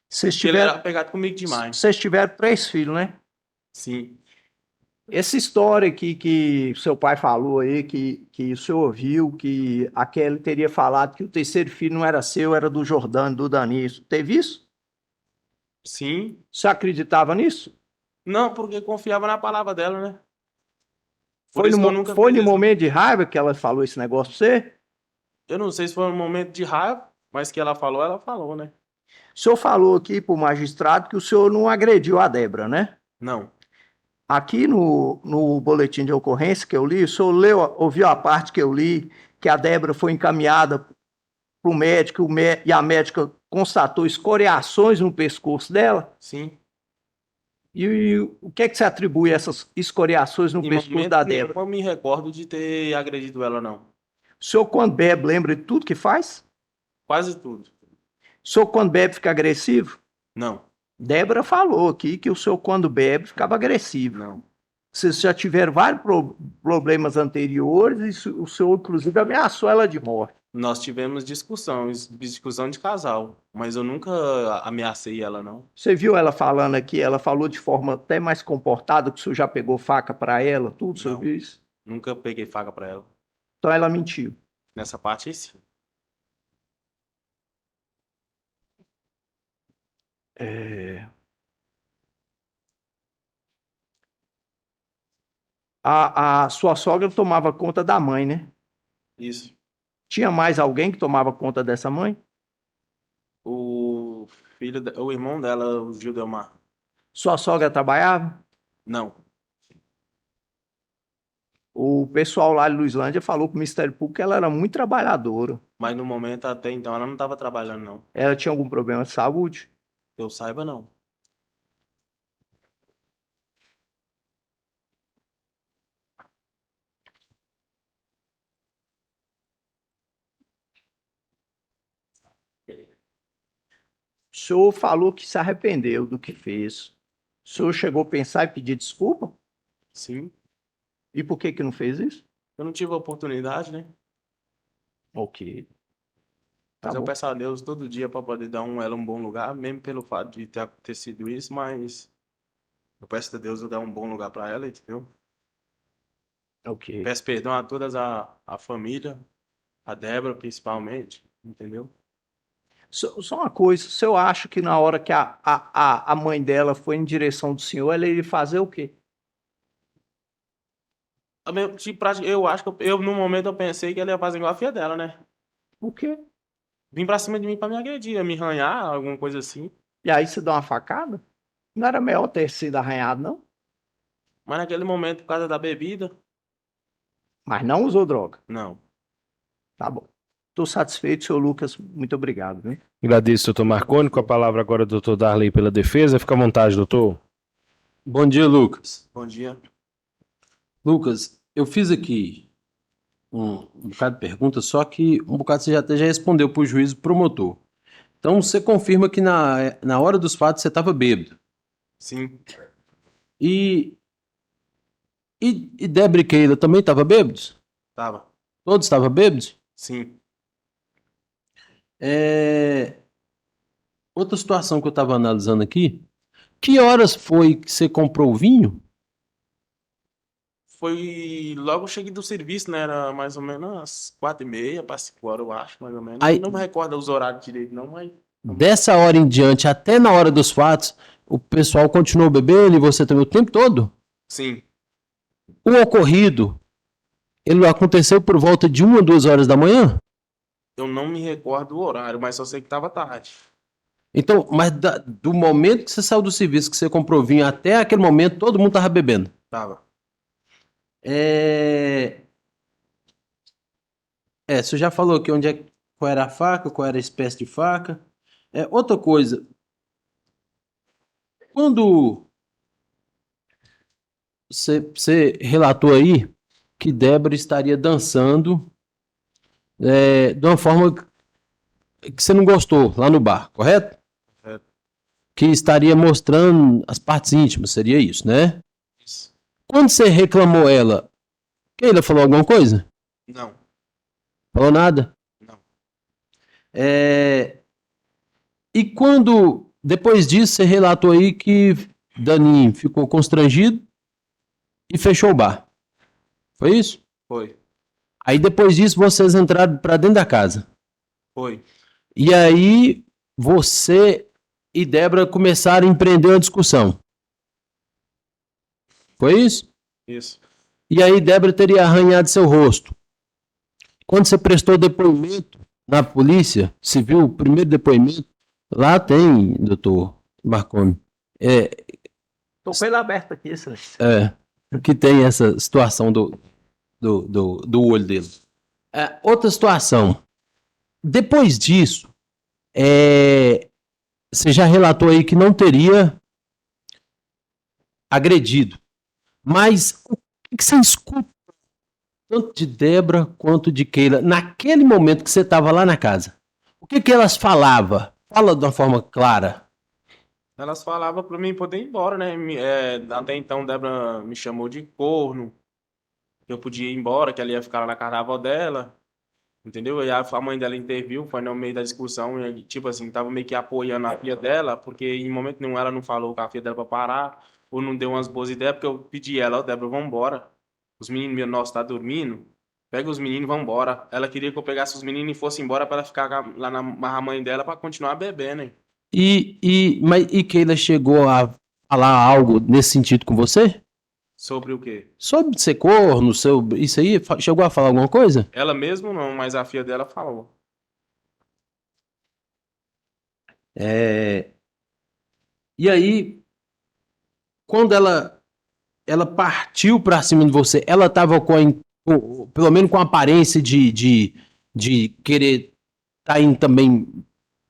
Speaker 3: Vocês
Speaker 9: Que ele era
Speaker 3: tiveram,
Speaker 9: apegado comigo demais.
Speaker 3: vocês tiveram 3 filhos, né?
Speaker 9: Sim.
Speaker 3: Essa história aqui que seu pai falou aí, que o senhor ouviu, que a Kelly teria falado que o terceiro filho não era seu, era do Jordano, do Danício. Teve isso?
Speaker 9: Sim.
Speaker 3: Você acreditava nisso?
Speaker 9: Não, porque confiava na palavra dela, né? Por
Speaker 3: Foi
Speaker 9: isso
Speaker 3: no,
Speaker 9: que eu nunca
Speaker 3: foi
Speaker 9: fiz
Speaker 3: no
Speaker 9: isso.
Speaker 3: momento de raiva que ela falou esse negócio pra você?
Speaker 9: Eu não sei se foi um momento de raiva, mas que ela falou, né?
Speaker 3: O senhor falou aqui pro magistrado que o senhor não agrediu a Débora, né?
Speaker 9: Não.
Speaker 3: Aqui no boletim de ocorrência que eu li, o senhor ouviu a parte que eu li, que a Débora foi encaminhada para o médico e a médica constatou escoriações no pescoço dela?
Speaker 9: Sim.
Speaker 3: E o que é que você atribui essas escoriações no
Speaker 9: Em
Speaker 3: pescoço
Speaker 9: momento
Speaker 3: da
Speaker 9: nenhum
Speaker 3: Débora?
Speaker 9: eu me recordo de ter agredido ela, não.
Speaker 3: O senhor, quando bebe, lembra de tudo que faz?
Speaker 9: Quase tudo.
Speaker 3: O senhor, quando bebe, fica agressivo?
Speaker 9: Não.
Speaker 3: Débora falou aqui que o senhor, quando bebe, ficava agressivo.
Speaker 9: Não.
Speaker 3: Vocês já tiveram vários problemas anteriores e o senhor, inclusive, ameaçou ela de morte.
Speaker 9: Nós tivemos discussão de casal, mas eu nunca ameacei ela, não.
Speaker 3: Você viu ela falando aqui? Ela falou de forma até mais comportada, que o senhor já pegou faca para ela, tudo, o senhor
Speaker 9: Não.
Speaker 3: viu isso?
Speaker 9: Nunca peguei faca pra ela.
Speaker 3: Então ela mentiu.
Speaker 9: Nessa parte aí, sim.
Speaker 3: A sua sogra tomava conta da mãe, né?
Speaker 9: Isso.
Speaker 3: Tinha mais alguém que tomava conta dessa mãe?
Speaker 9: O o irmão dela, o Gildelmar.
Speaker 3: Sua sogra trabalhava?
Speaker 9: Não.
Speaker 3: O pessoal lá de Luislândia falou pro Ministério Público que ela era muito trabalhadora.
Speaker 9: Mas no momento até então ela não estava trabalhando, não.
Speaker 3: Ela tinha algum problema de saúde?
Speaker 9: Que eu saiba, não.
Speaker 3: O senhor falou que se arrependeu do que fez. O senhor chegou a pensar e pedir desculpa?
Speaker 9: Sim.
Speaker 3: E por que que não fez isso?
Speaker 9: Eu não tive a oportunidade, né?
Speaker 3: Ok. Tá
Speaker 9: Mas eu
Speaker 3: bom.
Speaker 9: peço a Deus todo dia para poder dar ela um bom lugar, mesmo pelo fato de ter acontecido isso, mas eu peço a Deus eu dar um bom lugar para ela, entendeu?
Speaker 3: Ok.
Speaker 9: Peço perdão a todas a família, a Débora principalmente, entendeu?
Speaker 3: Só uma coisa, o senhor acha que na hora que a mãe dela foi em direção do senhor, ela iria fazer o quê?
Speaker 9: Eu acho que eu, no momento eu pensei que ela ia fazer igual a filha dela, né?
Speaker 3: O quê?
Speaker 9: Vim pra cima de mim pra me agredir, me arranhar, alguma coisa assim.
Speaker 3: E aí você dá uma facada? Não era melhor ter sido arranhado, não?
Speaker 9: Mas naquele momento, por causa da bebida,
Speaker 3: Mas não usou droga.
Speaker 9: não.
Speaker 3: Tá bom. Estou satisfeito, senhor Lucas. Muito obrigado. Viu?
Speaker 1: Agradeço, doutor Marconi. Com a palavra agora, doutor Darley, pela defesa. Fica à vontade, doutor.
Speaker 4: Bom dia, Lucas.
Speaker 9: Bom dia.
Speaker 4: Lucas, eu fiz aqui um bocado de perguntas, só que um bocado você até já respondeu para o juiz promotor. Então você confirma que na hora dos fatos você estava bêbado.
Speaker 9: Sim,
Speaker 4: E Débora e Keila também estavam bêbados?
Speaker 9: tava.
Speaker 4: Todos estavam bêbados?
Speaker 9: Sim.
Speaker 4: Outra situação que eu estava analisando aqui, que horas foi que você comprou o vinho?
Speaker 9: Foi logo eu cheguei do serviço, né? Era mais ou menos às 4h30 para 5 horas, eu acho, mais ou menos.
Speaker 4: Aí-
Speaker 9: Não me recordo os horários direito, não, mas.
Speaker 4: Dessa hora em diante, até na hora dos fatos, o pessoal continuou bebendo e você também o tempo todo?
Speaker 9: Sim.
Speaker 4: O ocorrido, ele aconteceu por volta de 1 ou 2 horas da manhã?
Speaker 9: Eu não me recordo o horário, mas só sei que tava tarde.
Speaker 4: Então, mas do momento que você saiu do serviço, que você comprou vinho, até aquele momento, todo mundo tava bebendo.
Speaker 9: Tava.
Speaker 4: Você já falou aqui qual era a faca, qual era a espécie de faca. Outra coisa, quando você relatou aí que Débora estaria dançando de uma forma que você não gostou lá no bar, correto?
Speaker 9: É.
Speaker 4: Que estaria mostrando as partes íntimas, seria isso, né?
Speaker 9: Isso.
Speaker 4: Quando você reclamou ela, Keila falou alguma coisa?
Speaker 9: Não.
Speaker 4: Falou nada?
Speaker 9: Não.
Speaker 4: E quando, depois disso, você relatou aí que Daninho ficou constrangido e fechou o bar. Foi isso?
Speaker 9: Foi.
Speaker 4: Aí depois disso vocês entraram pra dentro da casa.
Speaker 9: Foi.
Speaker 4: E aí você e Débora começaram a empreender uma discussão. Foi isso?
Speaker 9: Isso.
Speaker 4: E aí Débora teria arranhado seu rosto. Quando você prestou depoimento na polícia civil, o primeiro depoimento, lá tem, doutor Marconi,
Speaker 3: Tô com ele aberto aqui, excelência.
Speaker 4: que tem essa situação do olho dele. Outra situação. Depois disso, você já relatou aí que não teria agredido. Mas o que você escuta tanto de Débora quanto de Keila naquele momento que você estava lá na casa? O que elas falavam? Fala de uma forma clara.
Speaker 9: Elas falavam pra mim poder ir embora, né? Até então, Débora me chamou de corno, que eu podia ir embora, que ela ia ficar lá na casa da avó dela, entendeu? E a mãe dela interviu, foi no meio da discussão, e, tipo assim, tava meio que apoiando a filha dela, porque em momento nenhum ela não falou com a filha dela pra parar, ou não deu umas boas ideias, porque eu pedi ela, ó, Débora, vambora. Os meninos nossos tá dormindo, pega os meninos e vambora. Ela queria que eu pegasse os meninos e fosse embora pra ela ficar lá na mãe dela pra continuar bebendo, hein?
Speaker 4: Mas Keila chegou a falar algo nesse sentido com você?
Speaker 9: Sobre o quê?
Speaker 4: Sobre ser corno, isso aí? Chegou a falar alguma coisa?
Speaker 9: Ela mesmo não, mas a filha dela falou.
Speaker 4: E aí, quando ela partiu pra cima de você, ela tava pelo menos com a aparência de querer tá indo também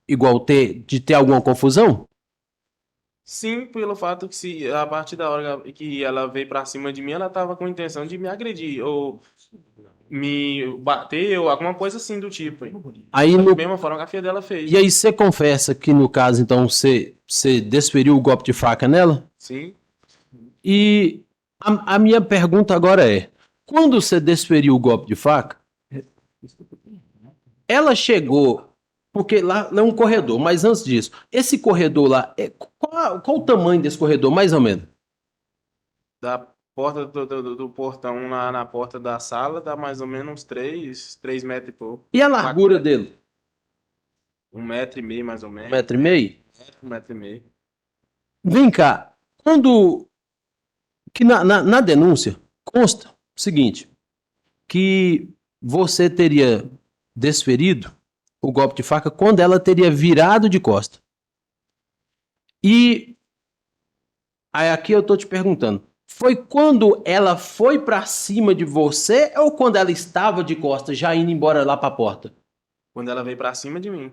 Speaker 4: igual de ter alguma confusão?
Speaker 9: Sim, pelo fato que se a partir da hora que ela veio pra cima de mim, ela tava com a intenção de me agredir, ou me bater, ou alguma coisa assim do tipo.
Speaker 4: Aí
Speaker 9: Da
Speaker 4: no,
Speaker 9: mesma forma que a filha dela fez.
Speaker 4: e aí você confessa que no caso, então, você desferiu o golpe de faca nela?
Speaker 9: Sim,
Speaker 4: E a minha pergunta agora é, quando você desferiu o golpe de faca, ela chegou, porque lá é um corredor, mas antes disso, esse corredor lá, qual o tamanho desse corredor, mais ou menos?
Speaker 9: da porta do portão lá na porta da sala dá mais ou menos uns 3 metros e pouco.
Speaker 4: E a largura dele?
Speaker 9: 1,5 metro mais ou menos.
Speaker 4: 1,5 metro?
Speaker 9: 1,5 metro.
Speaker 4: Vem cá, que na denúncia consta o seguinte, que você teria desferido o golpe de faca quando ela teria virado de costa. E aí aqui eu tô te perguntando, foi quando ela foi pra cima de você ou quando ela estava de costa, já indo embora lá pra porta?
Speaker 9: Quando ela veio pra cima de mim.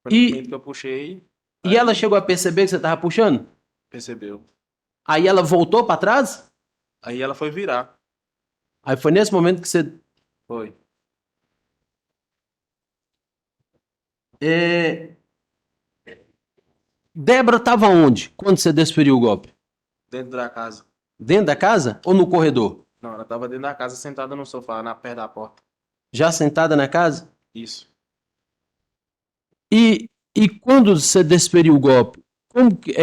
Speaker 9: Foi
Speaker 4: E-
Speaker 9: no momento que eu puxei,
Speaker 4: E ela chegou a perceber que você tava puxando?
Speaker 9: percebeu.
Speaker 4: Aí ela voltou pra trás?
Speaker 9: Aí ela foi virar.
Speaker 4: Aí foi nesse momento que você...
Speaker 9: Foi.
Speaker 4: Débora tava onde quando você desferiu o golpe?
Speaker 9: Dentro da casa.
Speaker 4: Dentro da casa ou no corredor?
Speaker 9: Não, ela tava dentro da casa sentada no sofá, perto da porta.
Speaker 4: Já sentada na casa?
Speaker 9: Isso.
Speaker 4: E quando você desferiu o golpe, como que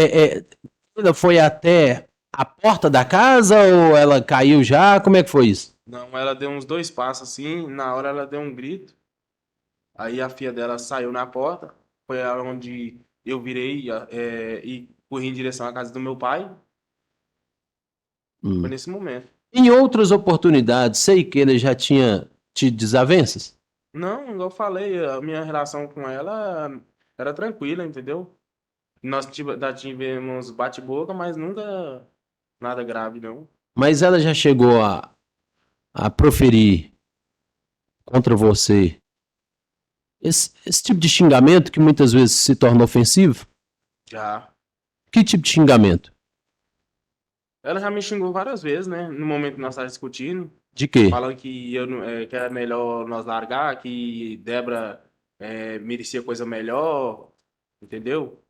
Speaker 4: ela foi até a porta da casa ou ela caiu já? Como é que foi isso?
Speaker 9: Não, ela deu uns 2 passos assim, na hora ela deu um grito. Aí a filha dela saiu na porta, foi onde eu virei e corri em direção à casa do meu pai. Foi nesse momento.
Speaker 4: Em outras oportunidades, sei que ele já tinha tido desavenças?
Speaker 9: Não, igual eu falei, a minha relação com ela era tranquila, entendeu? Nós tivemos bate-boca, mas nunca nada grave, não.
Speaker 4: Mas ela já chegou a proferir contra você esse tipo de xingamento que muitas vezes se torna ofensivo?
Speaker 9: Já.
Speaker 4: Que tipo de xingamento?
Speaker 9: Ela já me xingou várias vezes, né? No momento que nós estávamos discutindo.
Speaker 4: De quê?
Speaker 9: Falando que, que era melhor nós largar, que Débora merecia coisa melhor, entendeu?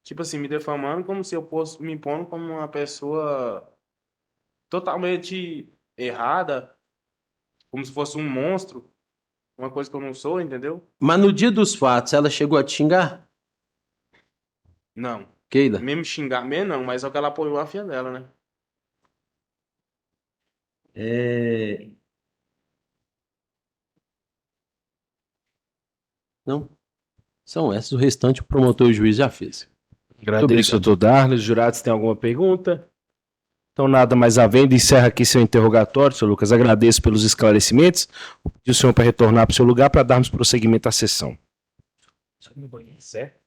Speaker 9: Tipo assim, me defamando como se eu fosse me impondo como uma pessoa totalmente errada, como se fosse um monstro, uma coisa que eu não sou, entendeu?
Speaker 4: Mas no dia dos fatos, ela chegou a te xingar?
Speaker 9: Não.
Speaker 4: Keila?
Speaker 9: Mesmo xingar, mesmo não, mas só que ela apoiou a filha dela, né?
Speaker 4: Não? São essas. O restante o promotor e o juiz já fez.
Speaker 1: Agradeço,
Speaker 4: obrigado.
Speaker 1: doutor Darles. Jurados, tem alguma pergunta? Então, nada mais havendo, encerra aqui seu interrogatório, senhor Lucas. Agradeço pelos esclarecimentos. Vou pedir o senhor para retornar para o seu lugar para darmos prosseguimento à sessão. Certo?